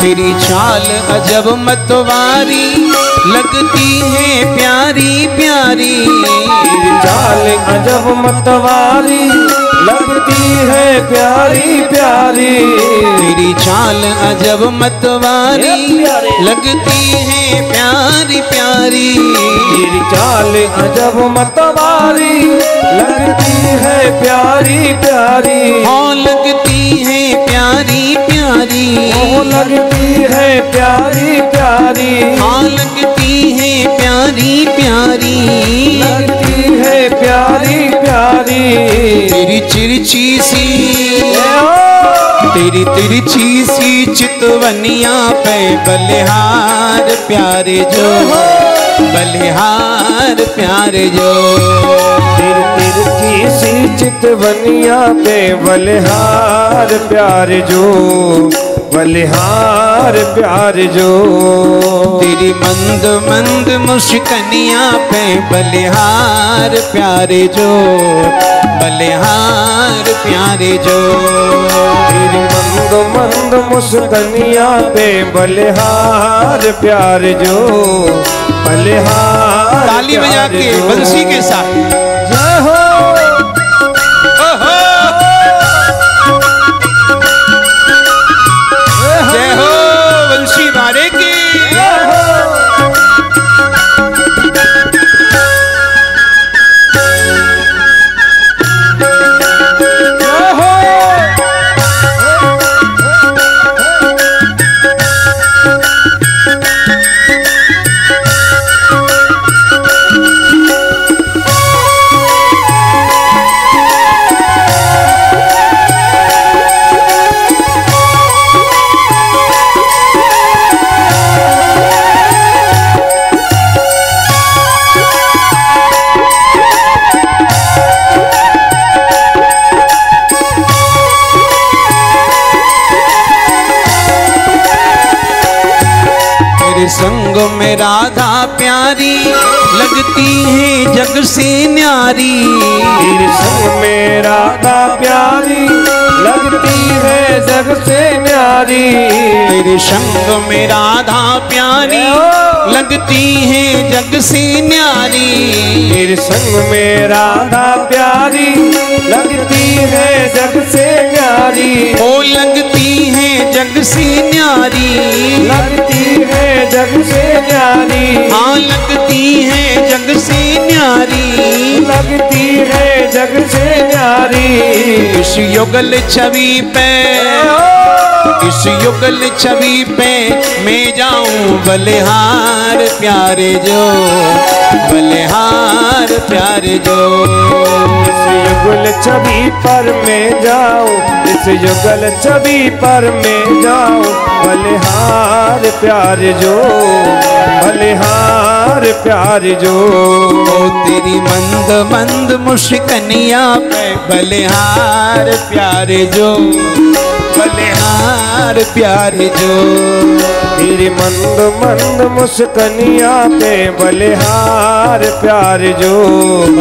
तेरी चाल अजब मतवारी लगती है प्यारी प्यारी। तेरी चाल अजब मतवारी लगती है प्यारी प्यारी। तेरी चाल अजब मतवारी लगती है प्यारी प्यारी। तेरी चाल अजब मतवारी लगती है प्यारी प्यारी। हाँ लगती है प्यारी प्यारी। ओ लगती है प्यारी प्यारी। हाँ लगती है प्यारी प्यारी। लगती है प्यारी प्यारी। तेरी तिरछी सी तेरी तिरछी सी चितवनिया पे बलिहार प्यारे जो बलिहार प्यारे जो। तेरी तिरछी सी चितवनिया पे बलिहार प्यारे जो बलिहार प्यार जो। तेरी मंद मंद मुस्कनिया पे बलिहार प्यारे जो बलिहार प्यारे जो। तेरी मंद मंद मुस्कनिया पे बलिहार प्यार जो बलिहार। ताली बजा के बंसी के साथ जय हो जय हो बंसी मारे की। संग में राधा प्यारी लगती है जग से न्यारी। तेरे संग में राधा प्यारी लगती है जग से न्यारी। तेरे संग में राधा प्यारी लगती है जग से न्यारी। तेरे संग में राधा प्यारी लगती है जग से न्यारी। ओ लगती है जग से न्यारी। लगती है जग से न्यारी। हाँ लगती है जग से न्यारी। लगती है जग से न्यारी। इस युगल छवि पे इस युगल छवि पे मैं जाऊं बलिहार प्यारे जो बलिहार प्यारे जो। इस युगल छवि पर मैं जाऊं इस युगल छवि पर मैं जाऊं बलिहार प्यार जो बलिहार प्यार जो। ओ तेरी मंद मंद मुस्कनिया पे बलिहार प्यारे जो बलिहार प्यारे जो। तेरी मंद मंद मुस्कनिया पे बलिहार प्यार जो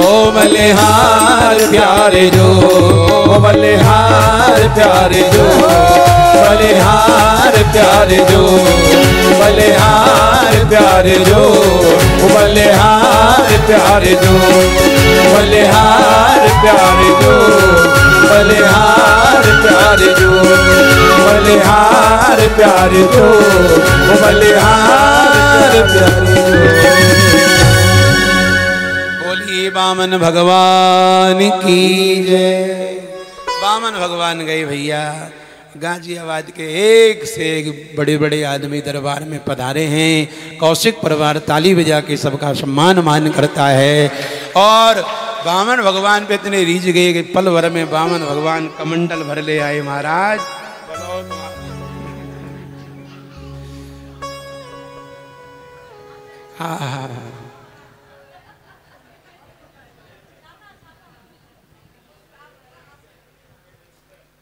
ओ बलिहार प्यारे जो ओ बलिहार प्यारे जो बलिहार प्यारे जो बलिहार प्यारे जो बलिहार प्यारे जो बलिहार प्यारे जो बलिहार प्यारे जो बलिहार प्यारे जो बलिहार प्यारे जो। बोलिए वामन भगवान की जय। वामन भगवान गए भैया। गाजियाबाद के एक से एक बड़े बड़े आदमी दरबार में पधारे हैं। कौशिक परिवार ताली बजा के सबका सम्मान मान करता है। और वामन भगवान पे इतने रीझ गए कि पल भर में वामन भगवान कमंडल भर ले आए महाराज। हाँ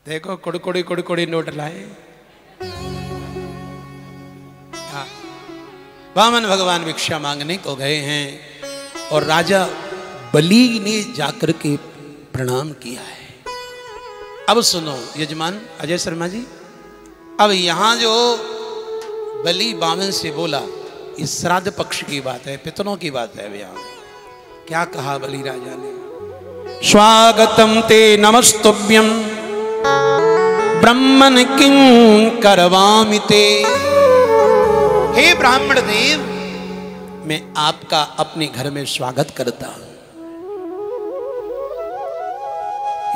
देखो कुड़कुड़ी कुड़कुड़ी नोट लाए। वामन भगवान भिक्षा मांगने को गए हैं और राजा बलि ने जाकर के प्रणाम किया है। अब सुनो यजमान अजय शर्मा जी, अब यहां जो बलि बामन से बोला, इस श्राद्ध पक्ष की बात है, पितरों की बात है भैया। क्या कहा बलि राजा ने? स्वागतम ते नमस्तुभ्यं ब्रह्मन किं करवामि ते। हे ब्राह्मण देव, मैं आपका अपने घर में स्वागत करता हूं।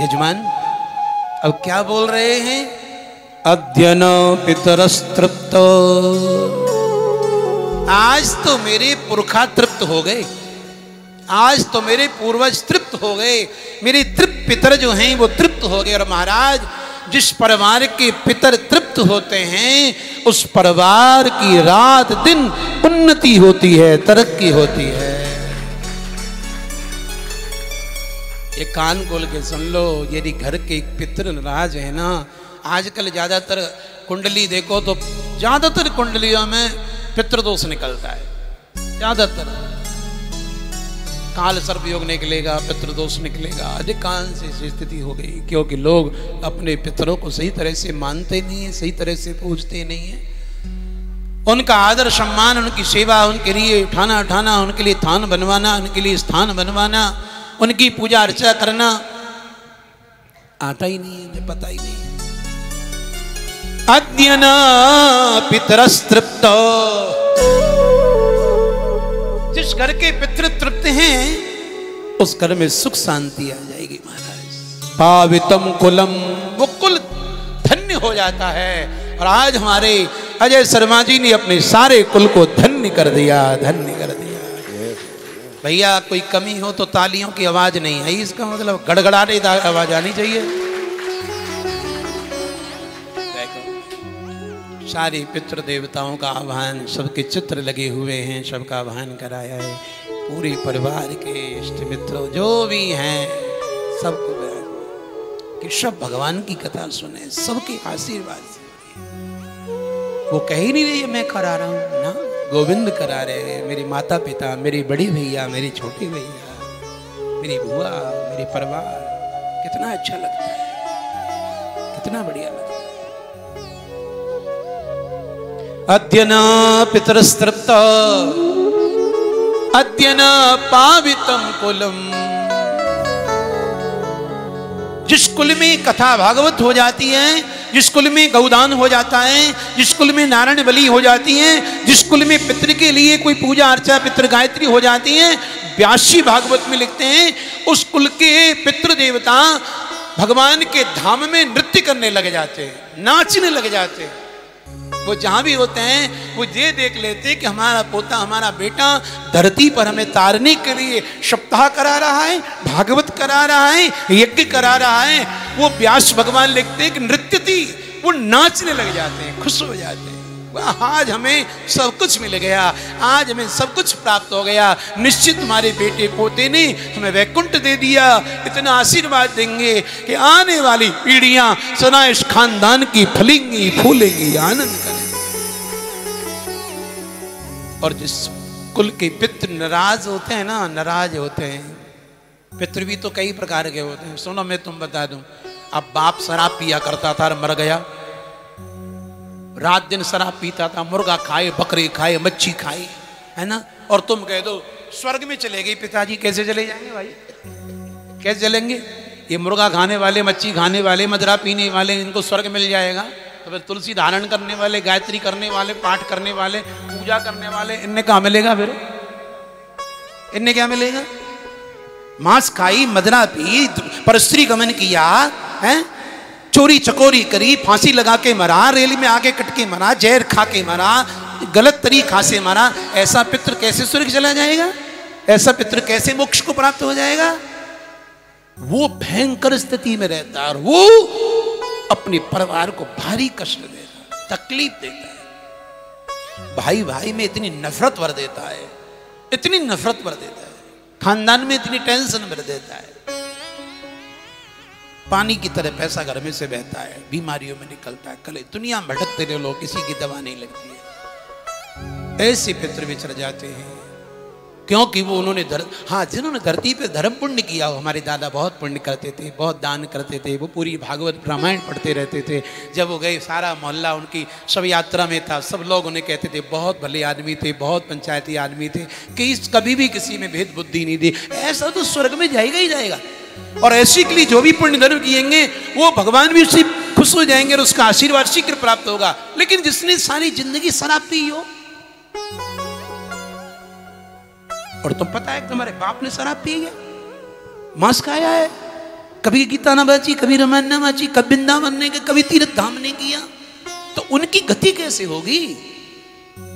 यजमान अब क्या बोल रहे हैं? अद्य न पितरस्तृप्त, आज तो मेरे पुरखा तृप्त हो गए, आज तो मेरे पूर्वज तृप्त हो गए, मेरे तृप्त पितर जो हैं वो तृप्त हो गए। और महाराज, जिस परिवार के पितर तृप्त होते हैं उस परिवार की रात दिन उन्नति होती है, तरक्की होती है। ये कान खोल के सुन लो, यदि घर के पितर नाराज है ना, आजकल ज्यादातर कुंडली देखो तो ज्यादातर कुंडलियों में पितृदोष निकलता है। ज्यादातर काल सर्प योग निकलेगा, पितृदोष निकलेगा, अधिकांश ऐसी स्थिति हो गई क्योंकि लोग अपने पितरों को सही तरह से मानते नहीं है, सही तरह से पूजते नहीं है। उनका आदर सम्मान, उनकी सेवा, उनके लिए उठाना, उनके लिए थान बनवाना, उनके लिए स्थान बनवाना, उनकी पूजा अर्चा करना आता ही नहीं है, पता ही नहीं। अद्य न पितरस्तृप्त, जिस घर के पितृ तृप्त हैं उस घर में सुख शांति आ जाएगी महाराज। पावितम कुलम, वो कुल धन्य हो जाता है। और आज हमारे अजय शर्मा जी ने अपने सारे कुल को धन्य कर दिया, धन्य कर दिया। भैया कोई कमी हो तो तालियों की आवाज नहीं आई, इसका मतलब गड़गड़ाने आवाज आनी चाहिए। सारी पितृ देवताओं का आह्वान, सबके चित्र लगे हुए हैं, सबका आह्वान कराया है। पूरे परिवार के इष्ट मित्रों जो भी हैं सबको कि सब भगवान की कथा सुने, सबके आशीर्वाद से। वो कह ही नहीं रही मैं करा रहा हूं ना, गोविंद करा रहे हैं। मेरे माता पिता, मेरी बड़ी भैया, मेरी छोटी भैया, मेरी बुआ, मेरे परिवार, कितना अच्छा लगता है, कितना बढ़िया लगता है। अद्य न पितरस्तृप्त, अद्य न पावितम कुलम। जिस कुल में कथा भागवत हो जाती है, जिस कुल में गौदान हो जाता है, जिस कुल में नारायण बलि हो जाती है, जिस कुल में पितृ के लिए कोई पूजा अर्चा, पितृ गायत्री हो जाती है, व्यासी भागवत में लिखते हैं उस कुल के पितृ देवता भगवान के धाम में नृत्य करने लग जाते हैं, नाचने लग जाते हैं। वो जहां भी होते हैं वो ये देख लेते कि हमारा पोता, हमारा बेटा धरती पर हमें तारने के लिए सप्ताह करा रहा है, भागवत करा रहा है, यज्ञ करा रहा है। वो व्यास भगवान लिखते हैं कि नृत्य थी, वो नाचने लग जाते हैं, खुश हो जाते हैं। आज हमें सब कुछ मिल गया, आज हमें सब कुछ प्राप्त हो गया। निश्चित तुम्हारे बेटे पोते ने हमें वैकुंठ दे दिया। इतना आशीर्वाद देंगे कि आने वाली पीढ़ियां सदा इस खानदान की फलेंगी, फूलेंगी, आनंद करेंगी। और जिस कुल के पितृ नाराज होते हैं ना, नाराज होते हैं, पितृ भी तो कई प्रकार के होते हैं। सुनो मैं तुम बता दूं, अब बाप शराब पिया करता था और मर गया, रात दिन शराब पीता था, मुर्गा खाए, बकरी खाए, मच्छी खाए, है ना, और तुम कह दो स्वर्ग में चले गए पिताजी। कैसे चले जाएंगे भाई, कैसे चलेंगे? ये मुर्गा खाने वाले, मच्छी खाने वाले, मदरा पीने वाले, इनको स्वर्ग मिल जाएगा? तो फिर तुलसी धारण करने वाले, गायत्री करने वाले, पाठ करने वाले, पूजा करने वाले, इन्हें क्या मिलेगा? फिर इन्हें क्या मिलेगा? मांस खाई, मदरा पी, परस्त्री गमन किया, है, चोरी चकोरी करी, फांसी लगा के मरा, रेल में आके कट के मरा, जहर खा के मरा, गलत तरीका से मरा। ऐसा पितृ कैसे स्वर्ग चला जाएगा? ऐसा पितृ कैसे मोक्ष को प्राप्त हो जाएगा? वो भयंकर स्थिति में रहता है और वो अपने परिवार को भारी कष्ट देता है, तकलीफ देता है। भाई भाई में इतनी नफरत भर देता है, इतनी नफरत भर देता है, खानदान में इतनी टेंशन भर देता है। पानी की तरह पैसा घर में से बहता है, बीमारियों में निकलता है, कले दुनिया में भटकते रहे लोग, किसी की दवा नहीं लगती है। ऐसे पितृ बिछड़ जाते हैं। क्योंकि वो उन्होंने हाँ, जिन्होंने धरती पे धर्म पुण्य किया हो, हमारे दादा बहुत पुण्य करते थे, बहुत दान करते थे, वो पूरी भागवत रामायण पढ़ते रहते थे। जब वो गए सारा मोहल्ला उनकी सब यात्रा में था, सब लोग उन्हें कहते थे बहुत भले आदमी थे, बहुत पंचायती आदमी थे, कि कभी भी किसी में भेद बुद्धि नहीं दी। ऐसा तो स्वर्ग में जाएगा ही जाएगा। और ऐसे के लिए जो भी पुण्य धर्म किएंगे वो भगवान भी उससे खुश हो जाएंगे और उसका आशीर्वाद शीघ्र प्राप्त होगा। लेकिन जिसने सारी जिंदगी शराब पी हो, और तुम पता है तुम्हारे बाप ने शराब पी है, मांस खाया है, कभी गीता ना बाची, कभी रामायण ना बाची, कभी वृंदावन ने, कभी तीर्थ धाम ने किया, तो उनकी गति कैसे होगी,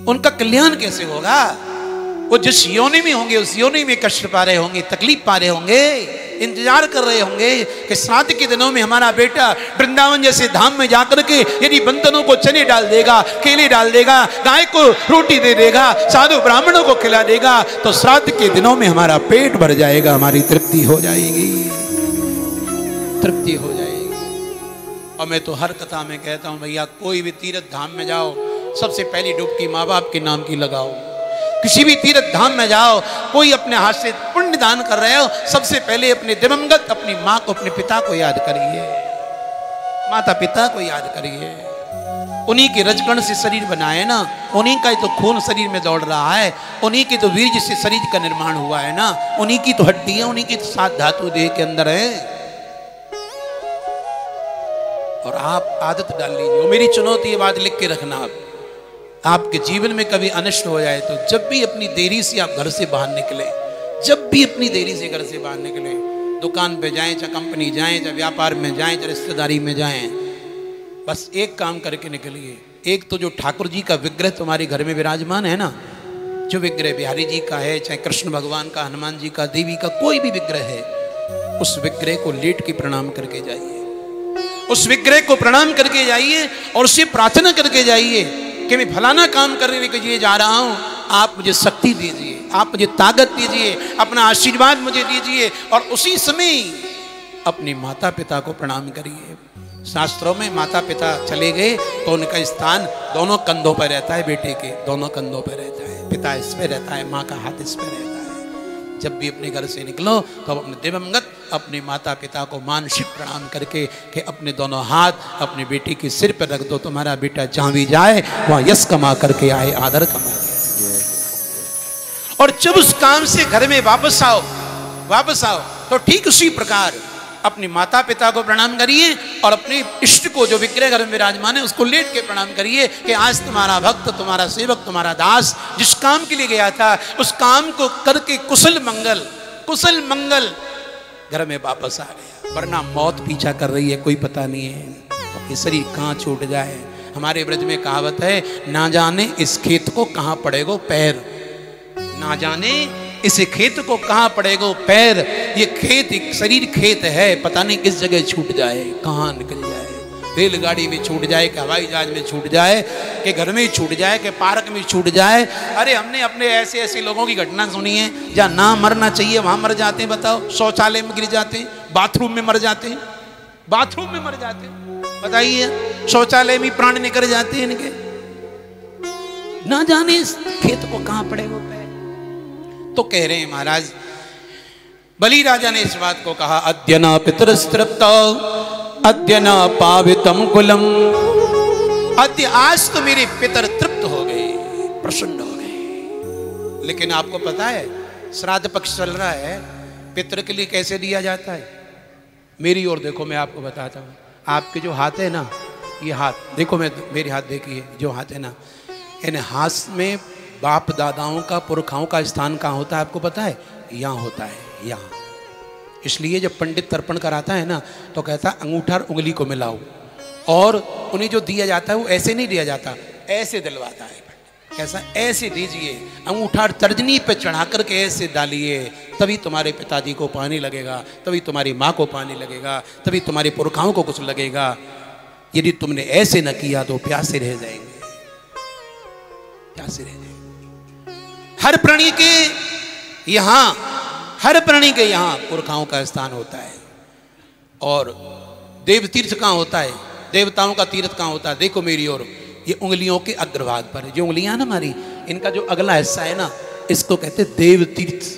उनका कल्याण कैसे होगा? वो जिस योनि में होंगे उस योनि में कष्ट पा रहे होंगे, तकलीफ पा रहे होंगे, इंतजार कर रहे होंगे कि श्राद्ध के दिनों में हमारा बेटा वृंदावन जैसे धाम में जाकर के यदि बंदनों को चने डाल देगा, केले डाल देगा, गाय को रोटी दे देगा, साधु ब्राह्मणों को खिला देगा, तो श्राद्ध के दिनों में हमारा पेट भर जाएगा, हमारी तृप्ति हो जाएगी, तृप्ति हो जाएगी। और मैं तो हर कथा में कहता हूं, भैया कोई भी तीर्थ धाम में जाओ, सबसे पहली डुबकी माँ बाप के नाम की लगाओ। किसी भी तीर्थ धाम में जाओ, कोई अपने हाथ से पुण्य दान कर रहे हो, सबसे पहले अपने दिवंगत अपनी माँ को, अपने पिता को याद करिए, माता पिता को याद करिए। उन्हीं के रजकण से शरीर बनाए ना, उन्हीं का तो खून शरीर में दौड़ रहा है, उन्हीं के तो वीर्य से शरीर का निर्माण हुआ है ना, उन्हीं की तो हड्डी है, उन्हीं की तो 7 धातु देह के अंदर है। और आप आदत डाल लीजिए। मेरी चुनौती ये बात लिख के रखना, आपके जीवन में कभी अनिष्ट हो जाए तो जब भी अपनी देरी से आप घर से बाहर निकले, जब भी अपनी देरी से घर से बाहर निकले, दुकान पे जाएं, चाहे कंपनी जाएं, चाहे व्यापार में जाएं, चाहे रिश्तेदारी में जाएं, बस एक काम करके निकलिए। एक तो जो ठाकुर जी का विग्रह तुम्हारे घर में विराजमान है ना, जो विग्रह बिहारी जी का है, चाहे कृष्ण भगवान का, हनुमान जी का, देवी का, कोई भी विग्रह है, उस विग्रह को लेट के प्रणाम करके जाइए, उस विग्रह को प्रणाम करके जाइए और उससे प्रार्थना करके जाइए कि मैं फलाना काम करने के लिए जा रहा हूं, आप मुझे शक्ति दीजिए, आप मुझे ताकत दीजिए, अपना आशीर्वाद मुझे दीजिए। और उसी समय अपने माता पिता को प्रणाम करिए। शास्त्रों में माता पिता चले गए तो उनका स्थान दोनों कंधों पर रहता है, बेटे के दोनों कंधों पर रहता है, पिता इस पे रहता है, माँ का हाथ इस पे रहता है। जब भी अपने घर से निकलो तो अपने दिवंगत अपने माता पिता को मानसिक प्रणाम करके कि अपने दोनों हाथ अपने बेटी के सिर पर रख दो, तुम्हारा बेटा जहां भी जाए वहां यश कमा करके आए, आदर कमा के। और जब उस काम से घर में वापस आओ तो ठीक उसी प्रकार अपने माता पिता को प्रणाम करिए और अपने इष्ट को जो विग्रह घर में विराजमान है उसको लेट के प्रणाम करिए कि आज तुम्हारा भक्त, तुम्हारा सेवक, तुम्हारा दास जिस काम के लिए गया था उस काम को करके कुशल मंगल घर में वापस आ गया। वरना मौत पीछा कर रही है, कोई पता नहीं है ये शरीर कहाँ छूट जाए। हमारे ब्रज में कहावत है, ना जाने इस खेत को कहाँ पड़ेगो पैर, ना जाने इस खेत को कहाँ पड़ेगो पैर। ये खेत एक शरीर खेत है, पता नहीं किस जगह छूट जाए, कहाँ निकल जाए, रेलगाड़ी में छूट जाए कि हवाई जहाज में छूट जाए कि घर में ही छूट जाए कि पार्क में छूट जाए। अरे हमने अपने ऐसे लोगों की घटना सुनी है जहाँ ना मरना चाहिए वहां मर जाते हैं। बताओ, शौचालय में गिर जाते हैं, बाथरूम में मर जाते हैं, बताइए, शौचालय में प्राण निकल जाते हैं इनके। ना जाने इस खेत को कहाँ पड़ेगा पैर। तो कह रहे हैं महाराज, बलि राजा ने इस बात को कहा, अद्य न पितरस्तृप्त अद्य न पावितम कुलम। अद्य आज तो मेरे पितर तृप्त हो गए, प्रसन्न हो गए। लेकिन आपको पता है श्राद्ध पक्ष चल रहा है, पितर के लिए कैसे दिया जाता है। मेरी ओर देखो, मैं आपको बताता हूँ। आपके जो हाथ है ना, ये हाथ देखो, मेरे हाथ देखिए, जो हाथ है ना, इन हाथ में बाप दादाओं का, पुरखाओं का स्थान कहाँ होता है आपको पता है? यहाँ होता है, यहाँ। इसलिए जब पंडित तर्पण कराता है ना तो कहता है अंगूठा और उंगली को मिलाओ, और उन्हें जो दिया जाता है वो ऐसे नहीं दिया जाता, ऐसे दिलवाता है। कैसा? ऐसे दीजिए, अंगूठा तर्जनी पे चढ़ा करके ऐसे डालिए, तभी तुम्हारे पिताजी को पानी लगेगा, तभी तुम्हारी माँ को पानी लगेगा, तभी तुम्हारे पुरखाओं को कुछ लगेगा। यदि तुमने ऐसे न किया तो प्यासे रह जाएंगे, प्यासे रह जाएंगे। हर प्राणी के यहाँ पुरखाओं का स्थान होता है। और देव तीर्थ कहाँ होता है? देवताओं का तीर्थ कहाँ होता है? देखो मेरी ओर, ये उंगलियों के अग्रभाग पर, जो उंगलियां ना हमारी, इनका जो अगला हिस्सा है ना, इसको कहते देव तीर्थ।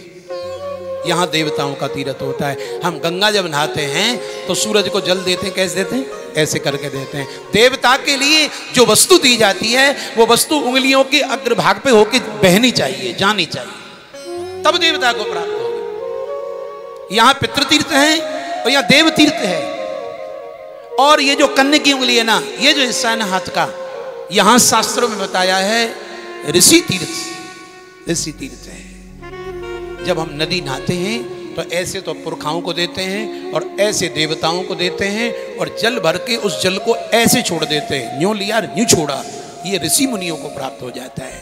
यहाँ देवताओं का तीर्थ होता है। हम गंगा जब नहाते हैं तो सूरज को जल देते हैं, कैसे देते हैं? ऐसे करके देते हैं। देवता के लिए जो वस्तु दी जाती है वो वस्तु उंगलियों के अग्रभाग पे होके बहनी चाहिए, जानी चाहिए, तब देवता को प्राप्त होगी। यहाँ पितृतीर्थ है और यहाँ देव तीर्थ है। और ये जो कन्ने की उंगली है ना, ये जो हिस्सा है ना हाथ का, यहाँ शास्त्रों में बताया है ऋषि तीर्थ। ऋषि तीर्थ है। जब हम नदी नहाते हैं तो ऐसे तो पुरखाओं को देते हैं और ऐसे देवताओं को देते हैं, और जल भर के उस जल को ऐसे छोड़ देते हैं, न्यों लिया न्यों छोड़ा। ये ऋषि मुनियों को प्राप्त हो जाता है।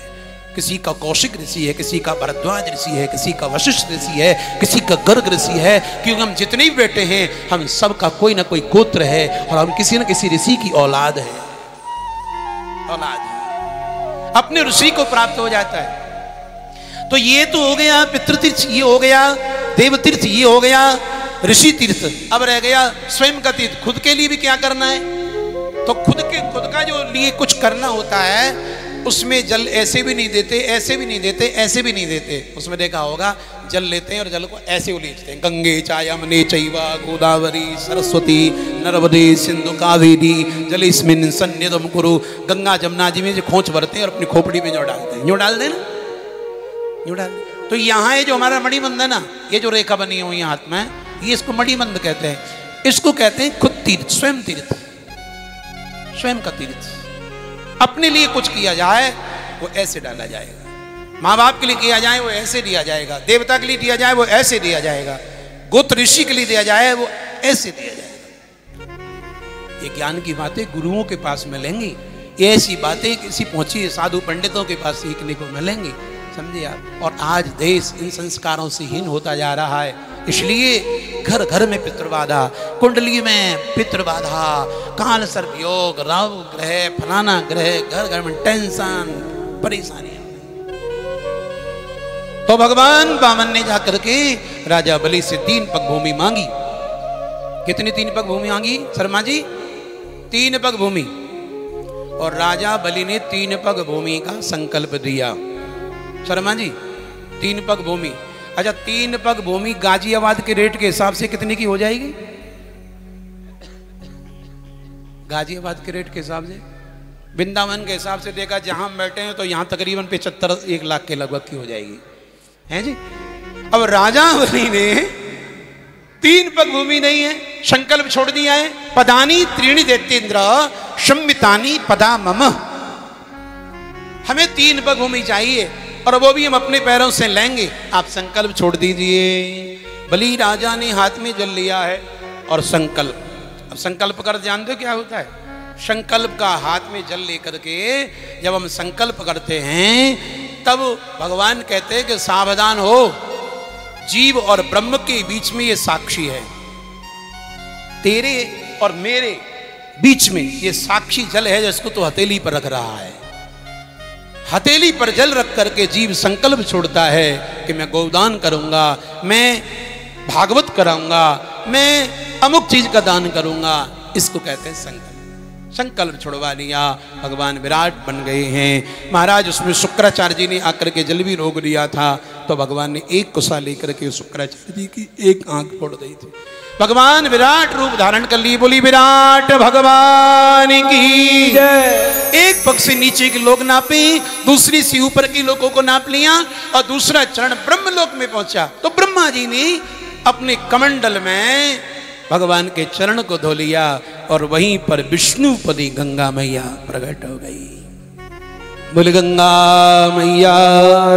किसी का कौशिक ऋषि है, किसी का भरद्वाज ऋषि है, किसी का वशिष्ठ ऋषि है, किसी का गर्ग ऋषि है। क्योंकि हम जितने भी बेटे हैं हम सब का कोई ना कोई गोत्र है और हम किसी न किसी ऋषि की औलाद है, औलाद है। अपने ऋषि को प्राप्त हो जाता है। तो ये तो हो गया पितृतीर्थ, ये हो गया देवतीर्थ, ये हो गया ऋषि तीर्थ। अब रह गया स्वयं का तीर्थ। खुद के लिए भी क्या करना है? तो खुद का जो लिए कुछ करना होता है उसमें जल ऐसे भी नहीं देते, ऐसे भी नहीं देते, ऐसे भी नहीं देते। उसमें देखा होगा जल लेते हैं और जल को ऐसे उलीचते हैं। गंगे च यमुने चैवा गोदावरी सरस्वती नर्मदे सिंधु कावेरी जलेस्मिन् सन्निधिं कुरु। गंगा जमुना जी में जो खोंच भरते हैं और अपनी खोपड़ी में जो डालते हैं, यूँ डाल देना, यूँ डाल। तो यहाँ ये जो हमारा मणिबंध है ना, ये जो रेखा बनी हुई है हाथ में, ये इसको मणिबंध कहते हैं। इसको कहते हैं खुद तीर्थ, स्वयं तीर्थ, स्वयं का तीर्थ। अपने लिए कुछ किया जाए वो ऐसे डाला जाएगा, माँ बाप के लिए किया जाए वो ऐसे दिया जाएगा, देवता के लिए दिया जाए वो ऐसे दिया जाएगा, गोत्र ऋषि के लिए दिया जाए वो ऐसे दिया जाएगा। ये ज्ञान की बातें गुरुओं के पास मिलेंगी, ये ऐसी बातें किसी पहुंची साधु पंडितों के पास सीखने को मिलेंगी, समझिए आप। और आज देश इन संस्कारों से हीन होता जा रहा है, इसलिए घर घर में पितृबाधा, कुंडली में पितृबाधा, काल सर्प योग, राहु ग्रह, फलाना ग्रह, घर घर में टेंशन, परेशानियां। तो भगवान वामन ने जाकर के राजा बलि से 3 पग भूमि मांगी। कितनी 3 पग भूमि मांगी शर्मा जी? 3 पग भूमि। और राजा बलि ने 3 पग भूमि का संकल्प दिया। शर्मा जी 3 पग भूमि। अच्छा 3 पग भूमि गाजियाबाद के रेट के हिसाब से कितने की हो जाएगी? गाजियाबाद के रेट के हिसाब से, वृंदावन के हिसाब से देखा जहां हम बैठे हैं तो यहां तकरीबन 75-1 लाख के लगभग की हो जाएगी, हैं जी। अब राजा बलि ने 3 पग भूमि नहीं है, संकल्प छोड़ दिया है। पदानी त्रीणि दैत्येन्द्र संवितानी पदा मम। हमें 3 पग भूमि चाहिए और वो भी हम अपने पैरों से लेंगे, आप संकल्प छोड़ दीजिए। बलि राजा ने हाथ में जल लिया है और संकल्प, अब संकल्प कर जानते हो क्या होता है? संकल्प का हाथ में जल लेकर के जब हम संकल्प करते हैं तब भगवान कहते हैं कि सावधान हो, जीव और ब्रह्म के बीच में ये साक्षी है, तेरे और मेरे बीच में ये साक्षी जल है जिसको तो हथेली पर रख रहा है। हथेली पर जल रख करके जीव संकल्प छोड़ता है कि मैं गोदान करूंगा, मैं भागवत कराऊंगा, मैं अमुक चीज का दान करूंगा। इसको कहते हैं संकल्प। संकल्प छुड़वा लिया, भगवान विराट बन गए हैं। महाराज उसमें शुक्राचार्य जी ने आकर के जल भी रोक दिया था, तो भगवान ने एक कुसा लेकर के शुक्राचार्य जी की एक आंख फोड़ दी थी। भगवान विराट रूप धारण कर लिए। बोली विराट भगवान की जय। एक पग से नीचे के लोग नापे, दूसरी से ऊपर के लोगों को नाप लिया और दूसरा चरण ब्रह्मलोक में पहुंचा। तो ब्रह्मा जी ने अपने कमंडल में भगवान के चरण को धो लिया और वहीं पर विष्णुपदी गंगा मैया प्रकट हो गई। बोले गंगा मैया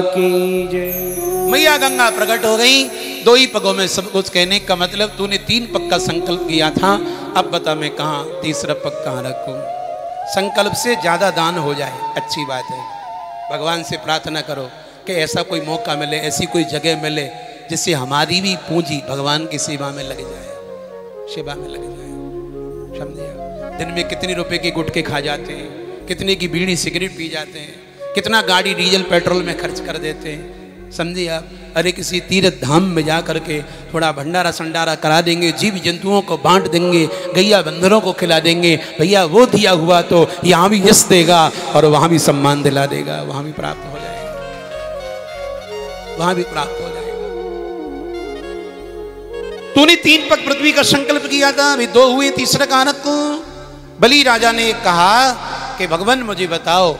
की जय। मैया गंगा प्रकट हो गई। 2 ही पगों में सब कुछ कहने का मतलब, तूने 3 पग का संकल्प किया था, अब बता मैं कहाँ तीसरा पग कहाँ रखूं। संकल्प से ज्यादा दान हो जाए अच्छी बात है। भगवान से प्रार्थना करो कि ऐसा कोई मौका मिले, ऐसी कोई जगह मिले जिससे हमारी भी पूंजी भगवान की सेवा में लग जाए, सेवा में लग जाए। समझे? दिन में कितने रुपए के गुटके खा जाते हैं, कितने की बीड़ी सिगरेट पी जाते हैं, कितना गाड़ी डीजल पेट्रोल में खर्च कर देते हैं। समझिए आप? अरे किसी तीर्थ धाम में जा करके थोड़ा भंडारा संडारा करा देंगे, जीव जंतुओं को बांट देंगे, गैया बंदरों को खिला देंगे, भैया वो दिया हुआ तो यहाँ भी यश देगा और वहाँ भी सम्मान दिला देगा, वहाँ भी प्राप्त हो जाएगा। वहां भी प्राप्त हो जाएगा। तूने 3 पग पृथ्वी का संकल्प किया था, अभी 2 हुए, तीसरा कारक को बलि राजा ने कहा कि भगवान मुझे बताओ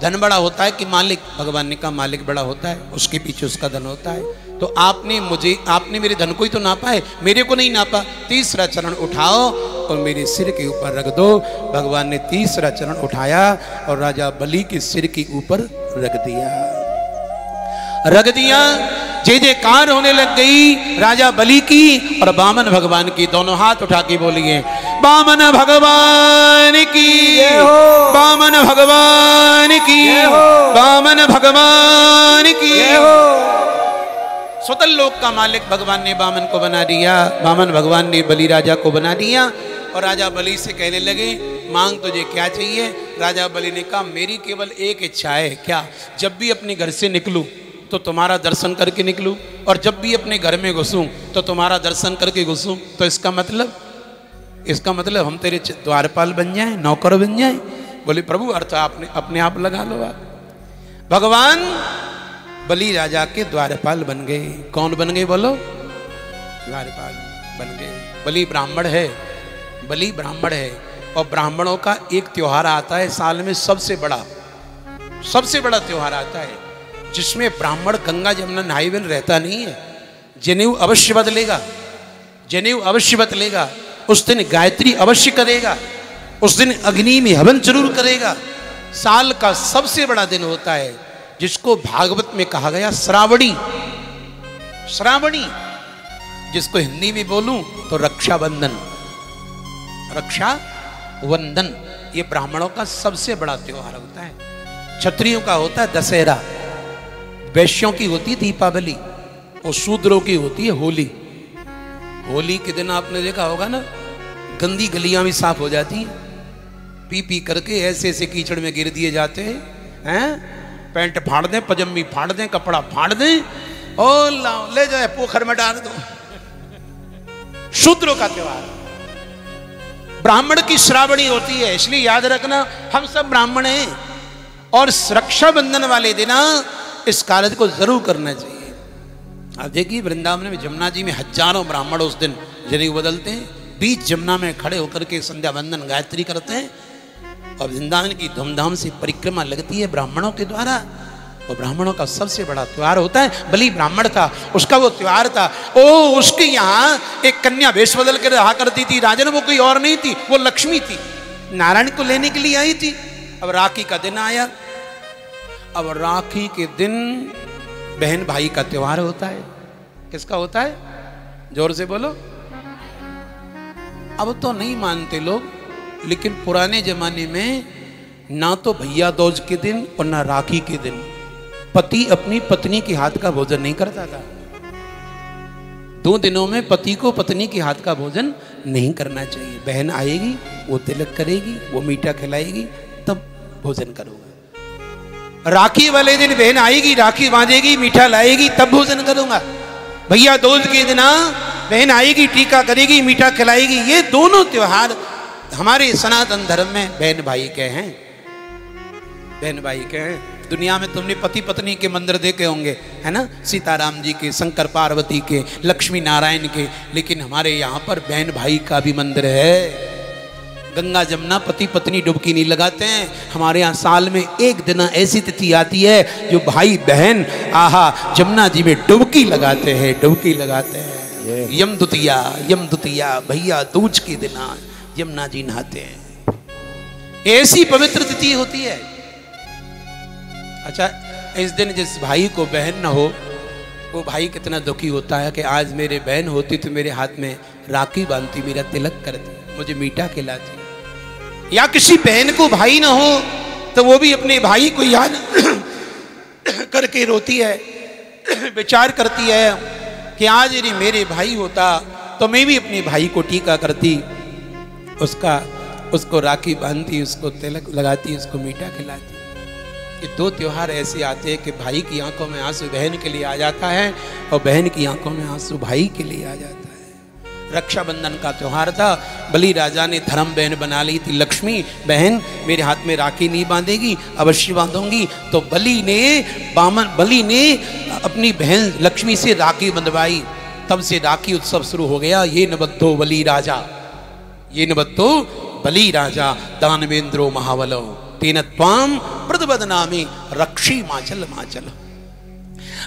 धन बड़ा होता है कि मालिक? भगवान ने कहा मालिक बड़ा होता है, उसके पीछे उसका धन होता है। तो आपने मेरे धन को ही तो नापा है, मेरे को नहीं नापा। तीसरा चरण उठाओ और मेरे सिर के ऊपर रख दो। भगवान ने तीसरा चरण उठाया और राजा बलि के सिर के ऊपर रख दिया। जय जयकार होने लग गई राजा बलि की और वामन भगवान की। दोनों हाथ उठा के बोलिए वामन भगवान की, वामन भगवान की, वामन भगवान की। स्वतल लोक का मालिक भगवान ने वामन को बना दिया, वामन भगवान ने बलि राजा को बना दिया। और राजा बलि से कहने लगे मांग तुझे क्या चाहिए? राजा बलि ने कहा मेरी केवल एक इच्छा है। क्या? जब भी अपने घर से निकलूं तो तुम्हारा दर्शन करके निकलूं, और जब भी अपने घर में घुसूं तो तुम्हारा दर्शन करके घुसूं। तो इसका मतलब हम तेरे द्वारपाल बन जाएं, नौकर बन जाएं? बोले प्रभु अर्थ आपने अपने आप लगा लो। आप भगवान बलि राजा के द्वारपाल बन गए। कौन बन गए बोलो? द्वारपाल बन गए। बलि ब्राह्मण है, बलि ब्राह्मण है। और ब्राह्मणों का एक त्योहार आता है साल में, सबसे बड़ा त्योहार आता है जिसमें ब्राह्मण गंगा जमुना नहाए बिन रहता नहीं है। जनेऊ अवश्य बदलेगा, जनेऊ अवश्य बदलेगा। उस दिन गायत्री अवश्य करेगा, उस दिन अग्नि में हवन जरूर करेगा। साल का सबसे बड़ा दिन होता है जिसको भागवत में कहा गया श्रावणी, श्रावणी, जिसको हिंदी में बोलूं तो रक्षाबंधन, रक्षाबंधन। ये ब्राह्मणों का सबसे बड़ा त्योहार होता है। क्षत्रियों का होता है दशहरा, वैश्यों की होती है दीपावली, और शूद्रों की होती है होली। होली के दिन आपने देखा होगा ना, गंदी गलियां भी साफ हो जाती हैं। पी पी करके ऐसे ऐसे कीचड़ में गिर दिए जाते हैं। पैंट फाड़ दें, पजामी फाड़ दें, कपड़ा फाड़ दें और लाओ ले जाए पोखर में डाल दो। शूद्रों का त्योहार, ब्राह्मण की श्रावणी होती है। इसलिए याद रखना हम सब ब्राह्मण हैं, और रक्षाबंधन वाले दिन इस कार्य को जरूर करना चाहिए। आप देखिए वृंदावन में जमुना जी में हजारों ब्राह्मण उस दिन जनेऊ बदलते हैं, बीच जमुना में खड़े होकर के संध्या वंदन गायत्री करते हैं, और वृंदावन की धूमधाम से परिक्रमा लगती है ब्राह्मणों के द्वारा। और ब्राह्मणों का सबसे बड़ा त्योहार होता है। बलि ब्राह्मण था, उसका वो त्योहार था। उसके यहाँ एक कन्या वेश बदल कर रहा करती थी। राजन वो कोई और नहीं थी, वो लक्ष्मी थी, नारायण को लेने के लिए आई थी। अब राखी का दिन आया। अब राखी के दिन बहन भाई का त्योहार होता है। किसका होता है? जोर से बोलो। अब तो नहीं मानते लोग, लेकिन पुराने जमाने में ना तो भैया दूज के दिन और ना राखी के दिन पति अपनी पत्नी के हाथ का भोजन नहीं करता था। 2 दिनों में पति को पत्नी के हाथ का भोजन नहीं करना चाहिए। बहन आएगी, वो तिलक करेगी, वो मीठा खिलाएगी, तब भोजन करोगे। राखी वाले दिन बहन आएगी, राखी बांधेगी, मीठा लाएगी, तब भोजन करूंगा। भैया दूज के दिन बहन आएगी, टीका करेगी, मीठा खिलाएगी। ये दोनों त्योहार हमारे सनातन धर्म में बहन भाई के हैं, बहन भाई के हैं। दुनिया में तुमने पति पत्नी के मंदिर देखे होंगे, है ना, सीताराम जी के, शंकर पार्वती के, लक्ष्मी नारायण के, लेकिन हमारे यहाँ पर बहन भाई का भी मंदिर है। गंगा जमुना पति पत्नी डुबकी नहीं लगाते हैं। हमारे यहाँ साल में एक दिन ऐसी तिथि आती है जो भाई बहन जमुना जी में डुबकी लगाते हैं, डुबकी लगाते हैं। यम द्वितीया भैया दूज के दिन यमुना जी नहाते हैं। ऐसी पवित्र तिथि होती है। अच्छा, इस दिन जिस भाई को बहन न हो, वो भाई कितना दुखी होता है कि आज मेरे बहन होती तो मेरे हाथ में राखी बांधती, मेरा तिलक करती, मुझे मीठा खिलाती। या किसी बहन को भाई ना हो तो वो भी अपने भाई को याद करके रोती है, विचार करती है कि आज यदि मेरे भाई होता तो मैं भी अपने भाई को टीका करती, उसको राखी बांधती, उसको तिलक लगाती, उसको मीठा खिलाती। ये 2 त्योहार ऐसे आते हैं कि भाई की आंखों में आंसू बहन के लिए आ जाता है और बहन की आंखों में आंसू भाई के लिए आ जाता है। रक्षाबंधन का त्योहार था। बलि राजा ने धर्म बहन बना ली थी लक्ष्मी, बहन मेरे हाथ में राखी नहीं बांधेगी, अवश्य बांधूंगी। तो बलि ने अपनी बहन लक्ष्मी से राखी बंधवाई। तब से राखी उत्सव शुरू हो गया। ये नबद्धो बलि राजा, ये नबद्धो बलि राजा दानवेंद्रो महाबलो तेन त्वाम प्रदबदनामी रक्षी माचल माचल।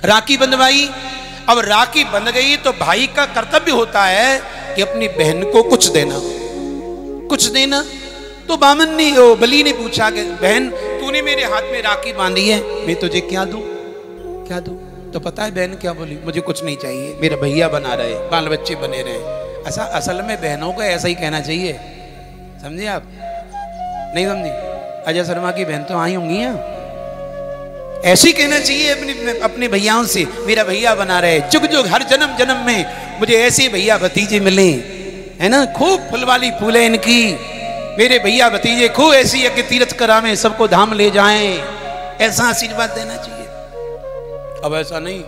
राखी बंधवाई। अब राखी बंध गई तो भाई का कर्तव्य होता है कि अपनी बहन को कुछ देना, कुछ देना। तो बामन ने बलि ने पूछा कि बहन तूने मेरे हाथ में राखी बांधी है, मैं तुझे क्या दूं, क्या दूं? तो पता है बहन क्या बोली? मुझे कुछ नहीं चाहिए, मेरा भैया बना रहे, बाल बच्चे बने रहे। ऐसा असल में बहनों को ऐसा ही कहना चाहिए, समझे आप? नहीं समझी? अजय शर्मा की बहन तो आई होंगी यहाँ, ऐसे ही कहना चाहिए अपने भैयाओं से, मेरा भैया बना रहे, जुग जुग हर जन्म जन्म में मुझे ऐसे भैया भतीजे मिले, है ना, खूब फुल वाली फूलें इनकी, मेरे भैया भतीजे खूब ऐसी यज्ञ तीर्थ करावें, सबको धाम ले जाएं, ऐसा आशीर्वाद देना चाहिए। अब ऐसा नहीं,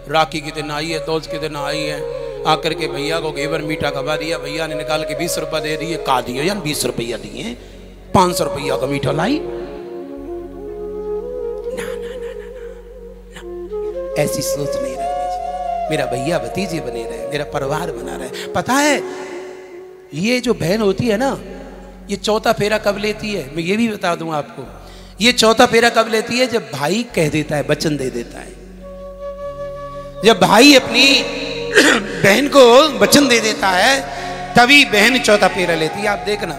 राखी के दिन आई है, तोज के दिन आई है, आकर के भैया को घेवर मीठा खबा दिया, भैया ने निकाल के 20 रुपया दे दिए, का दिए यार 20 रुपया दिए, 500 रुपया का मीठा लाई। ऐसी सोच नहीं रखनी चाहिए। मेरा भैया भतीजे बने रहे, मेरा परिवार बना रहे। पता है ये जो बहन होती है ना, ये चौथा फेरा कब लेती है? मैं ये भी बता दूं आपको, ये चौथा फेरा कब लेती है? जब भाई कह देता है, वचन दे देता है। जब भाई अपनी बहन को वचन दे देता है तभी बहन चौथा फेरा लेती है। आप देखना,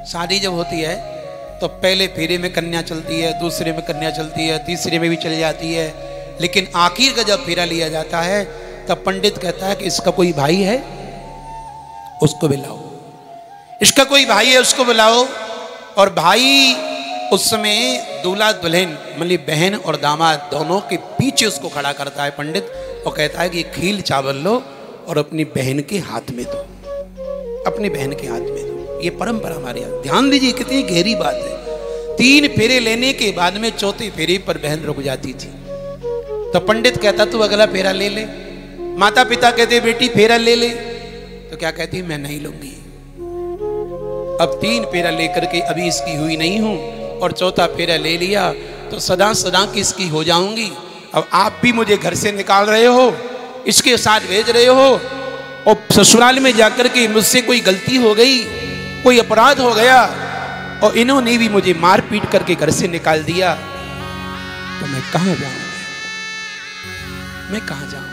शादी जब होती है तो पहले फेरे में कन्या चलती है, दूसरे में कन्या चलती है, तीसरे में भी चली जाती है, लेकिन आखिर का जब फेरा लिया जाता है तब पंडित कहता है कि इसका कोई भाई है उसको बुलाओ, इसका कोई भाई है उसको बुलाओ। और भाई उस समय दूल्हा दुल्हन मतलब बहन और दामाद दोनों के पीछे उसको खड़ा करता है पंडित, और कहता है कि खील चावल लो और अपनी बहन के हाथ में दो, अपनी बहन के हाथ में दो। ये परंपरा हमारे यहाँ। ध्यान दीजिए कितनी गहरी बात है। 3 फेरे लेने के बाद में चौथे फेरे पर बहन रुक जाती थी। तो पंडित कहता तू अगला फेरा ले ले, माता पिता कहते बेटी फेरा ले ले, तो क्या कहती मैं नहीं लूंगी, अब 3 फेरा लेकर के अभी इसकी हुई नहीं हूं और चौथा फेरा ले लिया तो सदा सदा की इसकी हो जाऊंगी। अब आप भी मुझे घर से निकाल रहे हो, इसके साथ भेज रहे हो, और ससुराल में जाकर के मुझसे कोई गलती हो गई, कोई अपराध हो गया और इन्होंने भी मुझे मार पीट करके घर से निकाल दिया, तो मैं कहां जाऊं, मैं कहां जाऊं?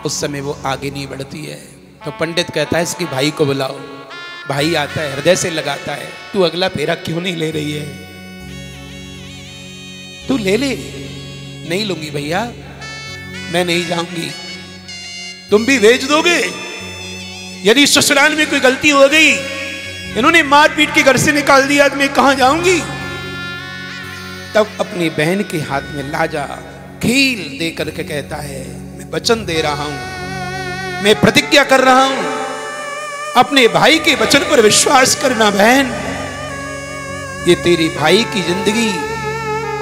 उस समय वो आगे नहीं बढ़ती है। तो पंडित कहता है इसके भाई को बुलाओ। भाई आता है, हृदय से लगाता है, तू अगला फेरा क्यों नहीं ले रही है? तू ले ले। नहीं लूंगी भैया, मैं नहीं जाऊंगी। तुम भी भेज दोगे? यदि ससुराल में कोई गलती हो गई, इन्होंने मार पीट के घर से निकाल दिया, तो मैं कहां जाऊंगी? तब अपनी बहन के हाथ में लाजा खील दे करके कहता है मैं वचन दे रहा हूं, मैं प्रतिज्ञा कर रहा हूं, अपने भाई के वचन पर विश्वास करना बहन। ये तेरी भाई की जिंदगी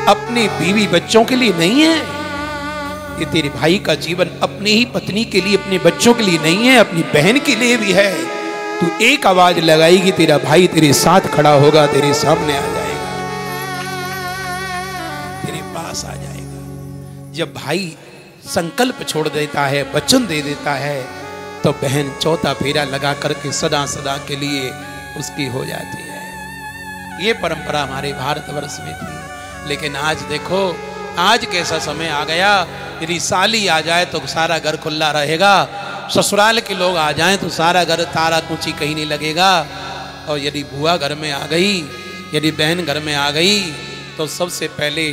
अपने बीवी बच्चों के लिए नहीं है, ये तेरे भाई का जीवन अपनी ही पत्नी के लिए, अपने बच्चों के लिए नहीं है, अपनी बहन के लिए भी है। तू एक आवाज लगाएगी, तेरा भाई तेरे साथ खड़ा होगा, तेरे सामने आ जाएगा, तेरे पास आ जाएगा। जब भाई संकल्प छोड़ देता है, वचन दे देता है, तो बहन चौथा फेरा लगा करके सदा सदा के लिए उसकी हो जाती है। ये परंपरा हमारे भारतवर्ष में थी। लेकिन आज देखो, आज कैसा समय आ गया, यदि साली आ जाए तो सारा घर खुला रहेगा, ससुराल के लोग आ जाएं तो सारा घर तारा कुची कहीं नहीं लगेगा, और यदि बुआ घर में आ गई, यदि बहन घर में आ गई, तो सबसे पहले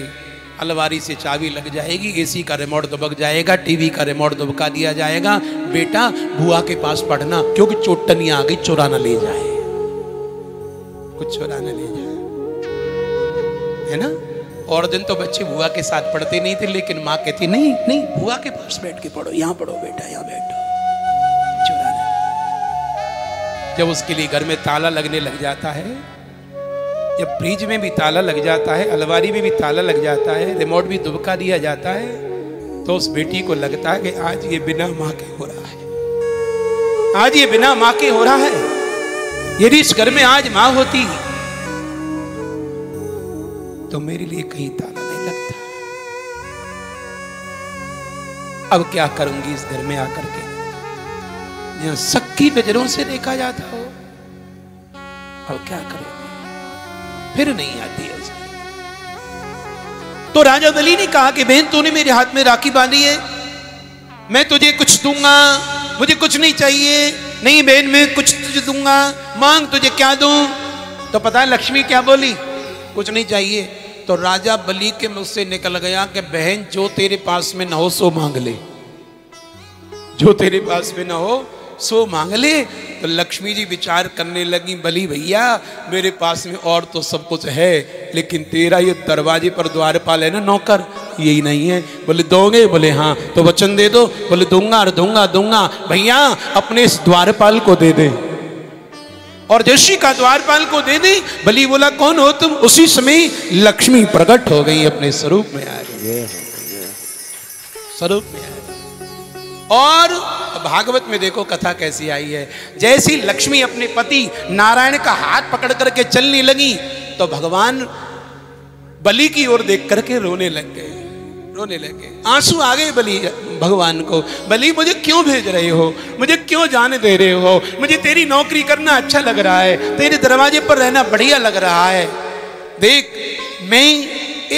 अलमारी से चाबी लग जाएगी, एसी का रिमोट दबक जाएगा, टीवी का रिमोट दबका दिया जाएगा, बेटा बुआ के पास पढ़ना, क्योंकि चोटनियां आ गई, चुरा न ले जाए, कुछ चुरा न ले जाए, है ना। और दिन तो बच्चे बुआ के साथ पढ़ते नहीं थे, लेकिन माँ कहती नहीं नहीं बुआ के पास बैठ के पढ़ो, यहाँ पढ़ो बेटा, यहाँ बैठो, चुरा नहीं। जब उसके लिए घर में ताला लगने लग जाता है, जब फ्रिज में भी ताला लग जाता है, अलमारी में भी ताला लग जाता है, रिमोट भी दुबका दिया जाता है, तो उस बेटी को लगता है कि आज ये बिना मां के हो रहा है, आज ये बिना मां के हो रहा है। यदि इस घर में आज मां होती तो मेरे लिए कहीं ताला नहीं लगता। अब क्या करूंगी इस घर में आकर के, जहां सख्ती नजरों से देखा जाता हो। अब क्या करूंगी, फिर नहीं आती है उसकी। तो राजा बलि ने कहा कि बहन तूने मेरे हाथ में राखी बांधी है, मैं तुझे कुछ दूंगा, मुझे कुछ नहीं चाहिए। नहीं बहन मैं कुछ तुझे दूंगा, मांग तुझे क्या दूं। तो पता है लक्ष्मी क्या बोली, कुछ नहीं चाहिए। तो राजा बलि के मुख से निकल गया कि बहन जो तेरे पास में ना हो सो मांग ले, जो तेरे पास में ना हो सो मांग ले। तो लक्ष्मी जी विचार करने लगी, बलि भैया मेरे पास में और तो सब कुछ है, लेकिन तेरा ये दरवाजे पर द्वारपाल है ना नौकर, यही नहीं है। बोले दोगे, बोले हाँ। तो वचन दे दो, बोले दूंगा और दूंगा दूंगा। भैया अपने इस द्वारपाल को दे दे। और जैसी का द्वारपाल को दे दे, बलि बोला कौन हो तुम। उसी समय लक्ष्मी प्रकट हो गई, अपने स्वरूप में आ गई, स्वरूप में आ गई। और भागवत में देखो कथा कैसी आई है। जैसी लक्ष्मी अपने पति नारायण का हाथ पकड़ करके चलने लगी तो भगवान बलि की ओर देख करके रोने लग गए, रोने लगे। आंसू आ गए बलि भगवान को। बलि मुझे क्यों भेज रहे हो, मुझे क्यों जाने दे रहे हो, मुझे तेरी नौकरी करना अच्छा लग रहा है, तेरे दरवाजे पर रहना बढ़िया लग रहा है। देख मैं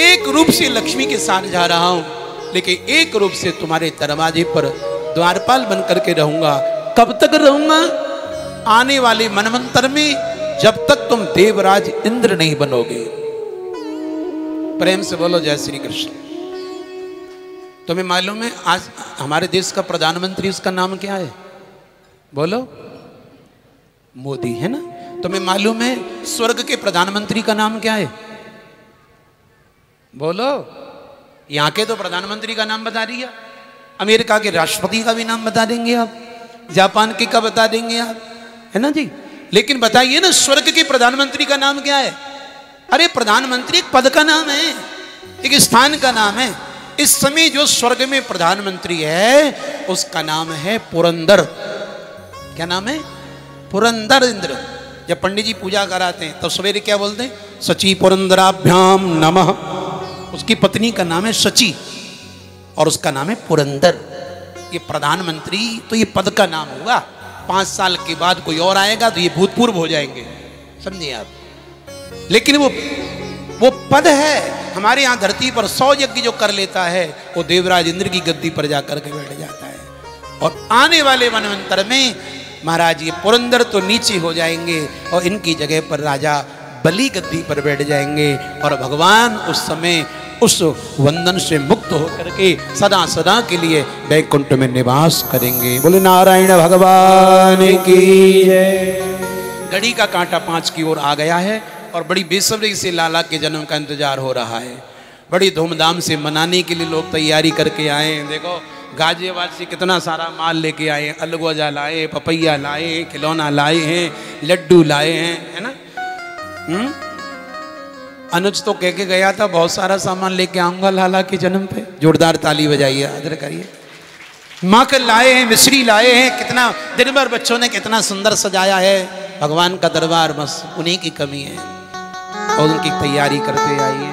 एक रूप से लक्ष्मी के साथ जा रहा हूं, लेकिन एक रूप से तुम्हारे दरवाजे पर द्वारपाल बन करके रहूंगा। कब तक रहूंगा, आने वाले मनवंतर में, जब तक तुम देवराज इंद्र नहीं बनोगे। प्रेम से बोलो जय श्री कृष्ण। तुम्हें मालूम है आज हमारे देश का प्रधानमंत्री, उसका नाम क्या है, बोलो, मोदी है ना। तुम्हें मालूम है स्वर्ग के प्रधानमंत्री का नाम क्या है, बोलो। यहां के तो प्रधानमंत्री का नाम बता दिया, अमेरिका के राष्ट्रपति का भी नाम बता देंगे आप, जापान के का बता देंगे आप, है ना जी। लेकिन बताइए ना स्वर्ग के प्रधानमंत्री का नाम क्या है। अरे प्रधानमंत्री एक पद का नाम है, एक स्थान का नाम है। इस समय जो स्वर्ग में प्रधानमंत्री है उसका नाम है पुरंदर। क्या नाम है, पुरंदर इंद्र। जब पंडित जी पूजा कराते हैं तो सवेरे क्या बोलते हैं, सची पुरंदराभ्याम नमः। उसकी पत्नी का नाम है सची और उसका नाम है पुरंदर। ये प्रधानमंत्री तो ये पद का नाम हुआ। 5 साल के बाद कोई और आएगा तो ये भूतपूर्व हो जाएंगे, समझिए आप। लेकिन वो पद है। हमारे यहाँ धरती पर 100 यज्ञ जो कर लेता है वो देवराज इंद्र की गद्दी पर जाकर के बैठ जाता है। और आने वाले मनवंतर में महाराज ये पुरंदर तो नीचे हो जाएंगे और इनकी जगह पर राजा बलि गद्दी पर बैठ जाएंगे। और भगवान उस समय उस वंदन से मुक्त होकर के सदा सदा के लिए वैकुंठ में निवास करेंगे। बोले नारायण भगवान की जय। घड़ी का कांटा 5 की ओर आ गया है और बड़ी बेसब्री से लाला के जन्म का इंतजार हो रहा है। बड़ी धूमधाम से मनाने के लिए लोग तैयारी करके आए हैं। देखो गाजियाबाद से कितना सारा माल लेके आए हैं, अलगोजा लाए, पपैया लाए, खिलौना लाए हैं, लड्डू लाए हैं, है ना। अनुज तो कह के गया था बहुत सारा सामान लेके आऊंगा लाला के जन्म पे। जोरदार ताली बजाइए, आदर करिए। माखन लाए हैं, मिश्री लाए हैं, कितना दिन भर बच्चों ने कितना सुंदर सजाया है भगवान का दरबार। बस उन्हीं की कमी है और उनकी तैयारी करते आइए।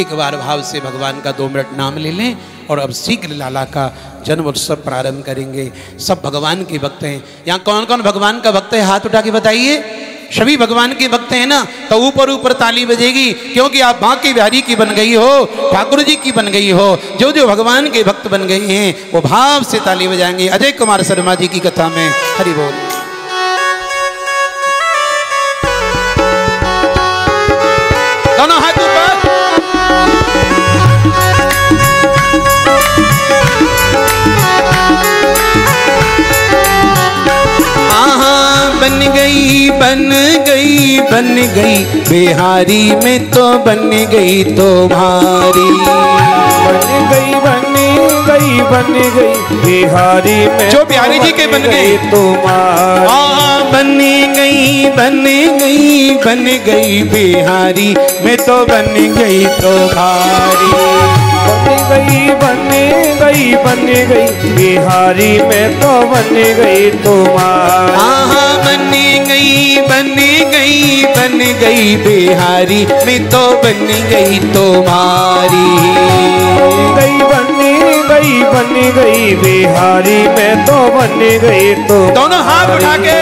एक बार भाव से भगवान का 2 मिनट नाम ले लें और अब शीघ्र लाला का जन्म उत्सव प्रारंभ करेंगे। सब भगवान के भक्त हैं। यहाँ कौन कौन भगवान का भक्त है, हाथ उठा के बताइए। सभी भगवान के भक्त हैं ना, तो ऊपर ऊपर ताली बजेगी, क्योंकि आप बांके बिहारी की बन गई हो, ठाकुर जी की बन गई हो। जो जो भगवान के भक्त बन गए हैं वो भाव से ताली बजाएंगे। अजय कुमार शर्मा जी की कथा में हरि बोल। दोनों हाथ ऊपर। बन गई बन गई बन गई बिहारी में तो बन गई तुम्हारी। बन गई बन गई बिहारी में जो बिहारी जी के बन गई तुम्हारी। बन गई बन गई बन गई बिहारी में तो बन गई तुम्हारी। बन गई बिहारी में तो बन गई तुम्हारी। हाँ बन गई बिहारी में तो बन गई तुम्हारी। बन गई बिहारी में तो बन गई तो। दोनों हाथ उठा के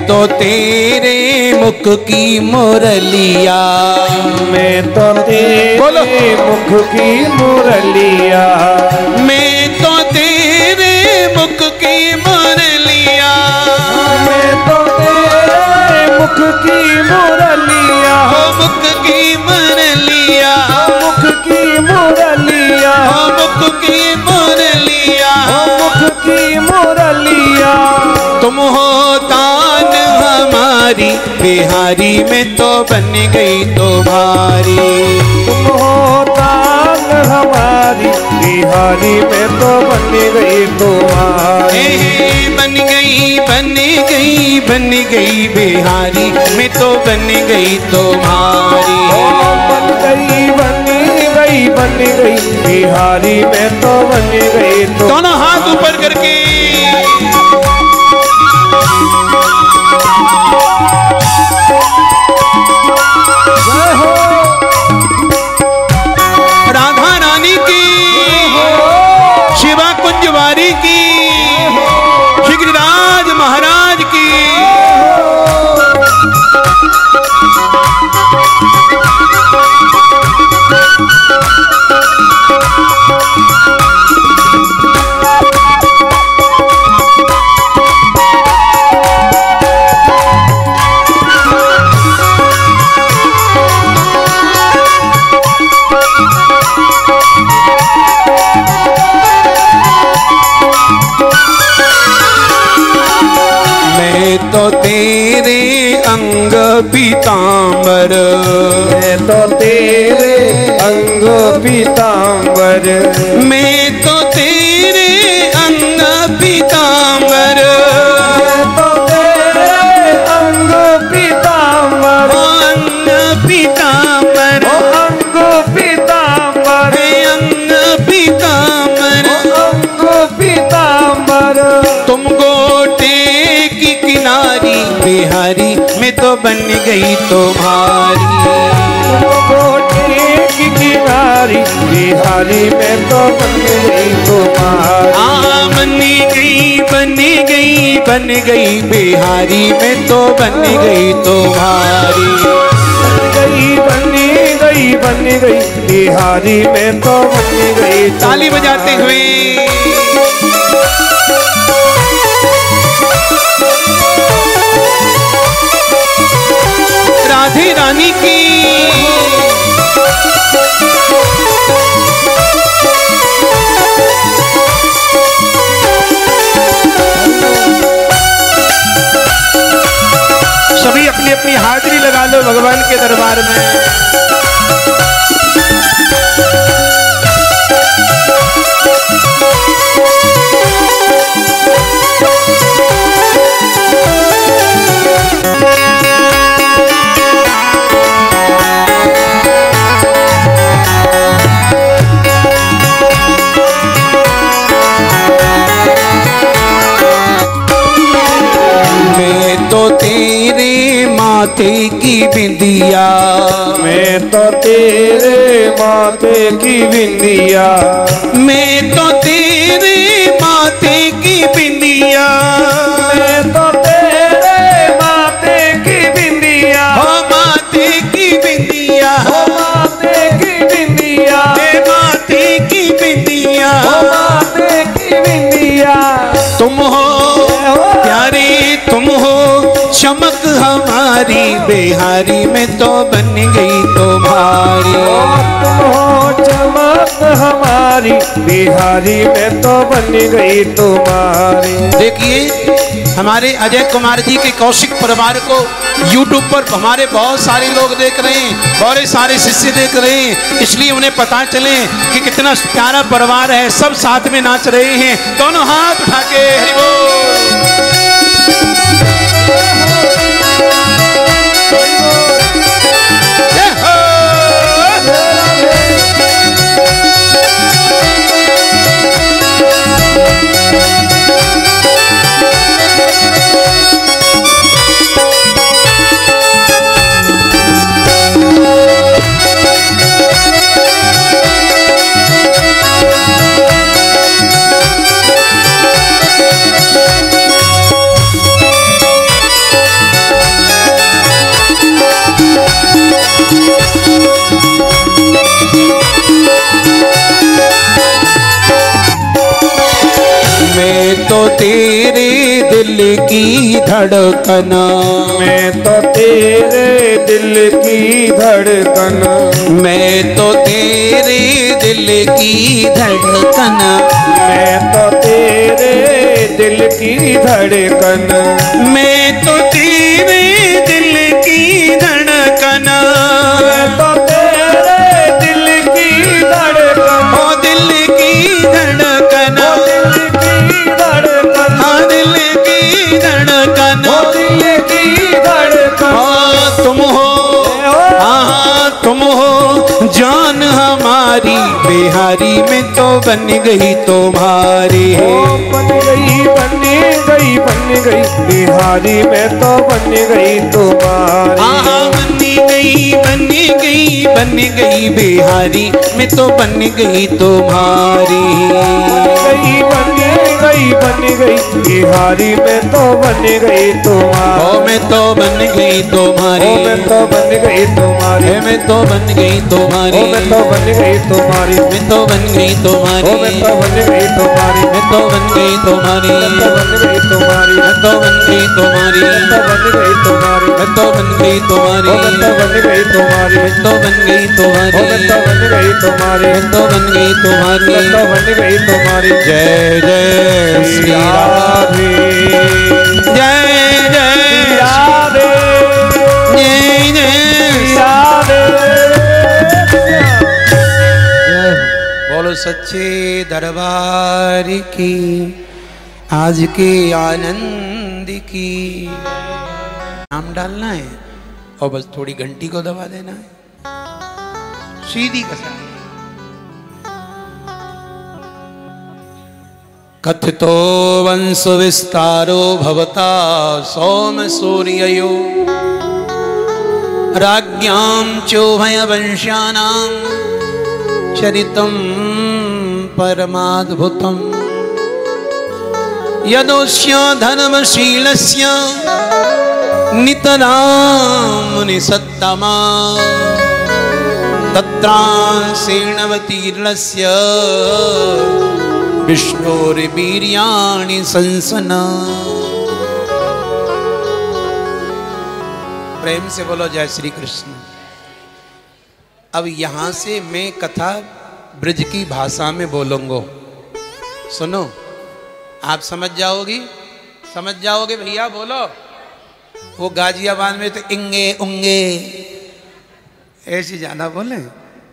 तो तेरे मुख की मुरलिया। मैं तो तेरे मुख की मुरलिया। मैं तो तेरे मुख की मुरलिया। मैं तो तेरे मुख की मुरलिया। मुख की मुरलिया। मुख की मुरलिया। मुख की मुरलिया। मुख की मुरलिया। तुम हो तान हमारी बिहारी में तो बन गई तुम्हारी। तुम हो तान हमारी बिहारी में तो बन गई तुम्हारी। बन गई बिहारी में तो बन गई तुम्हारी। बन गई बिहारी में तो बन गई तो। दोनों हाथ ऊपर करके राधा रानी की, शिवा कुंजवारी की, श्री गिरिराज महाराज की। तो तेरे अंग पीतांबर। मैं तो तेरे अंग पीतांबर। मैं तो तेरे अंग पीतांबर। मैं तो तेरे अंग पीतांबर। अंग पीतांबर। अंग पीतांबर। अंग पीतांबर। अंग पीतांबर। तुम गोटे की किनारी बिहारी में तो बन गई तुम्हारी। गोटे की किनारी बिहारी में तो बन गई तुम्हारी। बन गई बिहारी में तो बन गई तुम्हारी। बन गई बिहारी में तो बन गई। ताली बजाते हुए राधे रानी की। सभी अपनी अपनी हाजिरी लगा लो भगवान के दरबार में। माथे की बिंदिया। मैं तो तेरे माथे की बिंदिया। मैं तो तेरे माथे की बिंदिया। मैं तो तेरे माथे की बिंदिया। हो माथे की बिंदिया। हो माथे की बिंदिया। माथे की बिंदिया। माथे की बिंदिया। तुम हो, प्यारे तुम हो, चमक हमारी बिहारी में तो बन गई तुम्हारी। तुम हो चमक हमारी बिहारी में तो बन गई तुम्हारी। देखिए हमारे अजय कुमार जी के कौशिक परिवार को YouTube पर हमारे बहुत सारे लोग देख रहे हैं, बहुत सारे शिष्य देख रहे हैं, इसलिए उन्हें पता चले कि कितना प्यारा परिवार है। सब साथ में नाच रहे हैं, दोनों हाथ उठा के हरि बोल। मैं तो तेरे दिल की धड़कन, मैं तो तेरे दिल की धड़कन, मैं तो तेरे दिल की धड़कन, मैं तो तेरे दिल की धड़कन, मैं तो तेरे दिल की धड़कन, मैं तो तेरे दिल की धड़कन, ओ दिल की धड़कन, दिल की धड़कन, ओ दिल की धड़कन। तुम हो, हाँ तुम हो जान हमारी बिहारी में तो बन गई तुम्हारी। बन गई बन गई बन गई बिहारी में तो बन गई तुम्हारी। हाँ बन गई बन गई बन गई बिहारी में तो बन गई तुम्हारी। बन गई बिहारी में तो बन गई तुम्हारी। ओ मैं तो बन गई तुम्हारी, ओ मैं तो बन गई तुम्हारी, मैं तो बन गई तुम्हारी, ओ मैं तो बन गई तुम्हारी, मैं तो बन गई तुम्हारी, ओ मैं तो बन गई तुम्हारी, मैं तो बन गई तुम्हारी, मैं तो बन गई तुम्हारी, मैं तो बन गई तुम्हारी, मैं तो बन गई तुम्हारी, मैं तो बन गई तुम्हारी, मैं तो बन गई तुम्हारी, मैं तो बन गई तुम्हारी, मैं तो बन गई तुम्हारी, मैं तो बन गई तुम्हारी, मैं तो बन गई तुम्हारी। जय जय श्री राधे, जय जय राधे, जय जय राधे। बोलो सच्चे दरबार की, आज के आनंद की। नाम डालना है और बस थोड़ी घंटी को दबा देना है, सीधी कसर। कथितो वंश विस्तारो भवता सोम सूर्ययो, राज्ञां चोभय वंशानां चरितं परमाद्भुतम्। यदोस्य धर्मशीलस्य नितरां मुनिसत्तमा, तत्रासेणवतीर्णस्य विष्णोर्वीर्याणि संसना। प्रेम से बोलो जय श्री कृष्ण। अब यहां से मैं कथा ब्रज की भाषा में बोलूंगा, सुनो आप समझ जाओगी, समझ जाओगे भैया बोलो। वो गाजियाबाद में तो इंगे उंगे ऐसी ज्यादा बोले,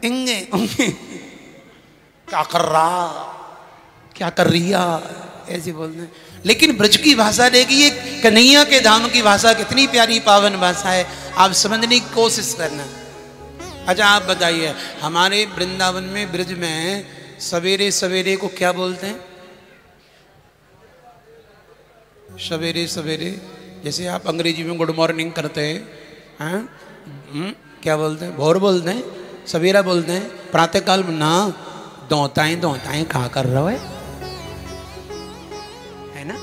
इंगे उंगे क्या कर रहा, क्या कर रही ऐसे बोलते हैं। लेकिन ब्रज की भाषा देखिए, कन्हैया के धाम की भाषा कितनी प्यारी पावन भाषा है, आप समझने की कोशिश करना। अच्छा आप बताइए, हमारे वृंदावन में ब्रज में सवेरे सवेरे को क्या बोलते हैं? सवेरे सवेरे जैसे आप अंग्रेजी में गुड मॉर्निंग करते हैं, हाँ क्या बोलते हैं? भोर बोलते हैं, सवेरा बोलते हैं, प्रातःकाल ना दौताएं दौताएं कहा कर रहा है ना।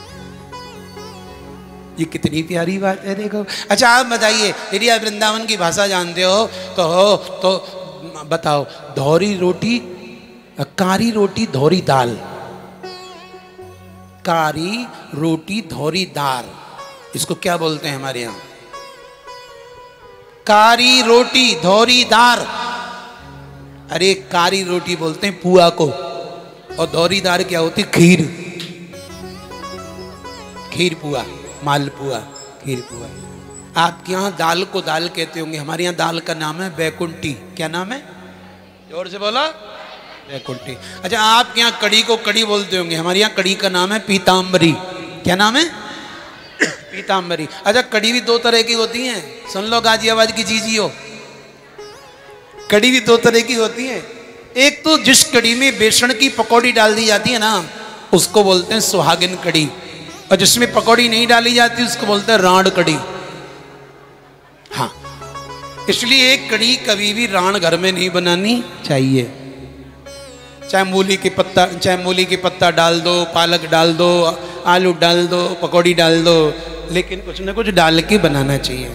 ये कितनी प्यारी बात है, देखो। अच्छा आप बताइए, यदि आप वृंदावन की भाषा जानते हो तो बताओ, धौरी रोटी, कारी रोटी धौरी दाल, कारी रोटी धौरीदार, इसको क्या बोलते हैं हमारे यहां? कारी रोटी धौरीदार। अरे कारी रोटी बोलते हैं पुआ को, और धौरीदार क्या होती? खीर। खीर पुआ, मालपुआ, खीर पुआ। आपके यहां दाल को दाल कहते होंगे, हमारे यहां दाल का नाम है बैकुंठी। क्या नाम है? जोर से बोला, बैकुंठी। अच्छा, आपके यहाँ कड़ी को कड़ी बोलते होंगे, हमारे यहाँ कड़ी का नाम है पीताम्बरी। क्या नाम है? पीताम्बरी। अच्छा, कड़ी भी दो तरह की होती हैं, सुन लो गाजियाबाद की चीजियो, कड़ी भी दो तरह की होती है। एक तो जिस कड़ी में बेसन की पकौड़ी डाल दी जाती है ना, उसको बोलते हैं सुहागिन कड़ी, और जिसमें पकौड़ी नहीं डाली जाती उसको बोलते हैं राण कड़ी। हाँ, इसलिए एक कड़ी कभी भी राण घर में नहीं बनानी चाहिए। चाहे मूली के पत्ता डाल दो, पालक डाल दो, आलू डाल दो, पकौड़ी डाल दो, लेकिन कुछ ना कुछ डाल के बनाना चाहिए।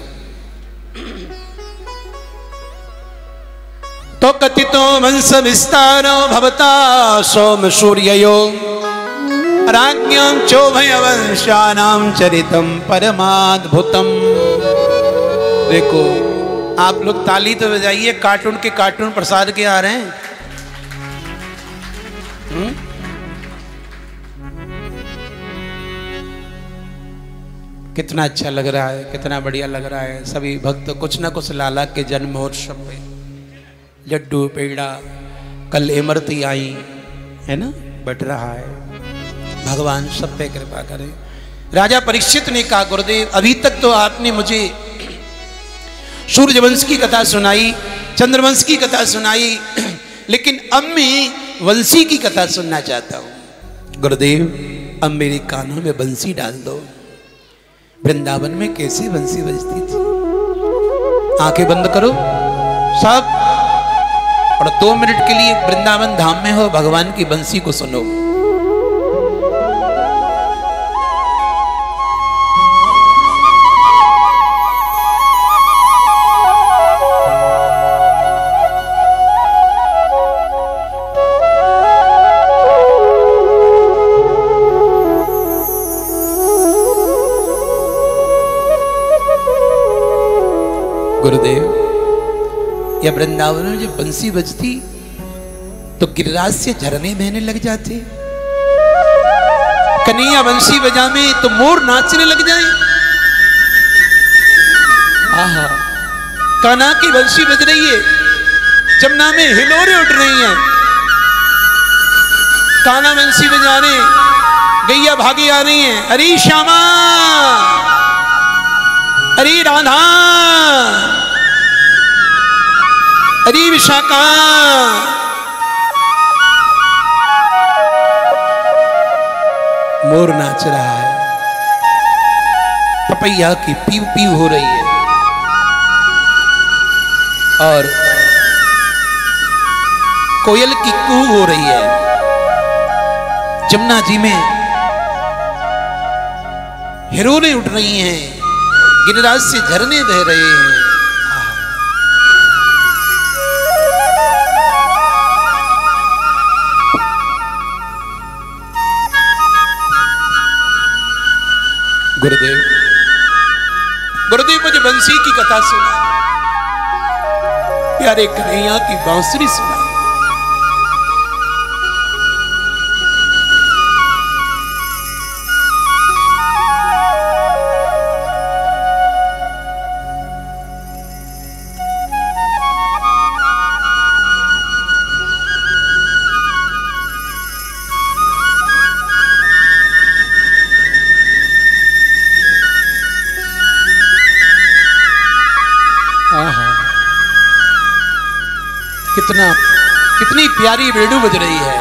तो कथितो वंश विस्तारो भवता सोम सूर्ययो राज्ञं चोभय वंशानां चरितम परमाद्भुतम। देखो, आप लोग ताली तो बजाइए, कार्टून के कार्टून प्रसाद के आ रहे हैं। कितना अच्छा लग रहा है, कितना बढ़िया लग रहा है। सभी भक्त कुछ ना कुछ लाला के जन्म महोत्सव पे लड्डू पेड़ा, कल इमरती आई है ना, बट रहा है। भगवान सब पे कृपा करे। राजा परीक्षित ने कहा, गुरुदेव अभी तक तो आपने मुझे सूर्यवंश की कथा सुनाई, चंद्रवंश की कथा सुनाई, लेकिन अब मैं वंशी की कथा सुनना चाहता हूं। गुरुदेव अब मेरे कानों में बंसी डाल दो। वृंदावन में कैसी बंसी बजती थी? आंखें बंद करो सब, और 2 मिनट के लिए वृंदावन धाम में हो, भगवान की बंसी को सुनो। गुरुदेव, या वृंदावन में जब बंसी बजती तो गिरिराज से झरने बहने लग जाते, कन्हैया बंसी बजावे तो मोर नाचने लग जाए। आहा, कान्हा की बंसी बज रही है, जमुना में हिलोरे उठ रही हैं, कान्हा बंसी बजा रहे, गैया भागी आ रही हैं, अरे श्यामा, अरे राधा, अरे विशाखा। मोर नाच रहा है, पपैया की पीव पीव हो रही है, और कोयल की कू हो रही है। जमुना जी में हिरोरे उठ रही हैं, गिरिराज से झरने बह रहे हैं। गुरुदेव, गुरुदेव मुझे बंसी की कथा सुना, प्यारे कन्हैया की बांसुरी सुना। कितनी प्यारी बेड़ू बज रही है।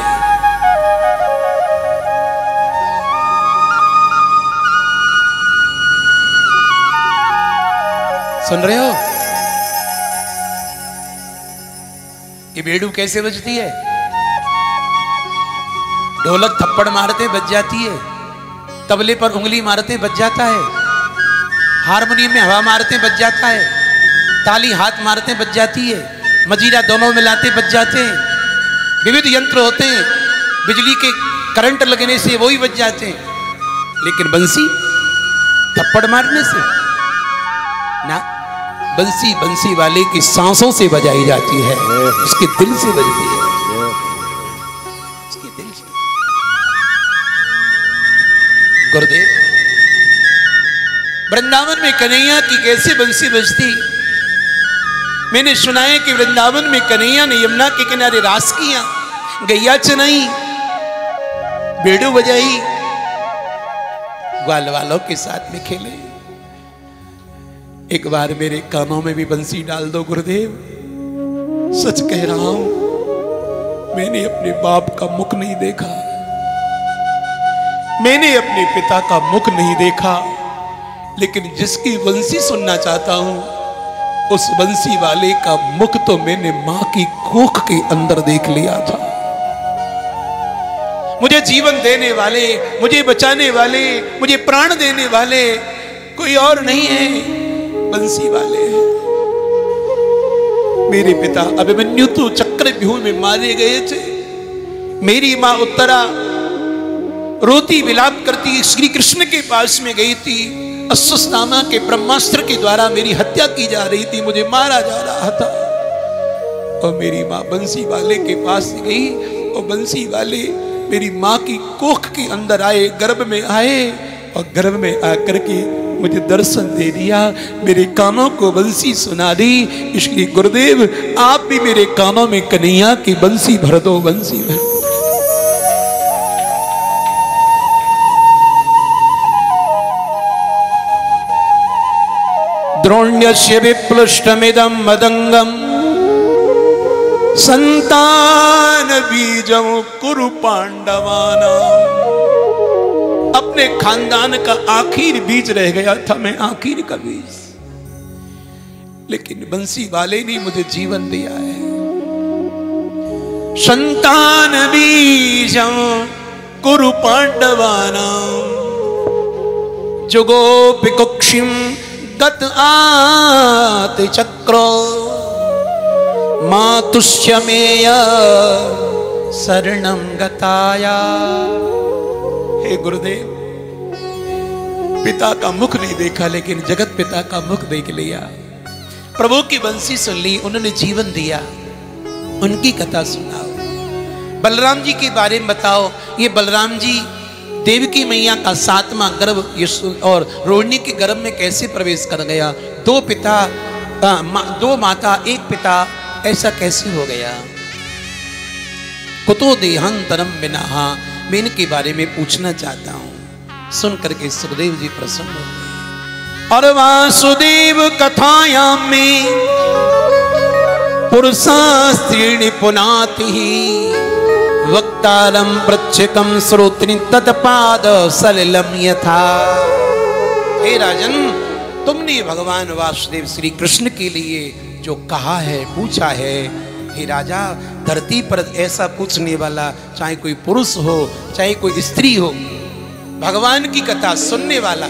सुन रहे हो? ये बेड़ू कैसे बजती है? ढोलक थप्पड़ मारते बज जाती है, तबले पर उंगली मारते बज जाता है, हारमोनियम में हवा मारते बज जाता है, ताली हाथ मारते बज जाती है, मजीरा दोनों मिलाते बज जाते हैं, विविध यंत्र होते हैं, बिजली के करंट लगने से वही बज जाते हैं। लेकिन बंसी थप्पड़ मारने से ना, बंसी बंसी वाले की सांसों से बजाई जाती है, उसके दिल से बजती है, उसके दिल से। गुरुदेव, वृंदावन में कन्हैया की कैसे बंसी बजती? मैंने सुना है कि वृंदावन में कन्हैया ने यमुना के किनारे रास किया, गैया चनाई, बेड़ू बजाई, ग्वाल वालों के साथ में खेले। एक बार मेरे कानों में भी बंसी डाल दो गुरुदेव, सच कह रहा हूं, मैंने अपने बाप का मुख नहीं देखा, मैंने अपने पिता का मुख नहीं देखा, लेकिन जिसकी बंसी सुनना चाहता हूं उस बंसी वाले का मुख तो मैंने मां की कोख के अंदर देख लिया था। मुझे जीवन देने वाले, मुझे बचाने वाले, मुझे प्राण देने वाले कोई और नहीं है, बंसी वाले हैं। मेरे पिता अभिमन्यु तो चक्रव्यूह में मारे गए थे, मेरी मां उत्तरा रोती विलाप करती श्री कृष्ण के पास में गई थी, अश्वत्थामा के ब्रह्मास्त्र के द्वारा मेरी हत्या की जा रही थी, मुझे मारा जा रहा था, और मेरी मां बंसी वाले के पास गई, और बंसी वाले मेरी मां की कोख के अंदर आए, गर्भ में आए, और गर्भ में आकर के मुझे दर्शन दे दिया, मेरे कानों को बंसी सुना दी। इसलिए गुरुदेव, आप भी मेरे कानों में कन्हैया की बंसी भर दो, बंसी भर दो। द्रोण्यस्य विप्लुष्टमिदं मदंगम संतान बीजम कुरु पांडवानां। अपने खानदान का आखिर बीज रह गया था, मैं आखिर का बीज, लेकिन बंसी वाले ने मुझे जीवन दिया है। संतान बीजम कुरु पांडवानां जुगोपि कुक्षिम गत आत चक्रो मातुष्यमेय शरणं गताया। हे गुरुदेव, पिता का मुख नहीं देखा, लेकिन जगत पिता का मुख देख लिया। प्रभु की बंसी सुन ली, उन्होंने जीवन दिया, उनकी कथा सुनाओ। बलराम जी के बारे में बताओ। ये बलराम जी देवकी मैया का 7वां गर्भ यशु और रोहिणी के गर्भ में कैसे प्रवेश कर गया? 2 पिता 2 माता 1 पिता, ऐसा कैसे हो गया? कुतो देहांतरम विनाहा, मैं इनके बारे में पूछना चाहता हूं। सुन करके सुखदेव जी प्रसन्न हो गए। और वासुदेव कथायाम में पुरुषा स्त्रीणि पुनाति वक्तारम प्रच्छकम श्रोत्रि तत्पाद सलिलम यथा। हे राजन, तुमने भगवान वासुदेव श्री कृष्ण के लिए जो कहा है, पूछा है, हे राजा, धरती पर ऐसा पूछने वाला चाहे कोई पुरुष हो चाहे कोई स्त्री हो, भगवान की कथा सुनने वाला,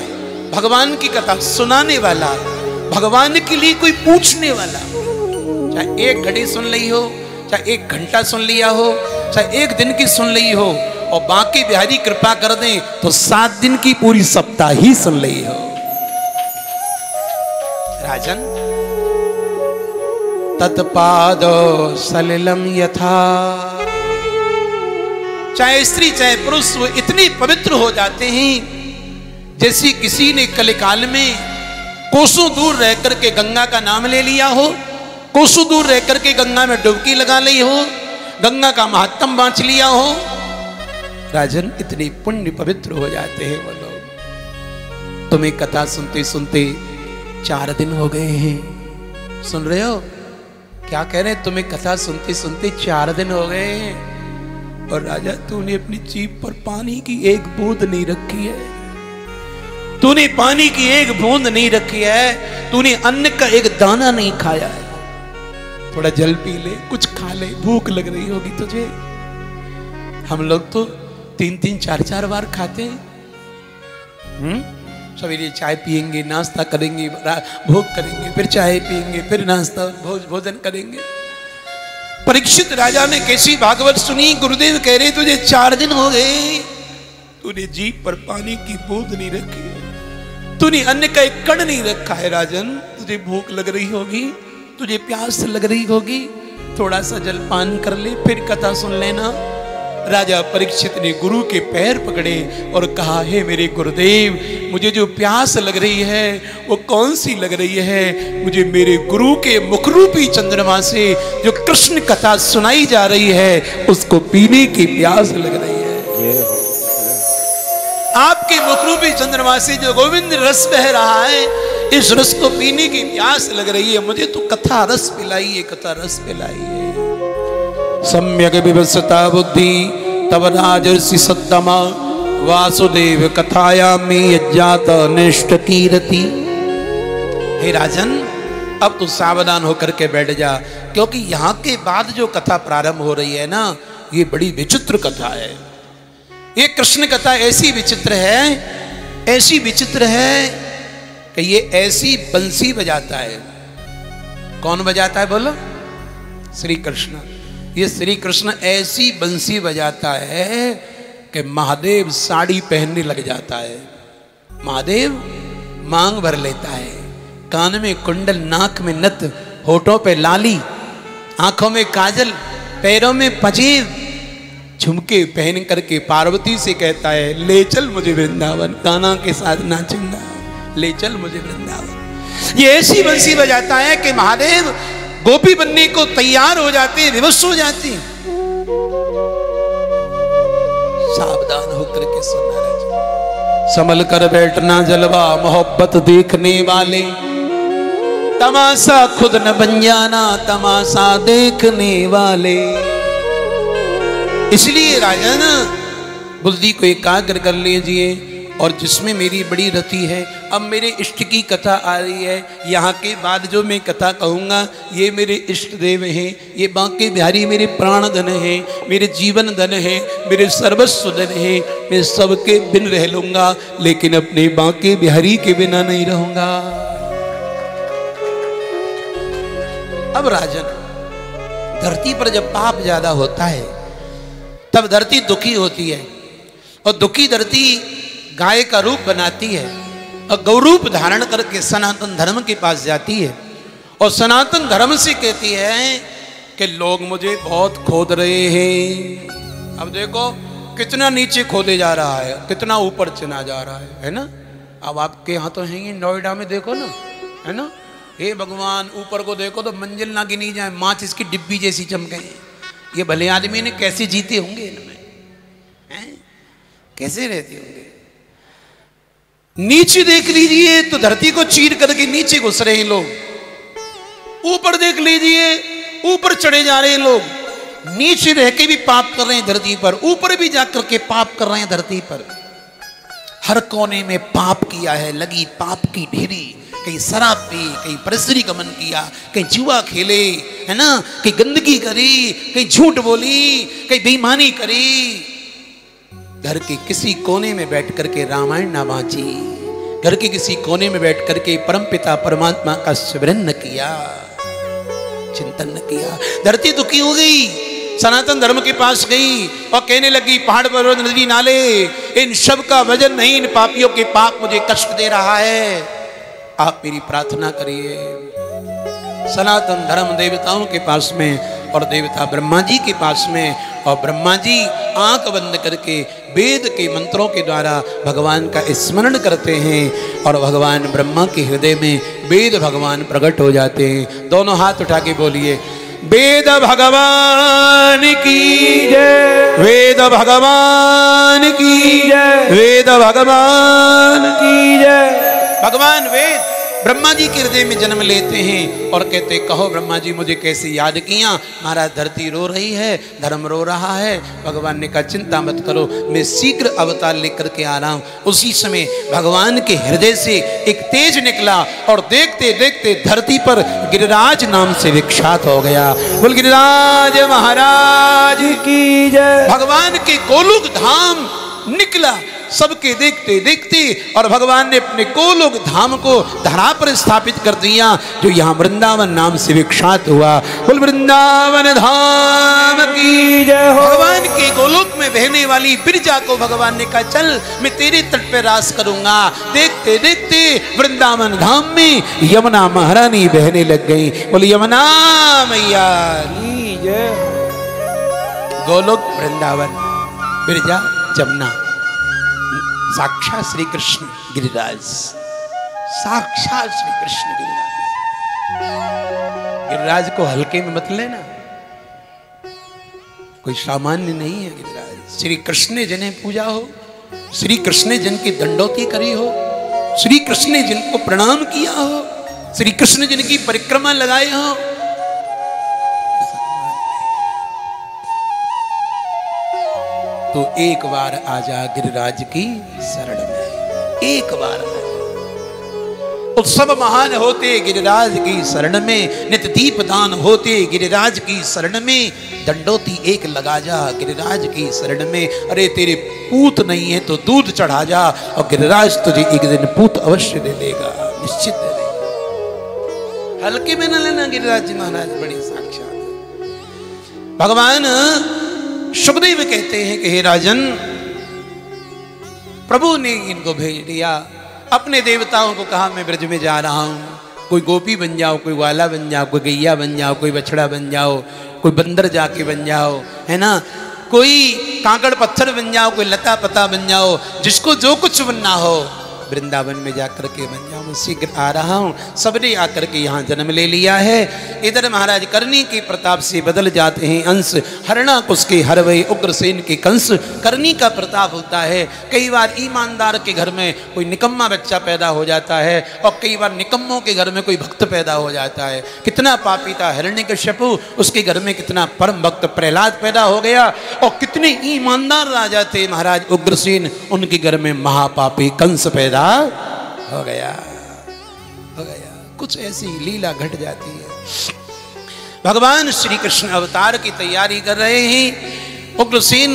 भगवान की कथा सुनाने वाला, भगवान के लिए कोई पूछने वाला, चाहे 1 घड़ी सुन ली हो, चाहे 1 घंटा सुन लिया हो, चाहे 1 दिन की सुन ली हो, और बाकी बिहारी कृपा कर दें तो 7 दिन की पूरी सप्ताह ही सुन ली हो। राजन, तत्पाद सलिलम यथा। चाहे स्त्री चाहे पुरुष, वो इतने पवित्र हो जाते हैं जैसे किसी ने कलिकाल में कोसों दूर रह करके गंगा का नाम ले लिया हो, कोसों दूर रह करके गंगा में डुबकी लगा ली हो, गंगा का महात्म बांच लिया हो। राजन, इतने पुण्य पवित्र हो जाते हैं वो लोग। तुम्हें कथा सुनते सुनते 4 दिन हो गए हैं। सुन रहे हो क्या कह रहे हैं? तुम्हें कथा सुनते सुनते 4 दिन हो गए हैं, और राजा तूने अपनी जीभ पर पानी की 1 बूंद नहीं रखी है, तूने पानी की 1 बूंद नहीं रखी है, तूने अन्न का 1 दाना नहीं खाया है। थोड़ा जल पी ले, कुछ खा ले, भूख लग रही होगी तुझे। हम लोग तो 3-3, 4-4 बार खाते हैं। सवेरे चाय पिएंगे, नाश्ता करेंगे, भोग करेंगे, फिर चाय पिएंगे, फिर नाश्ता, भोजन करेंगे। परीक्षित राजा ने कैसी भागवत सुनी? गुरुदेव कह रहे तुझे 4 दिन हो गए, तूने जीभ पर पानी की बूंद नहीं रखी है, तूने अन्न का एक कण नहीं रखा है। राजन, तुझे भूख लग रही होगी, तुझे प्यास लग रही होगी, थोड़ा सा जलपान कर ले, फिर कथा सुन लेना। राजा परीक्षित ने गुरु के पैर पकड़े और कहा, हे मेरे गुरुदेव, मुझे जो प्यास लग रही है वो कौन सी लग रही है? मुझे मेरे गुरु के मुखरूपी चंद्रमा से जो कृष्ण कथा सुनाई जा रही है उसको पीने की प्यास लग रही है। आपके मुखरूपी चंद्रमा से जो गोविंद रस बह रहा है, इस रस को पीने की प्यास लग रही है। मुझे तो कथा रस पिलाइए, कथा रस पिलाइए। सम्यक विवसता बुद्धि तब राजर्षि सत्तमा वासुदेव कथायामि यज्ञात निष्ठ कीरति। हे राजन, अब तू सावधान होकर के बैठ जा, क्योंकि यहाँ के बाद जो कथा प्रारंभ हो रही है ना, ये बड़ी विचित्र कथा है। ये कृष्ण कथा ऐसी विचित्र है, ऐसी विचित्र है कि ये ऐसी बंसी बजाता है। कौन बजाता है बोलो? श्री कृष्ण। ये श्री कृष्ण ऐसी बंसी बजाता है कि महादेव साड़ी पहनने लग जाता है। महादेव मांग भर लेता है, कान में कुंडल, नाक में नथ, होठों पे लाली, आंखों में काजल, पैरों में पंजेब, झुमके पहन करके पार्वती से कहता है, ले चल मुझे वृंदावन, कान्हा के साथ नाचूंगा, ले चल मुझे वृंदावन। ये ऐसी बंसी बजाता है कि महादेव गोपी बनने को तैयार हो जाते, विवश हो जाते। सावधान होकर के सुनना राजा। संभल कर बैठना जलवा मोहब्बत देखने वाले, तमाशा खुद न बन जाना तमाशा देखने वाले। इसलिए राजन, बुद्धि को एकाग्र कर लीजिए। और जिसमें मेरी बड़ी रति है, अब मेरे इष्ट की कथा आ रही है। यहाँ के बाद जो मैं कथा कहूँगा, ये मेरे इष्ट देव हैं, ये बांके बिहारी मेरे प्राण धन हैं, मेरे जीवन धन हैं, मेरे सर्वस्व धन हैं। मैं सबके बिन रह लूँगा, लेकिन अपने बांके बिहारी के बिना नहीं रहूँगा। अब राजन, धरती पर जब पाप ज्यादा होता है तब धरती दुखी होती है, और दुखी धरती गाय का रूप बनाती है और गौरूप धारण करके सनातन धर्म के पास जाती है, और सनातन धर्म से कहती है कि लोग मुझे बहुत खोद रहे हैं। अब देखो कितना नीचे खोदे जा रहा है, कितना ऊपर चना जा रहा है ना। अब आपके यहाँ तो है नोएडा में देखो ना, है ना। हे भगवान, ऊपर को देखो तो मंजिल ना गिनी जाए, माच इसकी डिब्बी जैसी चमके। ये भले आदमी ने कैसे जीते होंगे इनमें, हैं? कैसे रहते होंगे। नीचे देख लीजिए तो धरती को चीर करके नीचे घुस रहे हैं लोग, ऊपर देख लीजिए ऊपर चढ़े जा रहे हैं लोग। नीचे रह के भी पाप कर रहे हैं धरती पर, ऊपर भी जाकर के पाप कर रहे हैं धरती पर। हर कोने में पाप किया है, लगी पाप की ढेरी। कहीं शराब पी, कहीं परस्त्री गमन किया, कहीं जुआ खेले, है ना, कहीं गंदगी करी, कहीं झूठ बोली, कहीं बेईमानी करी। घर के किसी कोने में बैठ करके रामायण ना वांची, घर के किसी कोने में बैठ करके परमपिता परमात्मा का स्मरण न किया, चिंतन न किया। धरती दुखी हो गई, सनातन धर्म के पास गई और कहने लगी, पहाड़ पर्वत नदी नाले, इन सब का वजन नहीं, इन पापियों के पाप मुझे कष्ट दे रहा है। आप मेरी प्रार्थना करिए। सनातन धर्म देवताओं के पास में और देवता ब्रह्मा जी के पास में, और ब्रह्मा जी आंख बंद करके वेद के मंत्रों के द्वारा भगवान का स्मरण करते हैं, और भगवान ब्रह्मा के हृदय में वेद भगवान प्रकट हो जाते हैं। दोनों हाथ उठा के बोलिए, वेद भगवान की जय, वेद भगवान की जय, वेद भगवान की जय। भगवान वेद ब्रह्मा जी के हृदय में जन्म लेते हैं और कहते, कहो ब्रह्मा जी मुझे कैसे याद किया। महाराज धरती रो रही है, धर्म रो रहा है। भगवान ने कहा, चिंता मत करो, मैं शीघ्र अवतार लेकर के आ रहा हूँ। उसी समय भगवान के हृदय से एक तेज निकला और देखते देखते धरती पर गिरिराज नाम से विख्यात हो गया। बोल गिरिराज महाराज की जय। भगवान के गोलोक धाम निकला, सबके देखते देखते और भगवान ने अपने गोलोक धाम को धरा पर स्थापित कर दिया, जो यहाँ वृंदावन नाम से विख्यात हुआ। बोल वृंदावन धाम की जय हो। भगवान के गोलोक में बहने वाली बिरजा को भगवान ने कहा चल मैं तेरे तट पे रास करूंगा। देखते देखते वृंदावन धाम में यमुना महारानी बहने लग गई। बोले यमुना मैया की जय। गोलोक वृंदावन बिरजा जमुना, साक्षात श्री कृष्ण गिरिराज, साक्षात श्री कृष्ण गिरिराज। गिरिराज को हल्के में मत लेना, कोई सामान्य नहीं है गिरिराज। श्री कृष्ण ने जिन्हें पूजा हो, श्री कृष्ण ने जिनकी दंडोती करी हो, श्री कृष्ण ने जिनको प्रणाम किया हो, श्री कृष्ण जिनकी परिक्रमा लगाए हो, तो एक बार आजा गिरिराज की शरण में, एक बार उत्सव महान होते गिरिराज की शरण में, नित दीप दान होते गिरिराज की शरण में, दंडोती एक लगा जा गिरिराज की शरण में। अरे तेरे पूत नहीं है तो दूध चढ़ा जा, और गिरिराज तुझे एक दिन पूत अवश्य दे देगा, निश्चित दे देगा। हल्के में न लेना गिरिराज जी महाराज बड़ी साक्षात। भगवान सुखदेव कहते हैं कि हे राजन, प्रभु ने इनको भेज दिया, अपने देवताओं को कहा मैं ब्रज में जा रहा हूं, कोई गोपी बन जाओ, कोई ग्वाला बन जाओ, कोई गैया बन जाओ, कोई बछड़ा बन जाओ, कोई बंदर जाके बन जाओ, है ना, कोई कांकड़ पत्थर बन जाओ, कोई लता पता बन जाओ, जिसको जो कुछ बनना हो वृंदावन में जाकर के बन जाओ, मैं शीघ्र आ रहा हूं। सबने आकर के यहाँ जन्म ले लिया है। इधर महाराज करनी के प्रताप से बदल जाते हैं अंश, हरणा कुश के हरवै उग्रसेन के कंस। करनी का प्रताप होता है, कई बार ईमानदार के घर में कोई निकम्मा बच्चा पैदा हो जाता है, और कई बार निकम्मों के घर में कोई भक्त पैदा हो जाता है। कितना पापी था हिरण्यकश्यपु, उसके घर में कितना परम भक्त प्रहलाद पैदा हो गया, और कितने ईमानदार राजा थे महाराज उग्रसेन, उनके घर में महापापी कंस पैदा हो गया, हो गया। कुछ ऐसी लीला घट जाती है। भगवान श्री कृष्ण अवतार की तैयारी कर रहे हैं। उग्रसेन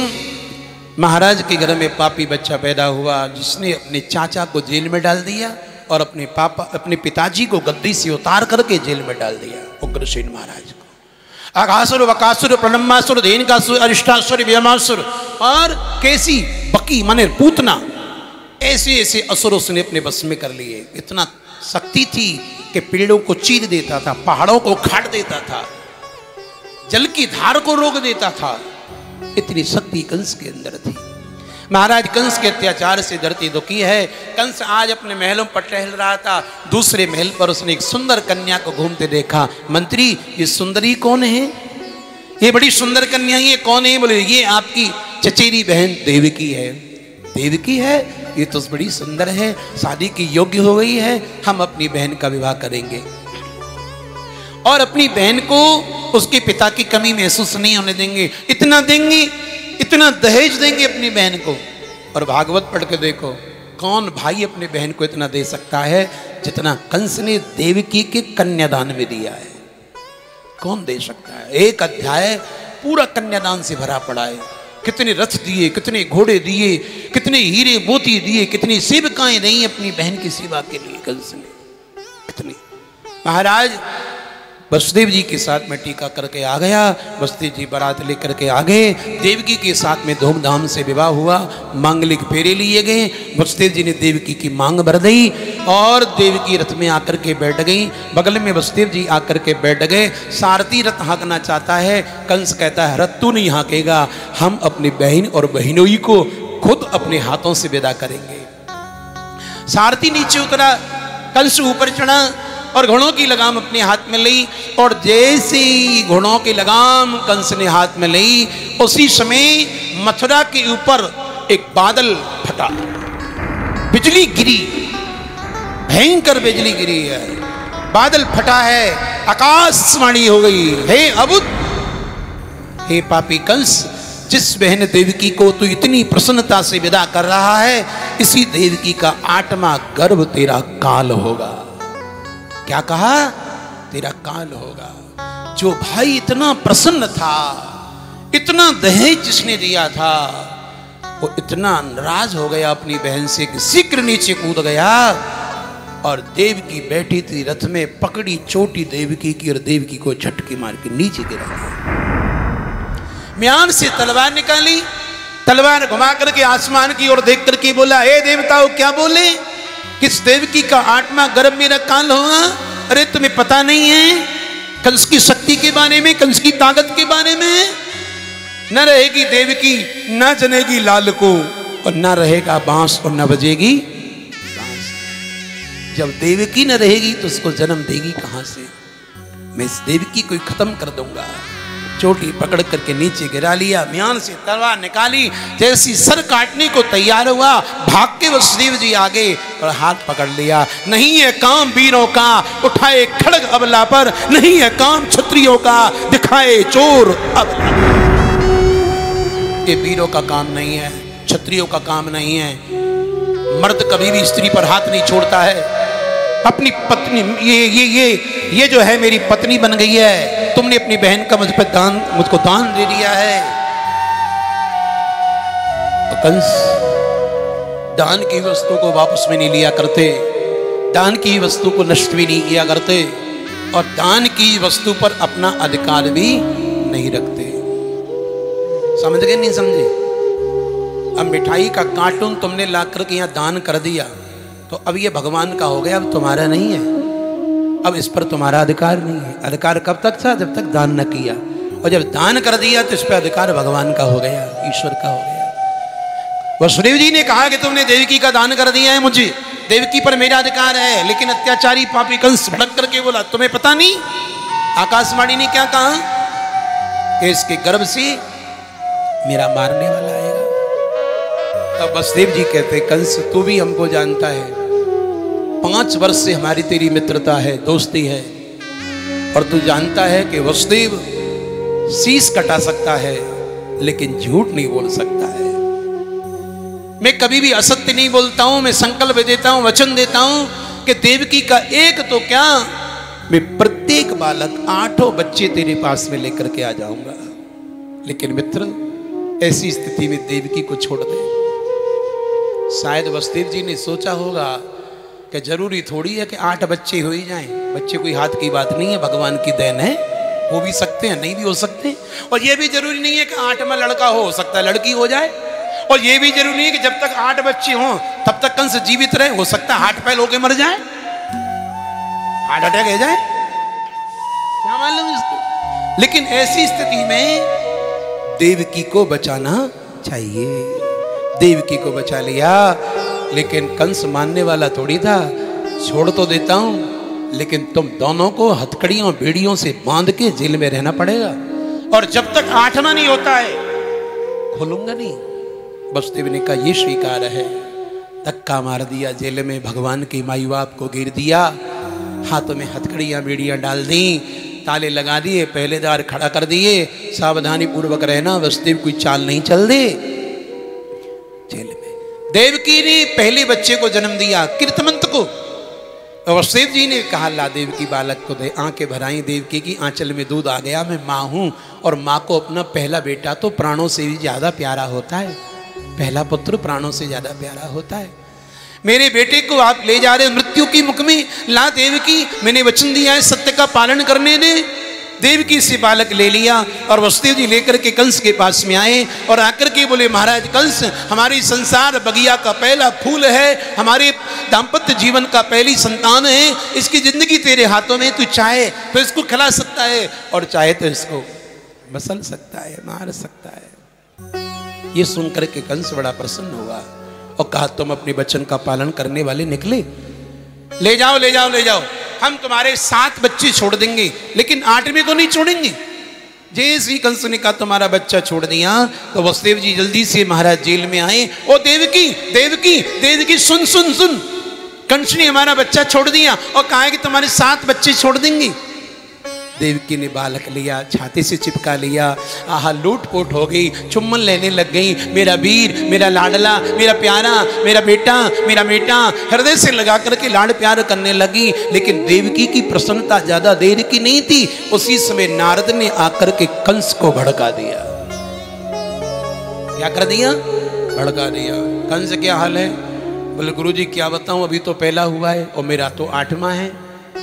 महाराज के घर में पापी बच्चा पैदा हुआ, जिसने अपने चाचा को जेल में डाल दिया और अपने पिताजी को गद्दी से उतार करके जेल में डाल दिया। उग्रसेन महाराज को अघासुर, वकासुर, प्रणम्मासुर, धेनुकासुर, अरिष्टासुर, व्योमासुर और कैसी बकी माने पूतना, ऐसे ऐसे असुर उसने अपने बस में कर लिए। इतना शक्ति थी कि पेड़ों को चीर देता था, पहाड़ों को उखाड़ देता था, जल की धार को रोक देता था। इतनी शक्ति कंस के अंदर थी। महाराज कंस के अत्याचार से धरती दुखी है। कंस आज अपने महलों पर टहल रहा था, दूसरे महल पर उसने एक सुंदर कन्या को घूमते देखा। मंत्री, ये सुंदरी कौन है? ये बड़ी सुंदर कन्या, ये कौन है? बोले ये आपकी चचेरी बहन देवकी है। देवकी है? ये तो बड़ी सुंदर है, शादी की योग्य हो गई है, हम अपनी बहन का विवाह करेंगे और अपनी बहन को उसके पिता की कमी महसूस नहीं होने देंगे। इतना देंगे, इतना दहेज देंगे अपनी बहन को। और भागवत पढ़ के देखो, कौन भाई अपने बहन को इतना दे सकता है जितना कंस ने देवकी के कन्यादान में दिया है? कौन दे सकता है? एक अध्याय पूरा कन्यादान से भरा पड़ा है। कितने रथ दिए, कितने घोड़े दिए, कितने हीरे मोती दिए, कितनी सेवकाएं दी अपनी बहन की सेवा के लिए कंस ने, कितनी। महाराज वसुदेव जी के साथ में टीका करके आ गया। वसुदेव जी बारात लेकर के आ गए। देवकी के साथ में धूमधाम से विवाह हुआ, मांगलिक फेरे लिए गए। वसुदेव जी ने देवकी की मांग भर दी और देवकी रथ में आकर के बैठ गई। बगल में वसुदेव जी आकर के बैठ गए। सारथी रथ हाँकना चाहता है, कंस कहता है रथ तू नहीं हाँकेगा, हम अपनी बहन और बहनोई को खुद अपने हाथों से विदा करेंगे। सारथी नीचे उतरा, कंस ऊपर चढ़ा और घोड़ों की लगाम अपने हाथ में ली। और जैसे ही घोड़ों की लगाम कंस ने हाथ में ली, उसी समय मथुरा के ऊपर एक बादल फटा, बिजली गिरी, भयंकर बिजली गिरी है, बादल फटा है, आकाशवाणी हो गई, हे अबुद्ध, हे पापी कंस, जिस बहन देवकी को तू इतनी प्रसन्नता से विदा कर रहा है, इसी देवकी का 8वां गर्भ तेरा काल होगा। क्या कहा? तेरा काल होगा। जो भाई इतना प्रसन्न था, इतना दहेज जिसने दिया था, वो इतना नाराज हो गया अपनी बहन से कि शीघ्र नीचे कूद गया और देवकी बैठी थी रथ में, पकड़ी चोटी देवकी की और देवकी को झटके मार के नीचे गिरा दिया। म्यान से तलवार निकाली, तलवार घुमा करके आसमान की ओर देख करके बोला, हे देवताओं क्या बोले? किस देवकी का 8वां गर्भ मेरा काल होगा? अरे तुम्हें पता नहीं है कंस की शक्ति के बारे में, कंस की ताकत के बारे में? न रहेगी देवकी, न जनेगी लाल को, और न रहेगा बांस और न बजेगी बांस। जब देवकी न रहेगी तो उसको जन्म देगी कहां से? मैं इस देवकी को खत्म कर दूंगा। चोटी पकड़ करके नीचे गिरा लिया, म्यान से तलवार निकाली, जैसी सर काटने को तैयार हुआ, भाग के वसुदेव जी आगे और हाथ पकड़ लिया। नहीं है काम वीरों का, उठाए खड़ग अबला पर, नहीं है काम क्षत्रियों का, दिखाए चोर अबला। ये वीरों का काम नहीं है, क्षत्रियों का काम नहीं है। मर्द कभी भी स्त्री पर हाथ नहीं छोड़ता है। अपनी पत्नी, ये जो है मेरी पत्नी बन गई है, तुमने अपनी बहन का मुझको दान दे दिया है। तो कंस दान की वस्तु को वापस में नहीं लिया करते, दान की वस्तु को नष्ट भी नहीं किया करते, और दान की वस्तु पर अपना अधिकार भी नहीं रखते। समझ गए नहीं समझे? अब मिठाई का कार्टून तुमने ला करके यहाँ दान कर दिया तो अब ये भगवान का हो गया, अब तुम्हारा नहीं है, अब इस पर तुम्हारा अधिकार नहीं है। अधिकार कब तक था? जब तक दान न किया, और जब दान कर दिया तो इस पर अधिकार भगवान का हो गया, ईश्वर का हो गया। वसुदेव जी ने कहा कि तुमने देवकी का दान कर दिया है, मुझे देवकी पर मेरा अधिकार है, लेकिन अत्याचारी पापी कंस भड़क करके बोला, तुम्हें पता नहीं आकाशवाणी ने क्या कहा कि इसके गर्भ से मेरा मारने वाला आएगा। तब वसुदेव जी कहते, कंस तू भी हमको जानता है, 5 वर्ष से हमारी तेरी मित्रता है, दोस्ती है, और तू जानता है कि वसुदेव शीश कटा सकता है लेकिन झूठ नहीं बोल सकता है। मैं कभी भी असत्य नहीं बोलता हूं, मैं संकल्प देता हूं, वचन देता हूं कि देवकी का एक तो क्या, मैं प्रत्येक बालक 8 बच्चे तेरे पास में लेकर के आ जाऊंगा। लेकिन मित्र, ऐसी स्थिति में देवकी को छोड़ दे। शायद वसुदेव जी ने सोचा होगा कि जरूरी थोड़ी है कि 8 बच्चे हो ही जाएं, बच्चे कोई हाथ की बात नहीं है, भगवान की देन है, हो भी सकते हैं, नहीं भी हो सकते। और ये भी जरूरी नहीं है कि 8वां लड़का हो सकता है लड़की हो जाए, और ये भी जरूरी नहीं है कि जब तक 8 बच्चे हों तब तक कंस जीवित रहे, हो सकता है हार्ट फेल होके मर जाए, हार्ट अटैक हो जाए, क्या मालूम इसको। लेकिन ऐसी स्थिति में देवकी को बचाना चाहिए। देवकी को बचा लिया, लेकिन कंस मानने वाला थोड़ी था। छोड़ तो देता हूं, लेकिन तुम दोनों को हथकड़ियों बेड़ियों से बांध के जेल में रहना पड़ेगा, और जब तक 8वां नहीं होता है खोलूंगा नहीं। वसुदेव ने कहा, ये स्वीकार है। धक्का मार दिया जेल में, भगवान के माई बाप को गिर दिया, हाथों में हथकड़ियां बेड़ियां डाल दी, ताले लगा दिए, पहलेदार खड़ा कर दिए, सावधानी पूर्वक रहना, वसुदेव कोई चाल नहीं चल दे। जेल में देवकी ने पहले बच्चे को जन्म दिया, कीर्तमंत को। वसुदेव जी ने कहा, ला देवकी बालक को दे। आंखें भराई देवकी की, आंचल में दूध आ गया, मैं माँ हूं, और माँ को अपना पहला बेटा तो प्राणों से भी ज्यादा प्यारा होता है, पहला पुत्र प्राणों से ज्यादा प्यारा होता है। मेरे बेटे को आप ले जा रहे मृत्यु की मुख में, ला देवकी, मैंने वचन दिया है सत्य का पालन करने दे। देवकी से बालक ले लिया, और वसुदेव जी लेकर के कंस के पास में आए, और आकर के बोले, महाराज कंस, हमारी संसार बगिया का पहला फूल है, हमारे दाम्पत्य जीवन का पहली संतान है, इसकी जिंदगी तेरे हाथों में, तू चाहे तो इसको खिला सकता है, और चाहे तो इसको मसल सकता है, मार सकता है। ये सुनकर के कंस बड़ा प्रसन्न हुआ और कहा, तुम अपने वचन का पालन करने वाले निकले, ले जाओ ले जाओ ले जाओ, हम तुम्हारे 7 बच्चे छोड़ देंगे, लेकिन 8वें को नहीं छोड़ेंगे। जैसे ही कंस ने कहा तुम्हारा बच्चा छोड़ दिया, तो वसुदेव जी जल्दी से महाराज जेल में आए। ओ देवकी देवकी देवकी, सुन सुन सुन, कंस ने हमारा बच्चा छोड़ दिया और कहा है कि तुम्हारे 7 बच्चे छोड़ देंगे। देवकी ने बालक लिया, छाती से चिपका लिया, आहा लूटपोट हो गई, चुम्बन लेने लग गई, मेरा वीर, मेरा लाडला, मेरा प्यारा, मेरा बेटा, मेरा बेटा, हृदय से लगा करके लाड प्यार करने लगी। लेकिन देवकी की प्रसन्नता ज्यादा देर की नहीं थी। उसी समय नारद ने आकर के कंस को भड़का दिया। क्या कर दिया? भड़का दिया। कंस क्या हाल है? बोले गुरुजी क्या बताऊं, अभी तो पहला हुआ है और मेरा तो 8वां है।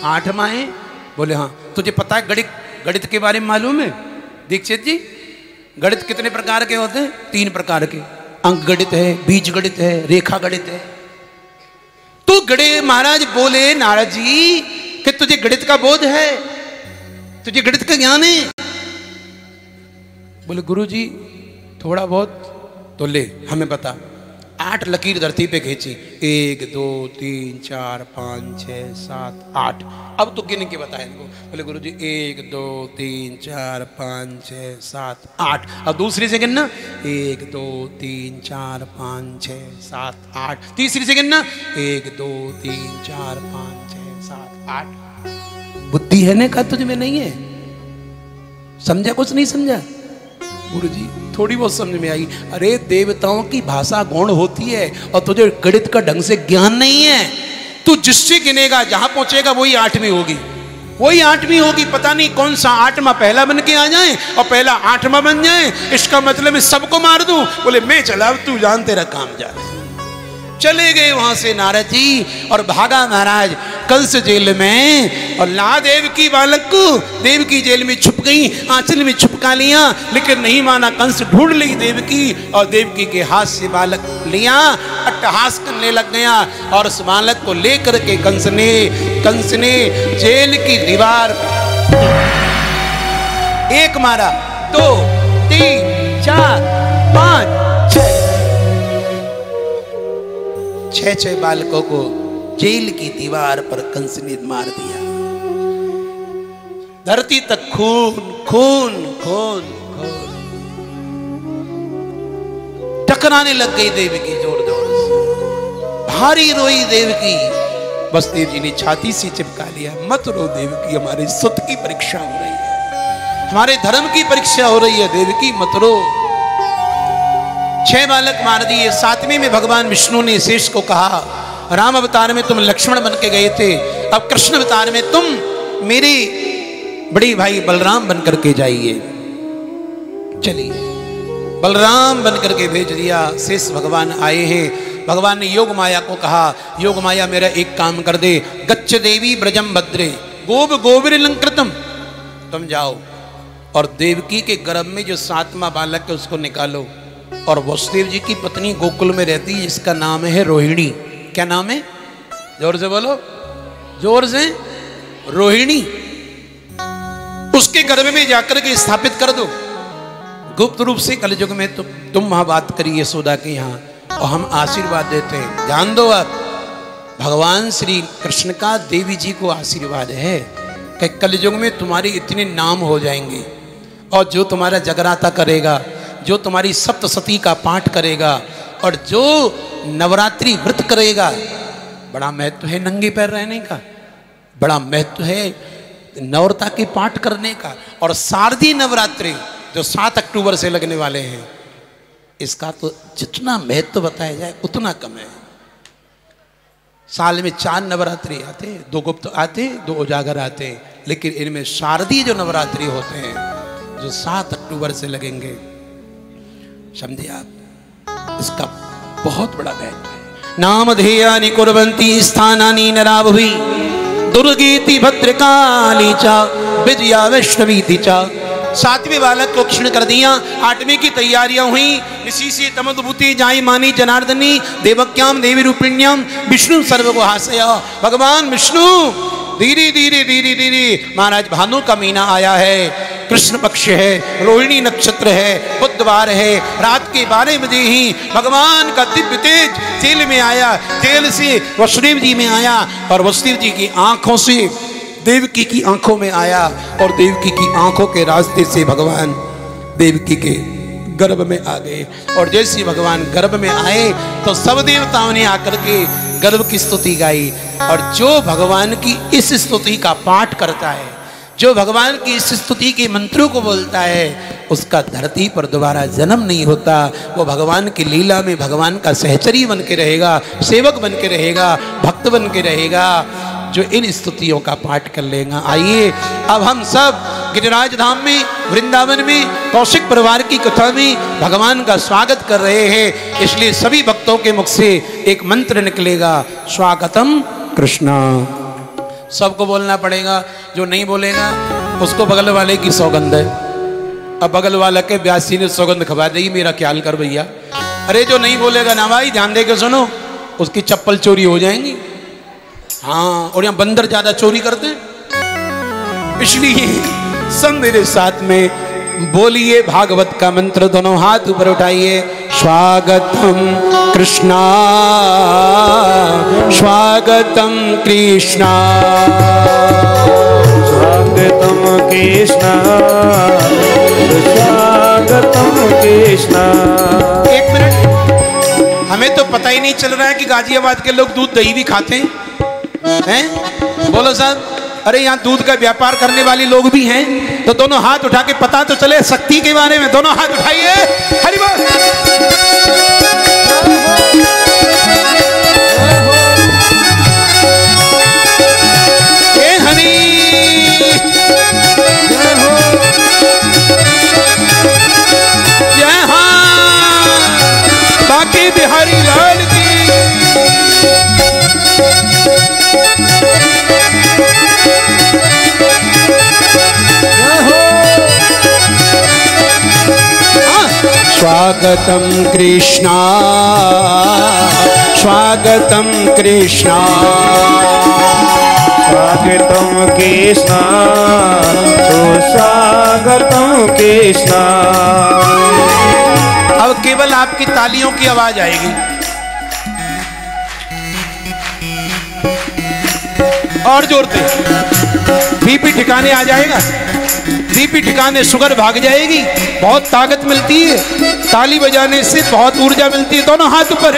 8वां है? बोले हाँ। तुझे पता है गणित के बारे में मालूम है दीक्षित जी? गणित कितने प्रकार के होते हैं? 3 प्रकार के। अंक गणित है, बीज गणित है, रेखा गणित है। तो महाराज बोले नारद जी कि तुझे गणित का बोध है, तुझे गणित का ज्ञान है? बोले गुरुजी थोड़ा बहुत। तो ले हमें बता। 8 लकीर धरती पे खींची, 1 2 3 4 5 6 7 8। अब तो गिन के बताए इनको। बोले गुरुजी 1 2 3 4 5 6 7 8। अब दूसरी से गिनना, 1 2 3 4 5 6 7 8। तीसरी से गिनना, 1 2 3 4 5 6 7 8। बुद्धि है ने? कहा तुझ में नहीं है। समझा? कुछ नहीं समझा? गुरुजी थोड़ी बहुत समझ में आई। अरे देवताओं की भाषा गौण होती है और तुझे गणित का ढंग से ज्ञान नहीं है। तू जिससे गिनेगा जहां पहुंचेगा वही 8वीं होगी, वही 8वीं होगी। पता नहीं कौन सा 8वां पहला बन के आ जाए और पहला 8वां बन जाए। इसका मतलब मैं सबको मार दूं। बोले मैं चला, तू जान तेरा काम जा। चले गए वहां से नारद जी और भागा महाराज कंस जेल में। और ला देव की बालक को देवकी जेल में छुप गई, आंचल में छुपका लिया, लेकिन नहीं माना। कंस ढूंढ ली देवकी और देवकी के हाथ से बालक लिया, अट्टहास करने लग गया। और उस बालक को लेकर के कंस ने जेल की दीवार 1 मारा, 2 3 4 5 6 बालकों को जेल की दीवार पर कंस ने मार दिया। धरती तक खून खून खून खून। टकराने लग गई देवकी जोर जोर से। भारी रोई देवकी। वसुदेव जी ने छाती से चिपका लिया, मत रो देवकी, हमारे सुत की परीक्षा हो रही है, हमारे धर्म की परीक्षा हो रही है देवकी, मत रो। 6 बालक मार दिए। 7वें में भगवान विष्णु ने शेष को कहा, राम अवतार में तुम लक्ष्मण बन के गए थे, अब कृष्ण अवतार में तुम मेरे बड़े भाई बलराम बन करके जाइए। चलिए बलराम बन करके भेज दिया। शेष भगवान आए हैं। भगवान ने योग माया को कहा, योग माया मेरा एक काम कर दे, गच्छ देवी ब्रजम भद्रे गोविर लंकृतम। तुम जाओ और देवकी के गर्भ में जो 7वां बालक है उसको निकालो। और वसुदेव जी की पत्नी गोकुल में रहती है, जिसका नाम है रोहिणी। क्या नाम है? जोर से बोलो, जोर से। रोहिणी। उसके गर्भ में जाकर के स्थापित कर दो गुप्त रूप से। कलयुग में तुम वहां बात करिए यशोदा के यहाँ और हम आशीर्वाद देते हैं। ध्यान दो आप, भगवान श्री कृष्ण का देवी जी को आशीर्वाद है कि कलयुग में तुम्हारे इतने नाम हो जाएंगे, और जो तुम्हारा जगराता करेगा, जो तुम्हारी सप्तशती का पाठ करेगा, और जो नवरात्रि व्रत करेगा। बड़ा महत्व है नंगे पैर रहने का, बड़ा महत्व है नवरता के पाठ करने का। और शारदीय नवरात्रि जो 7 अक्टूबर से लगने वाले हैं, इसका तो जितना महत्व बताया जाए उतना कम है। साल में 4 नवरात्रि आते, 2 गुप्त आते, 2 उजागर आते, लेकिन इनमें शारदीय जो नवरात्रि होते हैं जो 7 अक्टूबर से लगेंगे, समझे आप, इसका बहुत बड़ा महत्व है। नामधेयानि कुर्वन्ति स्थानानि नराभुवि दुर्गेति भद्रकाली च विजया वैष्णवीति च। 7वें बालक को क्षीण कर दिया। 8वें की तैयारियां हुई। इसी से तमद्भूति जाई मानी जनार्दनी देवक्याम देवी रूपिण्याम विष्णु सर्वगुहाशय। भगवान विष्णु धीरे धीरे धीरे धीरे महाराज भानु का महीना आया है, कृष्ण पक्ष है, रोहिणी नक्षत्र है, बुधवार है, रात के 12 बजे ही भगवान का दिव्य तेज जेल में आया। जेल से वसुदेव जी में आया और वसुदेव जी की आंखों से देवकी की आंखों में आया, और देवकी की आंखों के रास्ते से भगवान देवकी के गर्भ में आ गए। और जैसे भगवान गर्भ में आए तो सब देवताओं ने आकर के गर्भ की स्तुति गाई। और जो भगवान की इस स्तुति का पाठ करता है, जो भगवान की इस स्तुति के मंत्रों को बोलता है, उसका धरती पर दोबारा जन्म नहीं होता। वो भगवान की लीला में भगवान का सहचरी बन के रहेगा, सेवक बन के रहेगा, भक्त बन के रहेगा, जो इन स्तुतियों का पाठ कर लेगा। आइए अब हम सब गिरिराज धाम में वृंदावन में कौशिक परिवार की कथा में भगवान का स्वागत कर रहे हैं। इसलिए सभी भक्तों के मुख से एक मंत्र निकलेगा, स्वागतम कृष्णा। सबको बोलना पड़ेगा, जो नहीं बोलेगा उसको बगल वाले की सौगंध है। अब बगल वाला के ब्यासी ने सौगंध खबा देगी, मेरा ख्याल कर भैया। अरे जो नहीं बोलेगा ना भाई, ध्यान दे के सुनो, उसकी चप्पल चोरी हो जाएंगी। हाँ, और यहाँ बंदर ज्यादा चोरी करते हैं। इसलिए सब मेरे साथ में बोलिए भागवत का मंत्र, दोनों हाथ ऊपर उठाइए। स्वागतम कृष्णा, स्वागतम कृष्णा, स्वागतम कृष्णा, स्वागतम कृष्णा। एक मिनट, हमें तो पता ही नहीं चल रहा है कि गाजियाबाद के लोग दूध दही भी खाते हैं। बोलो साहब, अरे यहाँ दूध का व्यापार करने वाले लोग भी हैं, तो दोनों हाथ उठा के पता तो चले शक्ति के बारे में। दोनों हाथ उठाइए, हरि बोल। हरि जय, हाँ बाकी बिहारी लाल की। स्वागतम कृष्णा, स्वागतम कृष्णा, स्वागतम कृष्णा, स्वागतम कृष्णा। अब केवल आपकी तालियों की आवाज आएगी। और जोर से, बीपी ठिकाने आ जाएगा, बीपी ठिकाने, शुगर भाग जाएगी, बहुत ताकत मिलती है ताली बजाने से, बहुत ऊर्जा मिलती है। दोनों हाथ ऊपर,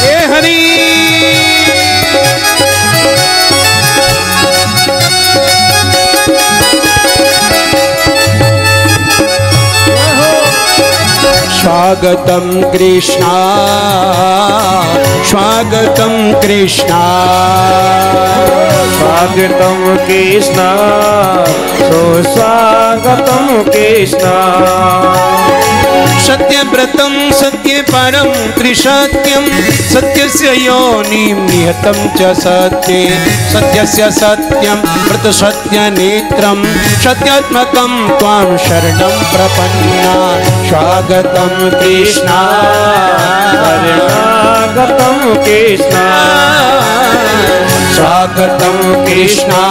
हे हरि। स्वागतम कृष्णा, स्वागतम कृष्णा, स्वागतम कृष्णा, स्वागतम कृष्णा। सत्यव्रतम सत्य परम त्रिसत्यम, सत्यस्य योनिं निहतं च सत्ये, सत्यस्य सत्यम व्रत सत्य नेत्रम, सत्यात्मकं त्वां शरणं प्रपन्ना। स्वागतम कृष्णा, स्वागतम कृष्णा, स्वागतम कृष्णा,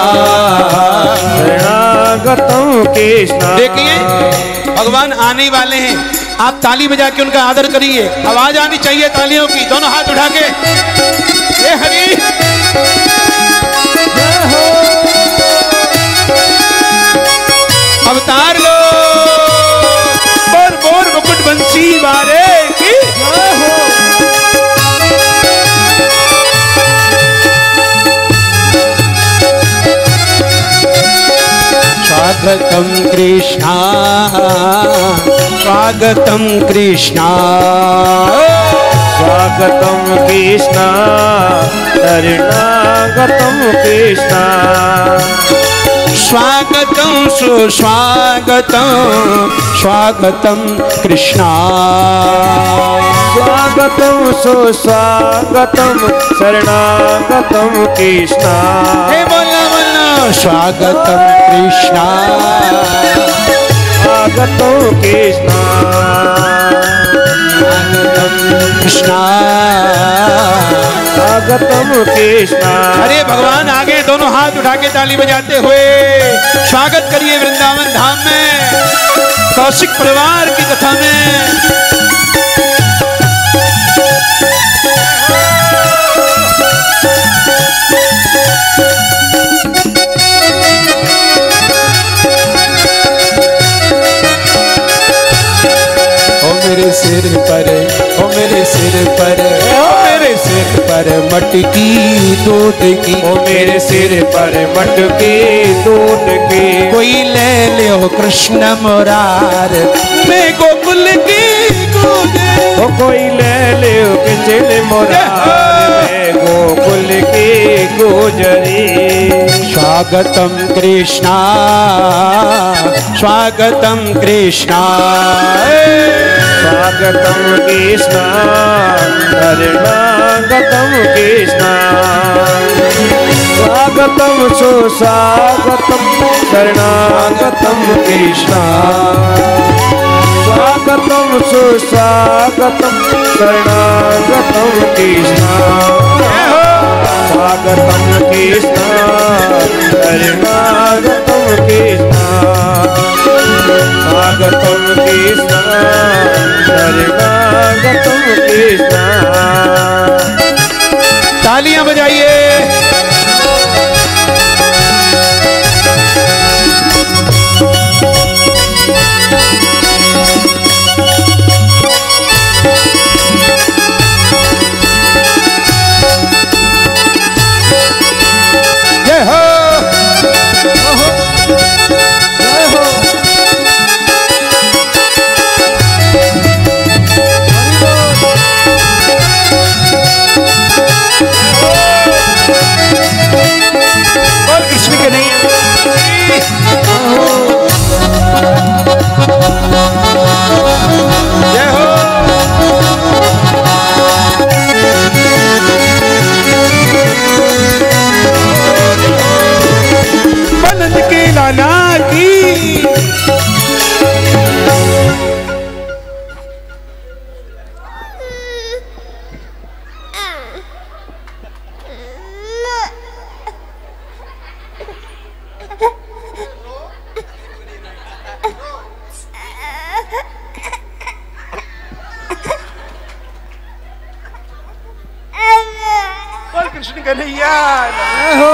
स्वागतम कृष्णा। देखिए भगवान आने वाले हैं, आप ताली बजा के उनका आदर करिए। आवाज आनी चाहिए तालियों की, दोनों हाथ उठा के, हे हरि। अवतार लो, बोर बोर मुकुट बंसी वाले की। स्वागतम कृष्णा, स्वागतम कृष्णा, स्वागतम कृष्णा, शरणागतम कृष्णा। स्वागतम सुस्वागतम, स्वागतम कृष्णा, स्वागतम सुस्वागतम, शरणागतम कृष्णा। हे बोलना बोलना, स्वागतम कृष्णा, स्वागतम कृष्णा, स्वागतम कृष्णा, स्वागतम कृष्णा। अरे भगवान आगे, दोनों हाथ उठा के ताली बजाते हुए स्वागत करिए वृंदावन धाम में, कौशिक परिवार की कथा में। मेरे सिर पर, ओ मेरे सिर पर, ओ मेरे सिर पर मटकी दूध की, ओ मेरे सिर पर मटकी दूध की। कोई ले ले ओ कृष्ण मुरार, मैं गोकुल की ओ कोई ले ले किसी ने मुराद में गोकुल की गुजरी। स्वागतम कृष्णा स्वागतम कृष्णा स्वागतम कृष्णा शरणागतम कृष्णा स्वागतम सुस्वागतम शरणागतम कृष्णा स्वागतम सुस्वागतम शरणागतम कृष्णा स्वागतम कृष्णा शरणागतम कृष्णा स्वागतम कृष्णा शरणागतम कृष्णा। तालियां बजाइए। जय हो जय हो बोल कृष्ण के नहीं। जय हो बनंद के लाला की। बोल कृष्ण कन्हैया जय हो।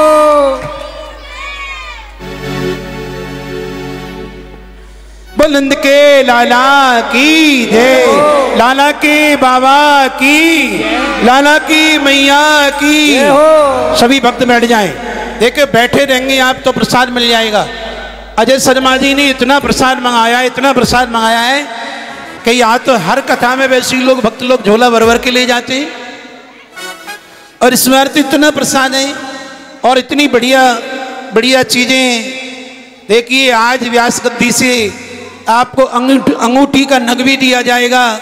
बुलंद के लाला की जय, लाला के बाबा की, लाला की मैया की। सभी भक्त बैठ जाएं। देखिए बैठे रहेंगे आप तो प्रसाद मिल जाएगा। अजय शर्मा जी ने इतना प्रसाद मंगाया, इतना प्रसाद मंगाया है कि यहाँ तो हर कथा में वैसे ही लोग भक्त लोग झोला भर भर के ले जाते हैं। और इस बार तो इतना प्रसाद है और इतनी बढ़िया बढ़िया चीजें। देखिए आज व्यास गद्दी से आपको अंगूठी का नग भी दिया जाएगा,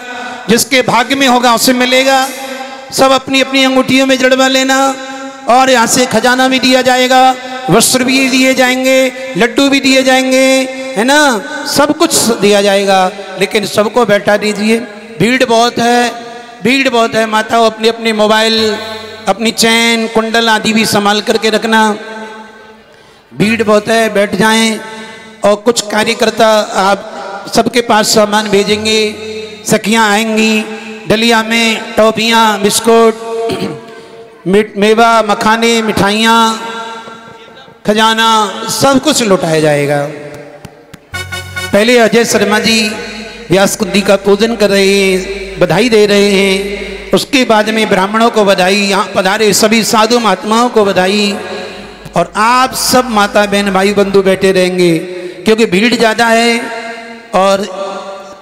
जिसके भाग्य में होगा उसे मिलेगा। सब अपनी अपनी अंगूठियों में जड़वा लेना। और यहाँ से खजाना भी दिया जाएगा, वस्त्र भी दिए जाएंगे, लड्डू भी दिए जाएंगे, है ना, सब कुछ दिया जाएगा। लेकिन सबको बैठा दीजिए, भीड़ बहुत है, भीड़ बहुत है। माताओं अपनी अपनी मोबाइल, अपनी चैन कुंडल आदि भी संभाल करके रखना। भीड़ बहुत है, बैठ जाएं। और कुछ कार्यकर्ता आप सबके पास सामान भेजेंगे। सखियां आएंगी, डलिया में टॉफियां, बिस्कुट, मेवा, मखाने, मिठाइयाँ, खजाना सब कुछ लुटाया जाएगा। पहले अजय शर्मा जी व्यास कुंदी का पूजन कर रहे हैं, बधाई दे रहे हैं। उसके बाद में ब्राह्मणों को बधाई, यहाँ पधारे सभी साधु महात्माओं को बधाई। और आप सब माता बहन भाई बंधु बैठे रहेंगे, क्योंकि भीड़ ज़्यादा है और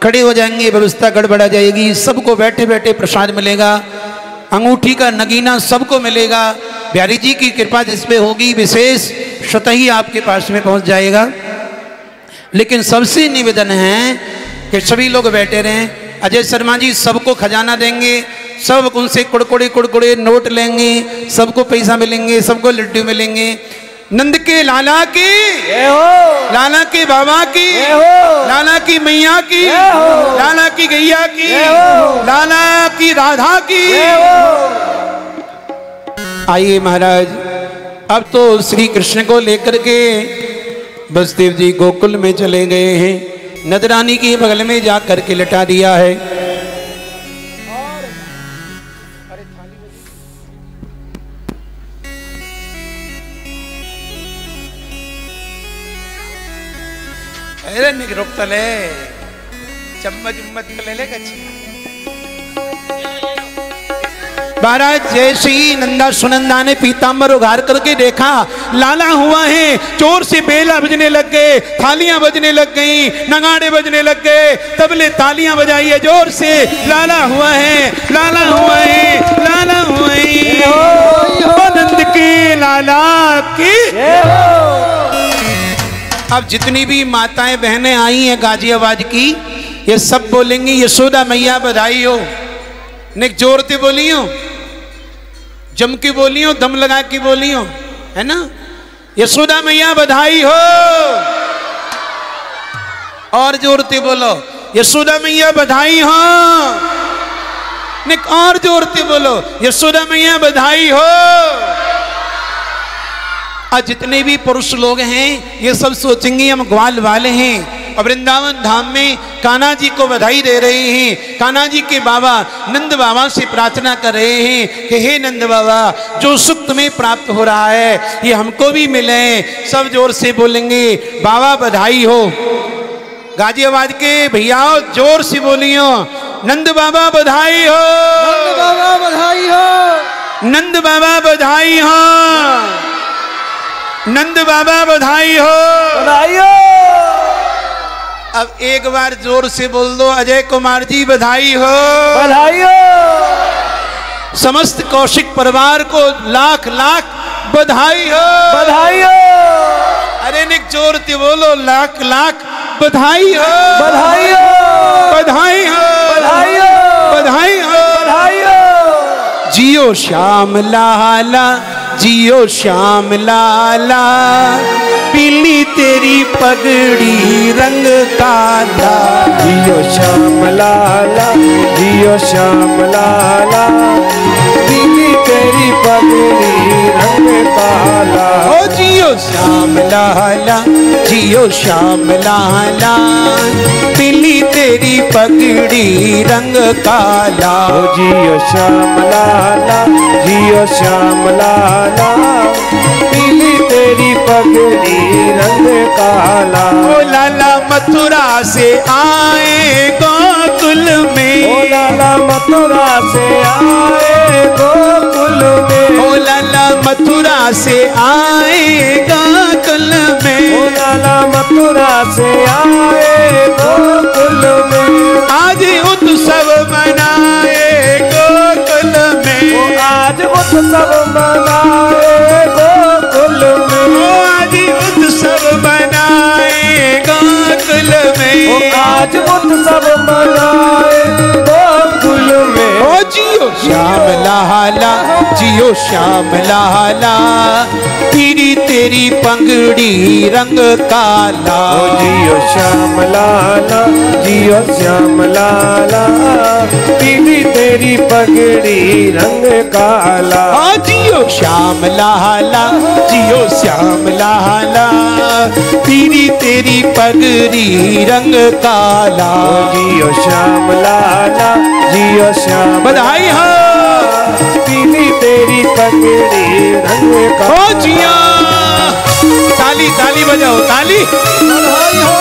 खड़े हो जाएंगे, व्यवस्था गड़बड़ा जाएगी। सबको बैठे बैठे प्रसाद मिलेगा, अंगूठी का नगीना सबको मिलेगा। बिहारी जी की कृपा जिस पे होगी विशेष, स्वतः ही आपके पास में पहुंच जाएगा। लेकिन सबसे निवेदन है कि सभी लोग बैठे रहें। अजय शर्मा जी सबको खजाना देंगे, सब उनसे कुड़कुड़े कुड़कुड़े नोट लेंगे, सबको पैसा मिलेंगे, सबको लड्डू मिलेंगे। नंद के लाला की, लाला के बाबा की, लाला की मैया की, लाला की गैया की, लाला की राधा की। आइए महाराज, अब तो श्री कृष्ण को लेकर के बसदेव जी गोकुल में चले गए हैं। नदरानी के बगल में जा करके लटा दिया है। अरे निगरुक तले चम्मच उम्मच ले ले कच्ची महाराज जैसे ही नंदा सुनंदा ने पीताम्बर उघार करके देखा लाला हुआ है, जोर से बेला बजने लग गए, थालियां बजने लग गई, नगाड़े बजने लग गए, तबले तालियां बजाइए जोर से, लाला हुआ है, लाला हुआ है, लाला हुआ है, आनंद के लाला की। अब जितनी भी माताएं बहनें आई हैं गाजियाबाद की, ये सब बोलेंगी यशोदा मैया बधाई हो। निक जोरते बोलियो, जम की बोलियो, दम लगा की बोलियो, है ना, यशोदा मैया बधाई हो। और जोरते बोलो, यशोदा मैया बधाई हो। निक और जोरते बोलो, यशोदा मैया बधाई हो। और जितने भी पुरुष लोग हैं ये सब सोचेंगे हम ग्वाल वाले हैं, और वृंदावन धाम में कान्हा जी को बधाई दे रहे हैं। कान्हा जी के बाबा नंद बाबा से प्रार्थना कर रहे हैं कि हे नंद बाबा, जो सुख तुम्हें प्राप्त हो रहा है ये हमको भी मिले। सब जोर से बोलेंगे बाबा बधाई हो। गाजियाबाद के भैया जोर से बोलियो, नंद बाबा बधाई हो, नंद बाबा बधाई हो, नंद बाबा बधाई हो, नंद बाबा बधाई हो, बधाई हो। अब एक बार जोर से बोल दो, अजय कुमार जी बधाई हो, बधाई हो। समस्त कौशिक परिवार को लाख लाख बधाई हो, बधाई हो। अरे निक जोर से बोलो, लाख लाख बधाई हो, बधाई हो, बधाई हो, बधाई हो, बधाई हो, बधाई हो। जियो श्याम लाला, जियो श्याम लाला, पीली तेरी पगड़ी रंग काला। जियो श्याम लाला, जियो श्याम लाला, पीली तेरी पगड़ी रंग काला। ओ जियो श्याम लाला, जियो श्याम लाला, पीली तेरी पगड़ी रंग काला। ओ जियो श्याम लाला, जियो श्याम लाला, पीली तेरी पगड़ी रंग काला। ओ लाला मथुरा से आए गोकुल में, ओ लाला मथुरा से आए गोकुल में, ओ लाला मथुरा से आए गोकुल में, ओ लाला मथुरा से आए गोकुल में। आज उत्सव मनाए गोकुल में, ओ आज उत्सव मनाए गोकुल में, ओ आज उत्सव मनाए गोकुल में, ओ आज उत्सव मनाए गोकुल में। ओ जियो श्याम लाला, जियो श्याम लाला, पीली तेरी पगड़ी रंग काला। ओ जियो श्याम लाला, जियो श्याम लाला, पीली तेरी पगड़ी रंग काला। ओ जियो श्याम लाला, जियो श्याम लाला, पीली तेरी पगड़ी रंग काला। ओ जियो श्याम लाला, जियो श्याम, बधाई हो, पीली तेरी पगड़ी रंग काला। ओ जिया, ताली ताली बजाओ, ताली। बधाई हो।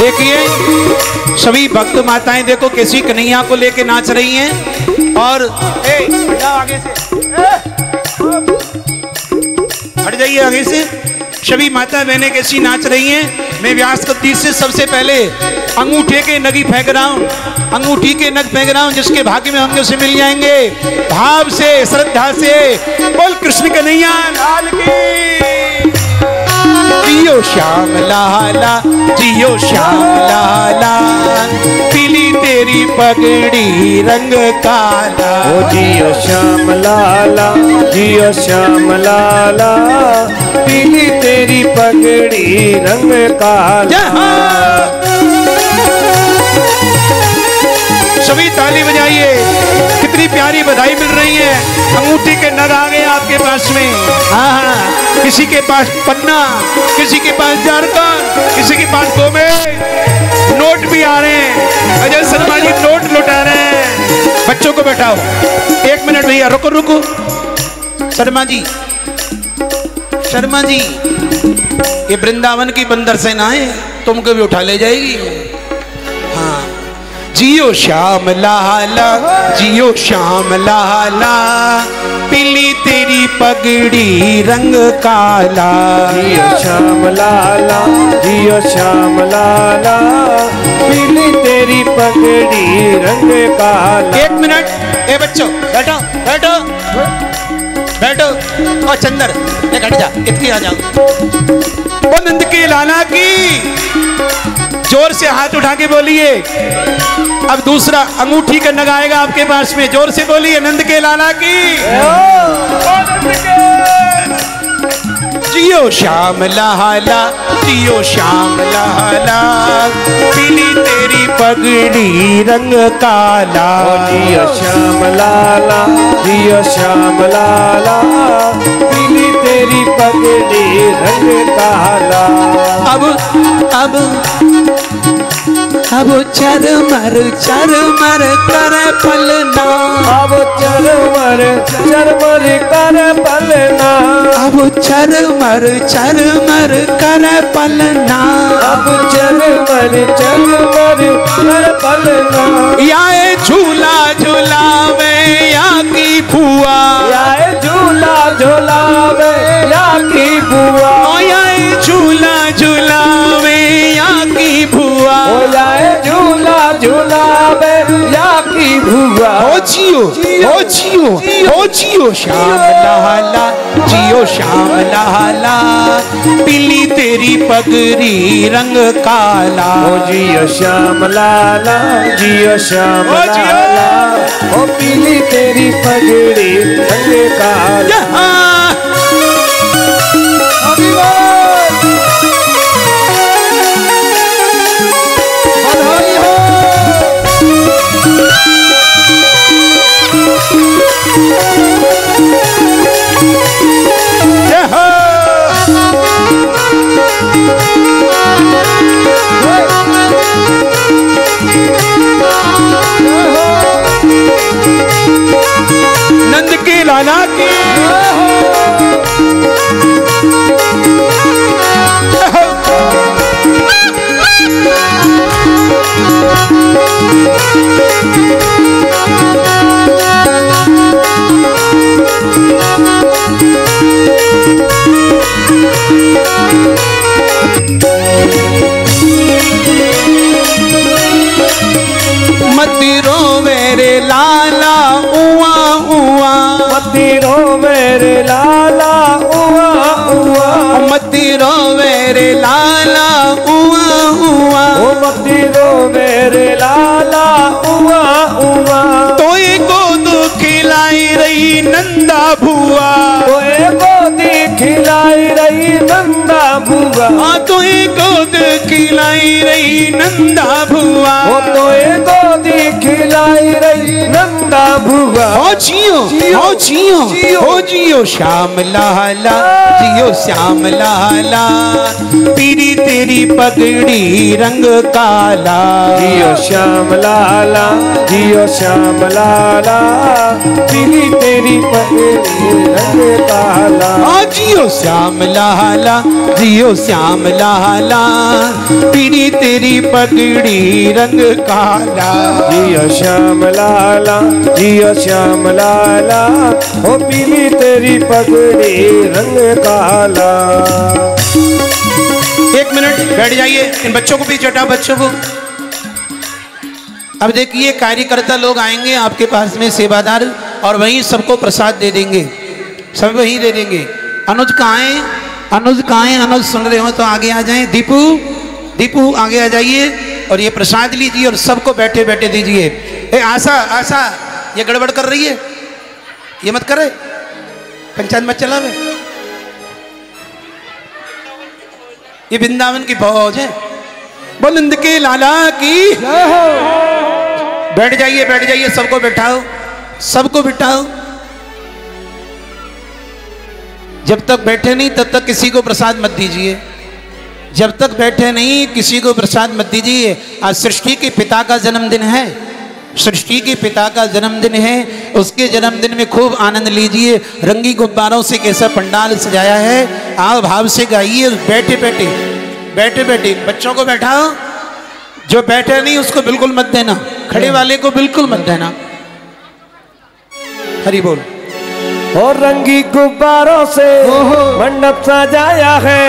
देखिए सभी भक्त माताएं देखो कैसी कन्हैया को लेके नाच रही हैं। और आगे से हट जाइए, आगे से सभी माता बहनें कैसी नाच रही हैं। मैं व्यास गद्दी से सबसे पहले अंगूठे के नगी फेंक रहा हूँ, अंगूठी के नग फेंक रहा हूँ, जिसके भाग्य में होंगे उसे मिल जाएंगे। भाव से, श्रद्धा से बोल कृष्ण कन्हैया लाल की। जियो श्याम लाला, जियो श्याम लाला, पीली तेरी पगड़ी रंग काला। ओ जियो श्याम लाला, जियो श्याम लाला, पीली तेरी पगड़ी रंग काला। सभी ताली बजाइए, कितनी प्यारी बधाई मिल रही है। अंगूठी के नग आ गए आपके पास में। हाँ हाँ, किसी के पास पन्ना, किसी के पास झारखंड, किसी के पास गोमे, नोट भी आ रहे हैं। अजय शर्मा जी नोट लुटा रहे हैं। बच्चों को बैठाओ, 1 मिनट भैया, रुको रुको। शर्मा जी, शर्मा जी, ये वृंदावन की बंदर सेना है, तुमको भी उठा ले जाएगी। हाँ, जियो श्याम लाला, जियो श्याम लाला, पीली तेरी पगड़ी रंग काला। जियो श्याम लाला, जियो श्याम लाला, पीली तेरी पगड़ी रंग काला। 1 मिनट, ए बच्चों बैठो बैठो बैठो। और चंदर एक हट जा, इतनी आ जाओ। वो नंद के लाला की, जोर से हाथ उठा के बोलिए। अब दूसरा अंगूठी का नग आएगा आपके पास में, जोर से बोलिए नंद के लाला की। जियो श्याम लाला, जियो श्याम लाला, पीली तेरी पगड़ी रंग काला। जियो श्याम लाला, जियो श्याम लाला, पीली तेरी पगड़ी रंग काला। अब चरमर चरमर कर पलना, अब चरमर चरमर कर पलना, अब चरमर चरमर कर पलना, अब चरमर चरमर कर पलना। याए झूला झूलावे या की फुआ, याए झूला झूलावे या की बुआ, याए झूला झूलावे या की भुआ, याए झूला झूलावे या की भुआ। ओ जियो, ओ जियो, ओ जियो श्याम लाला, जियो श्याम लाला, पीली तेरी पगड़ी रंग काला। ओ जियो श्याम लाला, जियो श्याम लाला, ओ पीली तेरी पगड़ी रंग काला। बधाई हो। नंद के लाला की, मती रोवे रे लाला उआ उआ, मती रोवे रे लाला उआ उआ, मती रोवे रे लाला उआ उआ, ओ मती रोवे रे लाला उआ उआ। तोए गोद खिलाई रही नंदा भुआ, तोए गोदी खिलाई रही नंदा भुआ, तोए गोद खिलाई रही नंदा भुआ। ओ तोए गोदी खिलाई रही नंदा भुआ। ओ जियो, ओ जियो, ओ जियो श्याम लाला, जियो श्याम लाला, पीली तेरी पगड़ी रंग काला। जियो श्याम लाला, जियो श्याम लाला, पीली तेरी पगड़ी रंग काला। ओ जियो श्याम लाला, जियो श्याम लाला, पीली तेरी पगड़ी रंग काला। जियो श्याम लाला, जियो श्याम लाला, ओ पीली तेरी पगड़ी रंग काला। 1 मिनट बैठ जाइए, इन बच्चों को भी चटा, बच्चों को। अब देखिए कार्यकर्ता लोग आएंगे आपके पास में, सेवादार, और वहीं सबको प्रसाद दे देंगे, सब वहीं दे देंगे। अनुज कहाँ है, अनुज कहाँ है? अनुज सुन रहे हो तो आगे आ जाएं। दीपू, दीपू आगे आ जाइए और ये प्रसाद लीजिए और सबको बैठे बैठे दीजिए। ए आशा, आशा ये गड़बड़ कर रही है, ये मत करे, पंचायत मत चलावे। ये वृंदावन की फौज है, बुलंद के लाला की। बैठ जाइए, बैठ जाइए, सबको बैठाओ, सबको बिठाओ। जब तक बैठे नहीं तब तक किसी को प्रसाद मत दीजिए। जब तक बैठे नहीं किसी को प्रसाद मत दीजिए। आज सृष्टि के पिता का जन्मदिन है, सृष्टि के पिता का जन्मदिन है, उसके जन्मदिन में खूब आनंद लीजिए। रंगी गुब्बारों से कैसा पंडाल सजाया है, आओ भाव से गाइए। बैठे बैठे बैठे बैठे बच्चों को बैठाओ, जो बैठे नहीं उसको बिल्कुल मत देना, खड़े वाले को बिल्कुल मत देना। हरि बोल। और रंगी गुब्बारों से मंडप सजाया है,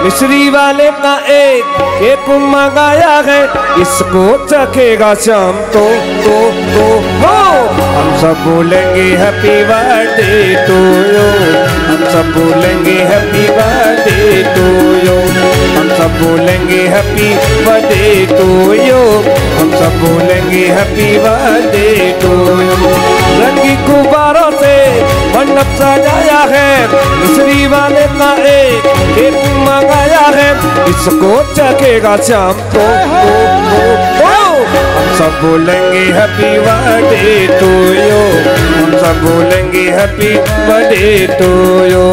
मिश्री वाले का एक केक मंगाया है, इसको चखेगा शाम तो हो। हम सब बोलेंगे हैप्पी बर्थडे टू यू, हम सब बोलेंगे हैप्पी बर्थडे टू यू, हम सब बोलेंगे हैप्पी बर्थडे टू यू, हम सब बोलेंगे हैप्पी बर्थडे टू यू। रंगी गुब्बारों से मंडप सजाया है, मिश्री वाले का एक केक मंगाया है, इसको चखेगा शाम को हम सब बोलेंगे हैप्पी बर्थडे टू यू, हम सब बोलेंगे हैप्पी बर्थडे टू यू।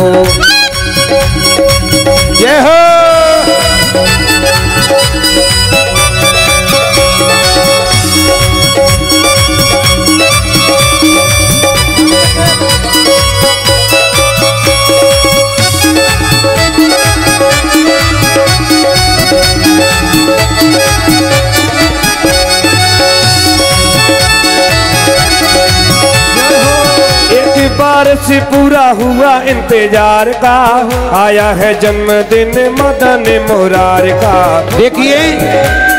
जय हो। से पूरा हुआ इंतजार का, आया है जन्मदिन मदन मुरार का। देखिए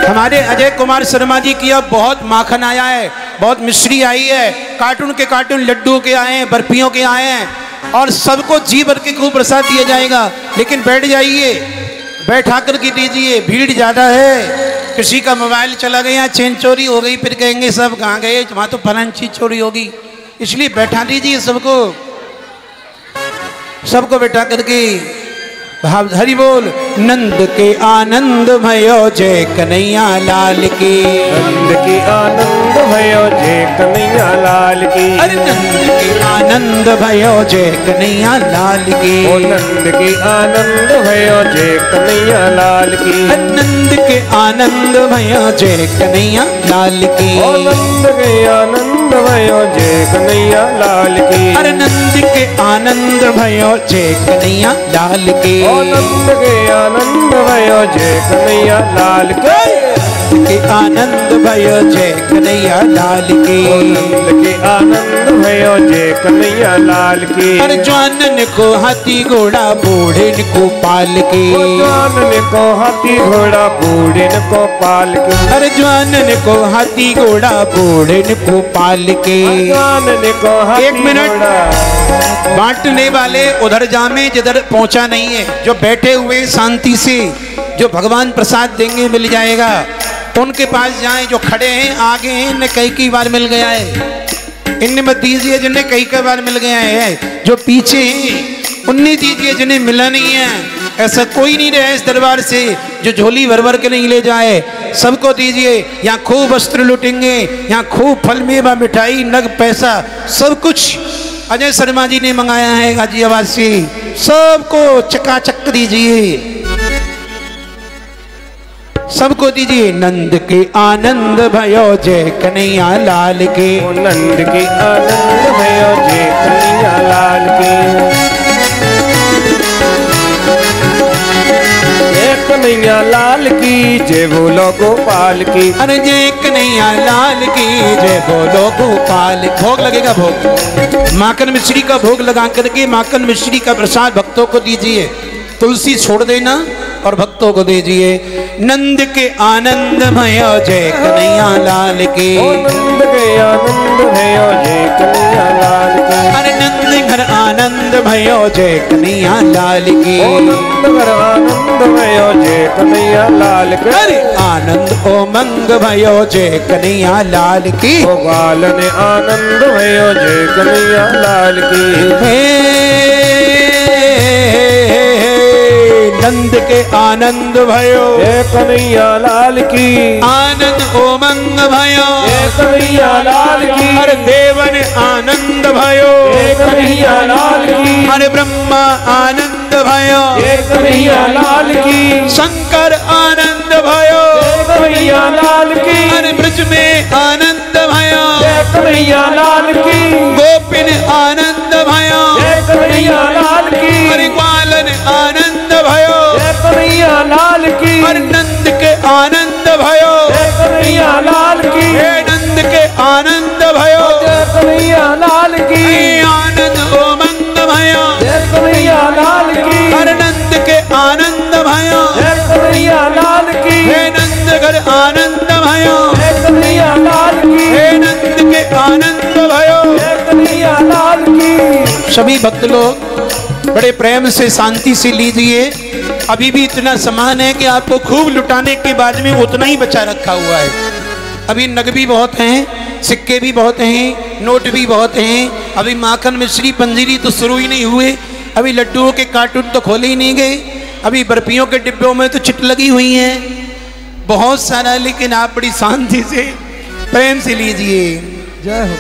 हमारे अजय कुमार शर्मा जी की अब बहुत माखन आया है, बहुत मिश्री आई है, कार्टून के कार्टून लड्डू के आए हैं, बर्फियों के आए हैं, और सबको जी भर के खूब प्रसाद दिया जाएगा। लेकिन बैठ जाइए, बैठा कर के दीजिए, भीड़ ज्यादा है। किसी का मोबाइल चला गया, चेन चोरी हो गई, फिर कहेंगे सब कहाँ गए, वहां तो फलानी चीज चोरी होगी, इसलिए बैठा दीजिए सबको, सबको बैठा करके भाव। हरि बोल। नंद के आनंद भयो जय कन्हैया लाल की, नंद के आनंद भयो जय कन्हैया लाल की, अरे नंद के आनंद भयो जय कन्हैया लाल की, ओ नंद के आनंद भयो जय कन्हैया लाल की, नंद के आनंद भयो जय कन्हैया लाल की, ओ नंद के आनंद भयो जय कन्हैया लाल की, अरे नंद के आनंद भयो जय कन्हैया लाल की, ओ नंद के आनंद भयो जय कन्हैया लाल के आनंद भयो जय कन्हैया लाल की, ओ नंद के आनंद भयो जय कन्हैया लाल की, अरे जवानन को हाथी घोड़ा बूढ़े को पाल के, जवानन को हाथी घोड़ा बूढ़े को पाल के, अरे जवानन को हाथी घोड़ा बूढ़े को पाल के। जवानन को हाथी एक मिनट, घोड़ा बांटने वाले उधर जामे जिधर पहुंचा नहीं है, जो बैठे हुए शांति से जो भगवान प्रसाद देंगे मिल जाएगा, उनके पास जाएं। जो खड़े हैं आगे हैं, इन्हें कई बार मिल गया है, इन्हें मत दीजिए जिन्हें कई बार मिल गया है। जो पीछे हैं उन्हें दीजिए जिन्हें मिला नहीं है। ऐसा कोई नहीं रहे इस दरबार से जो झोली भर भर के नहीं ले जाए, सबको दीजिए। यहाँ खूब वस्त्र लुटेंगे, यहाँ खूब फल मेवा मिठाई नग पैसा सब कुछ अजय शर्मा जी ने मंगाया है गाजियाबाद से, सबको चकाचक दीजिए, सबको दीजिए। नंद के आनंद भयो जय कन्हैया लाल के, नंद के आनंद भयो जय कन्हैया लाल के, जय कन्हैया लाल की जय बोलो गोपाल की, अरे जय कन्हैया लाल की जय बोलो गोपाल। भोग लगेगा, भोग माखन मिश्री का भोग लगा करके माखन मिश्री का प्रसाद भक्तों को दीजिए, तुलसी छोड़ देना और भक्तों को दीजिए। नंद के आनंद भयो जय कन्हैया लाल के, नंद के आनंद भयो जय कन्हैया लाल के, अरे नंद घर आनंद भयो जय कन्हैया लाल के, नंद घर आनंद भयो जय कन्हैया लाल के, अरे आनंद उमंग भयो जय कन्हैया लाल की, गोपाल ने आनंद भयो जय कन्हैया लाल की। नंद के आनंद भयो, कन्हैया लाल की आनंद उमंग भयो, कन्हैया लाल की हर देवन आनंद भयो, कन्हैया लाल की हर ब्रह्मा आनंद भयो, कन्हैया लाल की शंकर आनंद भयो, कन्हैया लाल की हर ब्रज में आनंद भयो, कन्हैया लाल की गोपिन आनंद भयो, कन्हैया लाल की हर ग्वालन आनंद भयो, कन्हैया लाल की हर नंद के आनंद भयो, कन्हैया लाल की हे नंद के आनंद भयो, कन्हैया लाल की आनंद उमंग भयो, कन्हैया लाल की हर नंद के आनंद भयो, कन्हैया लाल की हे नंद घर आनंद भयो, कन्हैया लाल की हे नंद के आनंद भयो। कन्हैया लाल की। सभी भक्त लोग बड़े प्रेम से शांति से लीजिए। अभी भी इतना सामान है कि आपको खूब लुटाने के बाद में उतना ही बचा रखा हुआ है। अभी नग भी बहुत हैं, सिक्के भी बहुत हैं, नोट भी बहुत हैं। अभी माखन मिश्री पंजीरी तो शुरू ही नहीं हुए। अभी लड्डुओं के कार्टून तो खोले ही नहीं गए। अभी बर्फियों के डिब्बों में तो चिट लगी हुई हैं बहुत सारा, लेकिन आप बड़ी शांति से प्रेम से लीजिए। जय हो।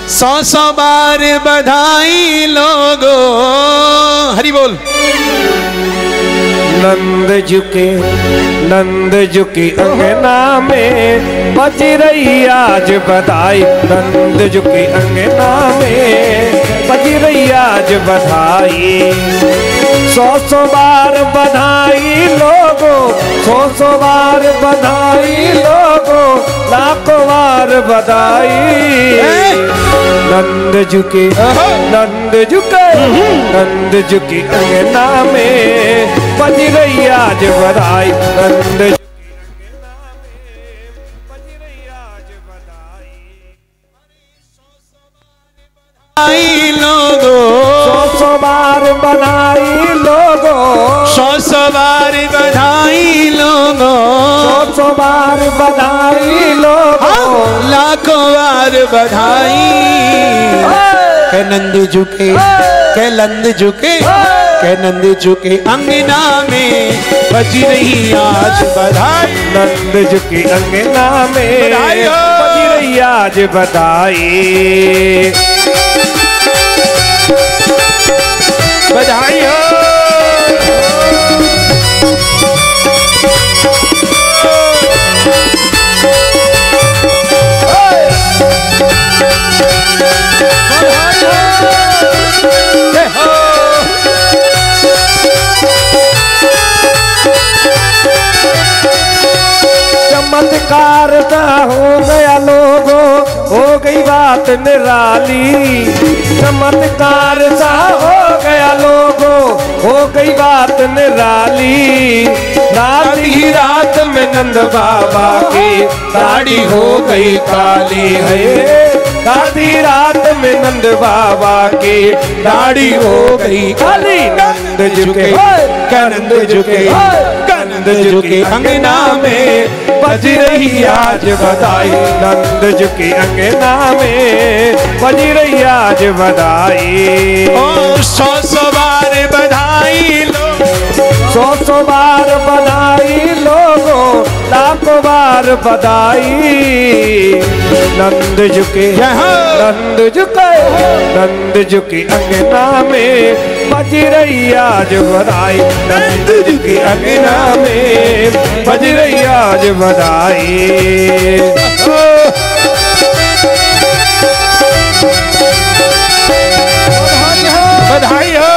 100 बार बधाई लोगो, हरि बोल। नंद झुके अंगना में बज रही आज बधाई, नंद झुके अंगना में बज रही आज बधाई। 100 बार बधाई लोगो, 100 बार बधाई लोगो, लाखों बार बधाई। नंद झुके अंगना में बज रही आज बधाई, नंद आई लोगो, 100 बार बधाई लोगो, 100 बार बधाई लोगो, 100 बार बधाई लोगो, लाखों बार बधाई। के नंद झुके, के नंद झुके, के नंद झुके अंगना में बज रही आज बधाई, नंद झुके अंगना में बधाई हो। बज रही आज बधाई। बधाई हो। चमत्कार हो गया लोगो, हो गई बात निराली। चमत्कार सा हो गया लोगो, हो गई बात निराली। आधी रात में नंद बाबा की दाढ़ी हो गई काली है, आधी रात में नंद बाबा की दाढ़ी हो गई काली। नंद झुके, नंद झुके, नंद झुके अंगना में बज रही आज बधाई, नंद झुके अंगना में बज रही आज बधाई। 100 बार बधाई लोगो, 100 बार बधाई लोगो, लाखों बार बधाई। नंद झुके, नंद झुके, नंद झुके अंगना में बज रही आज बधाई, नंद झुके अंगना में बज रही आज बधाई। बधाई हो।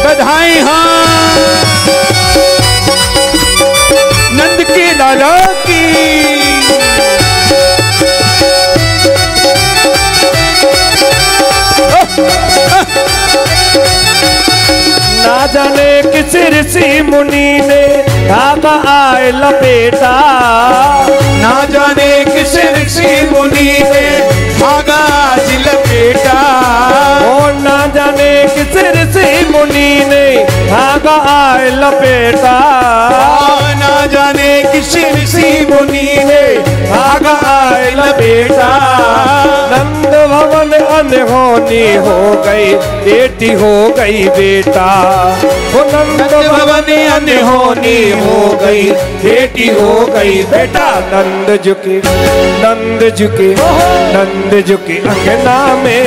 बधाई हो नंद के लाला की। ना जाने किस ऋषि मुनि ने धागा आए लपेटा, ना जाने किस ऋषि मुनि ने धागा आज लपेटा। और ना जाने किस ऋषि मुनि ने धागा आए लपेटा। ना जाने किस ऋषि मुनि ने धागा आए लपेटा। अनहोनी हो गई, बेटी हो गई बेटा। वो नंद भवन अनहोनी हो गई, बेटी हो गई बेटा। नंद झुके अंगना में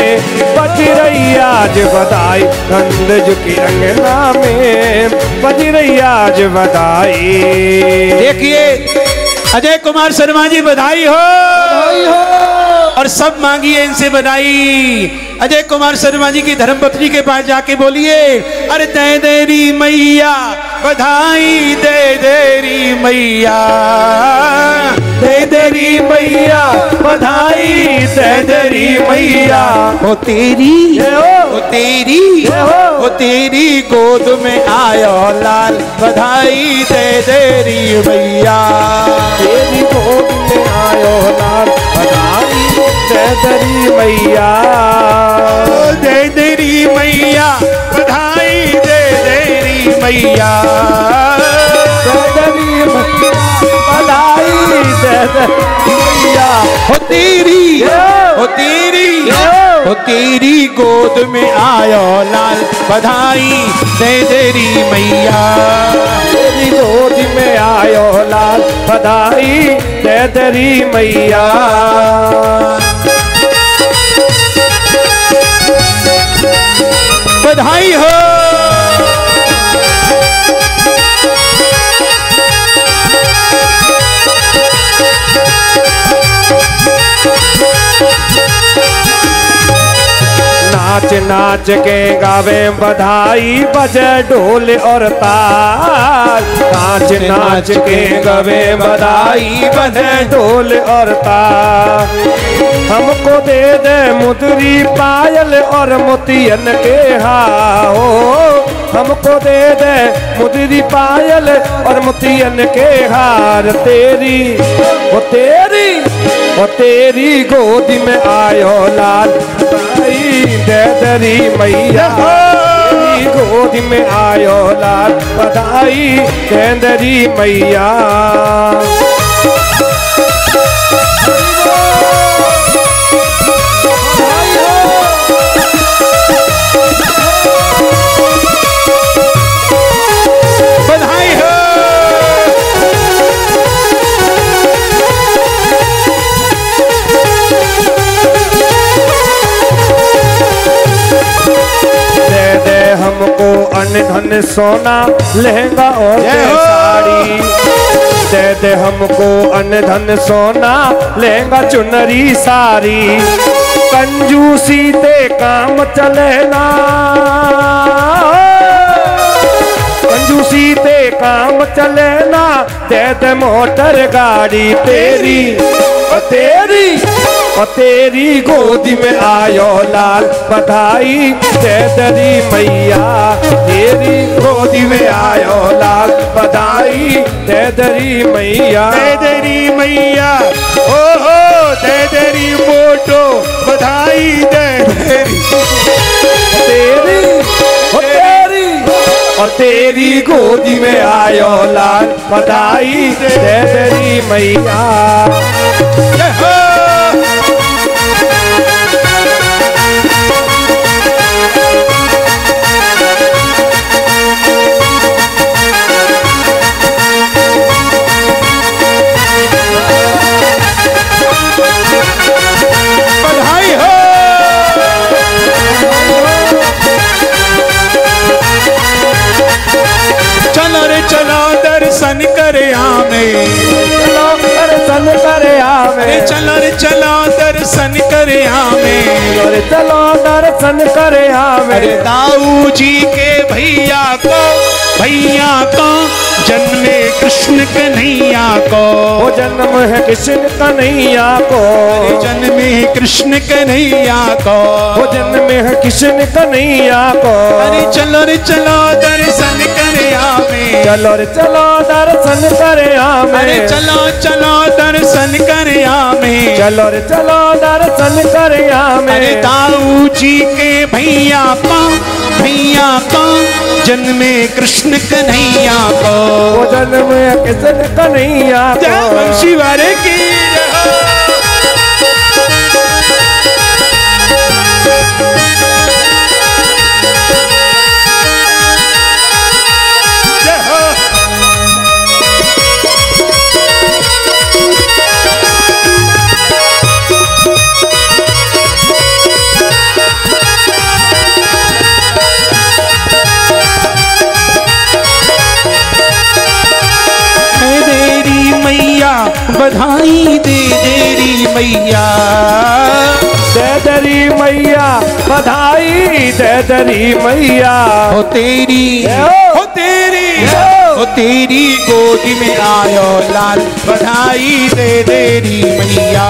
बज रही आज बधाई, नंद झुके अंगना में बज रही आज बधाई। देखिए अजय कुमार शर्मा जी बधाई हो, और सब मांगिए इनसे बधाई। अजय कुमार शर्मा जी की धर्मपत्नी के पास जाके बोलिए, अरे दे देरी मैया बधाई, दे देरी मैया, दे देरी मैया बधाई, दे देरी मैया। हो तेरी गोद में आयो लाल, बधाई दे देरी मैया। तेरी गोद में आयो लाल, बधाई दे देरी मैया। दे देरी मैया बधाई, दे देरी मैया, दे देरी बधाई दे देरी मैया। हो तेरी गोद में आयो लाल, बधाई दे देरी मैया। तेरी गोद में आयो लाल, बधाई दे देरी मैया। बधाई हो। नाच नाच के गावे बधाई, बजे ढोल और ताल। नाच नाच के गावे बधाई, बजे ढोल और ताल। हमको दे दे मुदरी पायल और मोतियन के हाओ, हमको दे दे मुदरी पायल और मोतियन के हार। तेरी गोदी में आयो लाल, बधाई दे देरी मैया। तेरी गोदी में आयो लाल, बधाई दे देरी मैया। बधाई हो। हमको अन्न धन सोना लहंगा और साड़ी, दे दे हमको अन्न धन सोना लहंगा चुनरी साड़ी। कंजूसी ते काम चलेना, कंजूसी ते काम चलेना, दे दे मोटर गाड़ी। तेरी गोदी में आयो लाल, बधाई दे देरी मैया। तेरी गोदी में आयो लाल, बधाई दे देरी मैया। दे देरी मैया, ओहो दे देरी फोटो, बधाई दे देरी। और तेरी गोदी में आयो लाल, बधाई दे देरी मैया। चलो दर्शन करे आमे, चलो दर्शन करे आमे। चलो रे चलो दर्शन करे आमे, चलो दर्शन करे आमे। अरे दाऊ जी के भैया को जन्मे कृष्ण कन्हैया को। वो जन्म है कृष्ण कन्हैया को, जन्मे कृष्ण कन्हैया को। वो जन्म है कृष्ण कन्हैया को। अरे चलो रे चलो दर्शन करे आमे, चलो रे चलो दर्शन करे आमे। अरे चलो चलो दर्शन करे आमे, चलो रे चलो दर्शन करे आमे। अरे दाऊ जी के भैया को जन्मे कृष्ण कन्हैया को। वो जन्म है कृष्ण कन्हैया को। शिवारे की दरी मैया बधाई दरी मैया हो तेरी गोदी में आयो लाल बधाई दे तेरी मैया।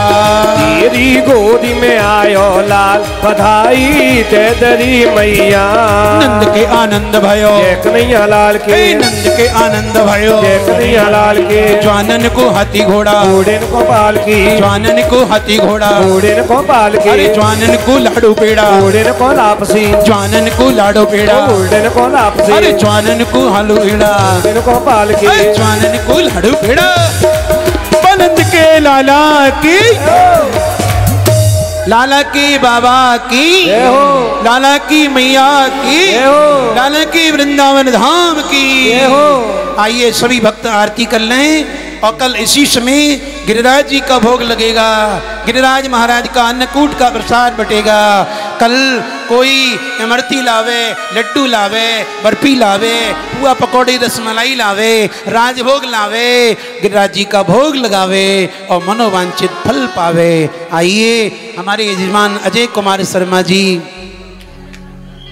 तेरी गोदी में आयो लाल बधाई दे दरी मैया। नंद के आनंद भयो जय कन्हैया लाल के, नंद के आनंद भयो जय कन्हैया लाल के। ज्वानन को हाथी घोड़ा घोड़े को पाल की, ज्वानन को हाथी घोड़ा घोड़े को पाल की। अरे ज्वानन को लाडू पेड़ा घोड़े को लापसी, ज्वानन को लाडू पेड़ा घोड़े को लापसी। अरे ज्वानन को हालू पेड़ा घोड़े को पाल की, ज्वानन को लाडू पेड़ा। बनंद के लाला की बाबा की, लाला की मैया की, लाला की वृंदावन धाम की। आइए सभी भक्त आरती कर लें। और कल इसी समय गिरिराज जी का भोग लगेगा, गिरिराज महाराज का अन्नकूट का प्रसाद बटेगा। कल कोई इमरती लावे, लड्डू लावे, बर्फी लावे, पुआ पकौड़ी रसमलाई लावे, राजभोग लावे, गिरिराज जी का भोग लगावे और मनोवांछित फल पावे। आइए हमारे यजमान अजय कुमार शर्मा जी।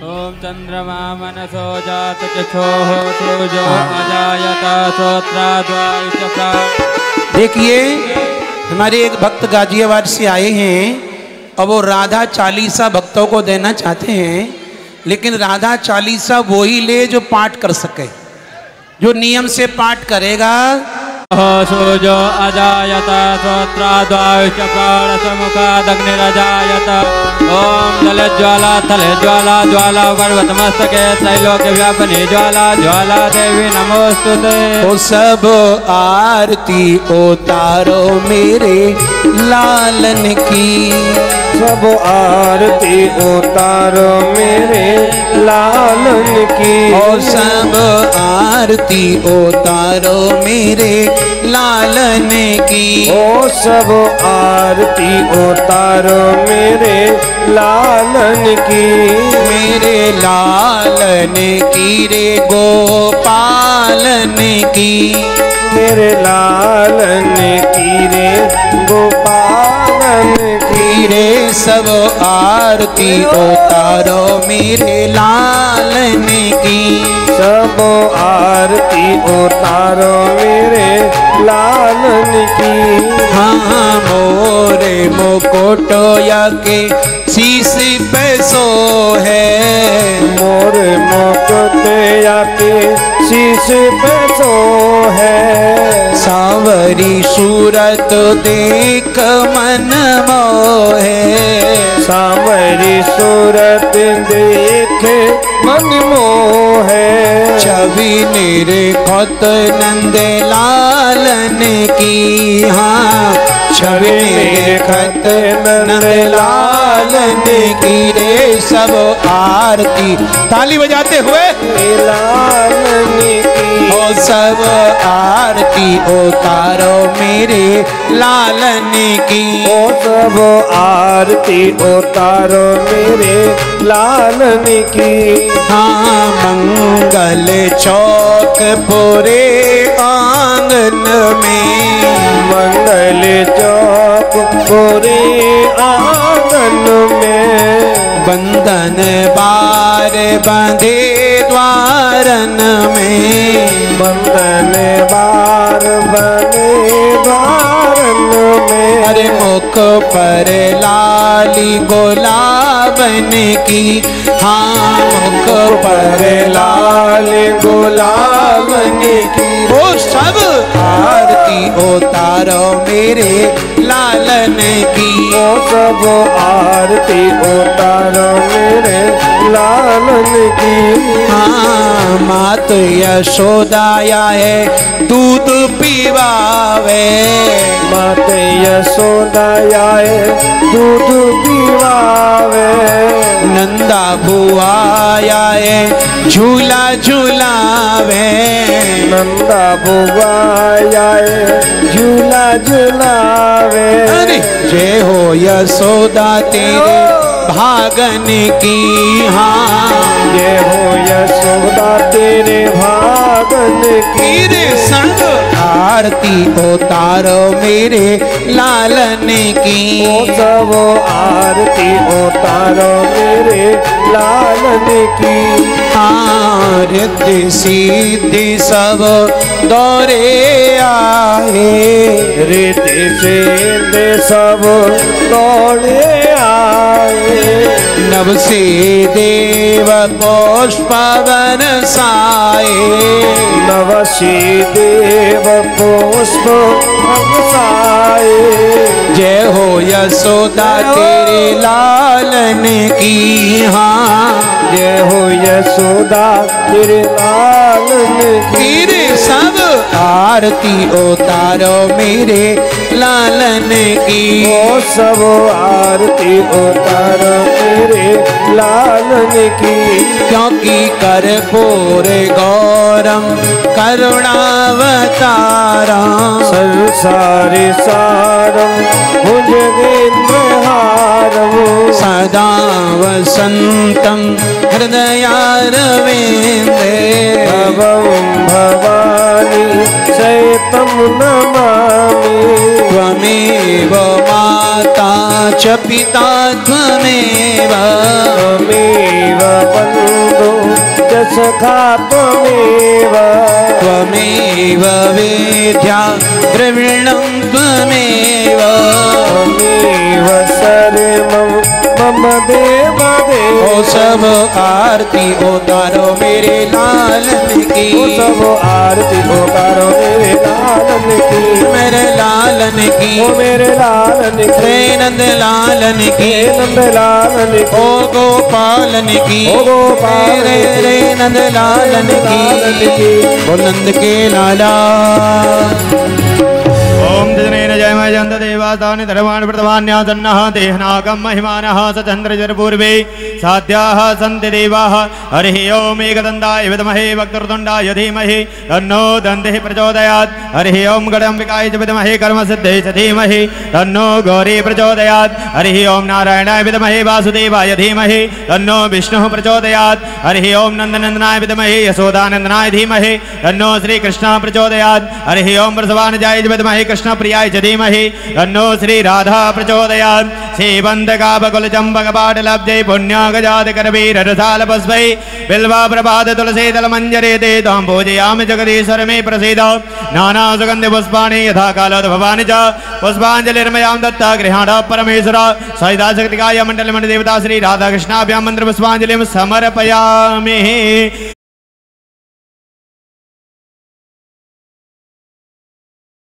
ओम चंद्रमा मनसो जात चक्षुः तेजो अजायत श्रोत्राद्वायुश्च। देखिए हमारे एक भक्त गाजियाबाद से आए हैं और वो राधा चालीसा भक्तों को देना चाहते हैं, लेकिन राधा चालीसा वो ही ले जो पाठ कर सके, जो नियम से पाठ करेगा। सूर्यो अजायत श्रोत्राद्वायुश्च प्राणसमुखादग्निरजायत। ओम जलज्वाला थलज्वाला ज्वाला पर्वतमस्तके त्रैलोक्य व्यापिनी ज्वाला ज्वाला देवी नमोस्तुते। ओ सब आरती उतारो मेरे लालन की, सब आरती उतारो मेरे लालन की। ओ सब आरती उतारो मेरे लालन की। ओ सब आरती उतारो मेरे लालन की। मेरे लालन की रे गोपालन की, मेरे लालन की रे गोपालन की। रे सब आरती उतारो मेरे लालन की। सब आरती उतारो मेरे लालन की। हाँ मोरे मुकुटोया के शीश पे सो है, मोर मुकुटया के शीश पे सो है। सांवरी सूरत देख मन मोहे, सांवरी सूरत देख मन मोहे। छवि निरखत नंद लालन की। हाँ छवि निरखत नंद लालन की। रे सब आरती ताली बजाते हुए लालन की। ओ सब आरती उतारो मेरे लालन की। ओ सब आरती उतारो मेरे लालन की। हाँ मंगल चौक पूरे आंगन में, मंगल चौक पूरे आंगन में। बंधन बार बंधे द्वारन में, बंधन बार बने द्वारन में। अरे मुख पर लाली गुलाबन की। हाँ मुख पर लाल गुलाबन की। वो सब आरती उतारो मेरे लालन की। ओ सब आरती उतारो मेरे लालन की। हाँ मात यशोदाया है दूध पीवावे, मात यशोदाया दूध पीवावे। नंदा भुआया है झूला झूलावे, नंदा भुआया झूला झूलावे। अरे जय हो यशोदा तेरे भागन की। हाँ जय हो यशोदा तेरे भागन की। मेरे संग आरती उतारो मेरे लालन की। ओ सब आरती उतारो मेरे लालन की। रिद्धि सिद्धि सब दौरे आए। रिद्धि सिद्धि सब दौड़े आए। नभ से देव पुष्पवन साए। नवसी देव पुष्प साए। जय हो यशोदा तेरे लालन की। हाँ जय हो यशोदा तेरे लालन की। मेरे सब आरती उतारो मेरे लालन की। ओ सब आरती उतारो मेरे लालन की। क्योंकि कर्पूर गौरम करुणावतारम। संसारे सारम भुजगेन्द्रहारम। सदा वसंतम हृदयारविंदे। भवं भवानी सहितं नमामि। त्वमेव माता च पिता त्वमेव। त्वमेव बन्धु च सखा त्वमेव। त्वमेव वेद्या द्रविणं त्वमेव। त्वमेव सर्वं मम देव देव। ओ सब आरती उतारो मेरे लालन की। ओ सब आरती उतारो मेरे लालन की। मेरे लालन की। ओ मेरे लालन की। रे नंद लालन की। नंद लालन की। ओ गोपालन की। ओ गोपाल रे रे नंद लालन की। ओ नंद के लाला। ओम जनेन जयमय जयंत देवास्तानि धर्माणि प्रतमान्यासन्नः देहनागं महिमानः सचन्द्रजरपूर्वे साध्याः सन्ति देवाः। हरिः ओम एकदन्ताय विद्महे वक्रतुण्डाय धीमहि तन्नो दन्तिः प्रचोदयात्। हरिः ओम गणाम्बिकाय च विद्महे कर्मसिद्धये च धीमहि तन्नो गौरी प्रचोदयात्। हरिः ओम नारायणाय विद्महे वासुदेवाय धीमहि तन्नो विष्णुः प्रचोदयात्। हरिः ओम नन्दनन्दनाय विद्महे यशोदानन्दनाय धीमहि तन्नो श्रीकृष्णः प्रचोदयात्। हरिः ओम वृषभानुजाय च विद्महे कृष्णप्रियाय च धीमहि तन्नो श्रीराधा प्रचोदयात्। श्रीबन्धकाबकुलचम्बकपाटलब्धे पुण्यागजातकरवीररसालपुष्पै बिल्वा प्रभात तुलसीदलमञ्जरे ते त्वां पूजयामि जगदीश्वर मे प्रसीद। नानासुगन्धिपुष्पाणि यथा कालोद्भवानि च पुष्पाञ्जलिर्मयां दत्ता गृहाण परमेश्वर। सहिताशक्तिकाय मण्डलमण्डलदेवता श्रीराधाकृष्णाभ्यां मन्त्रपुष्पाञ्जलिं समर्पयामि।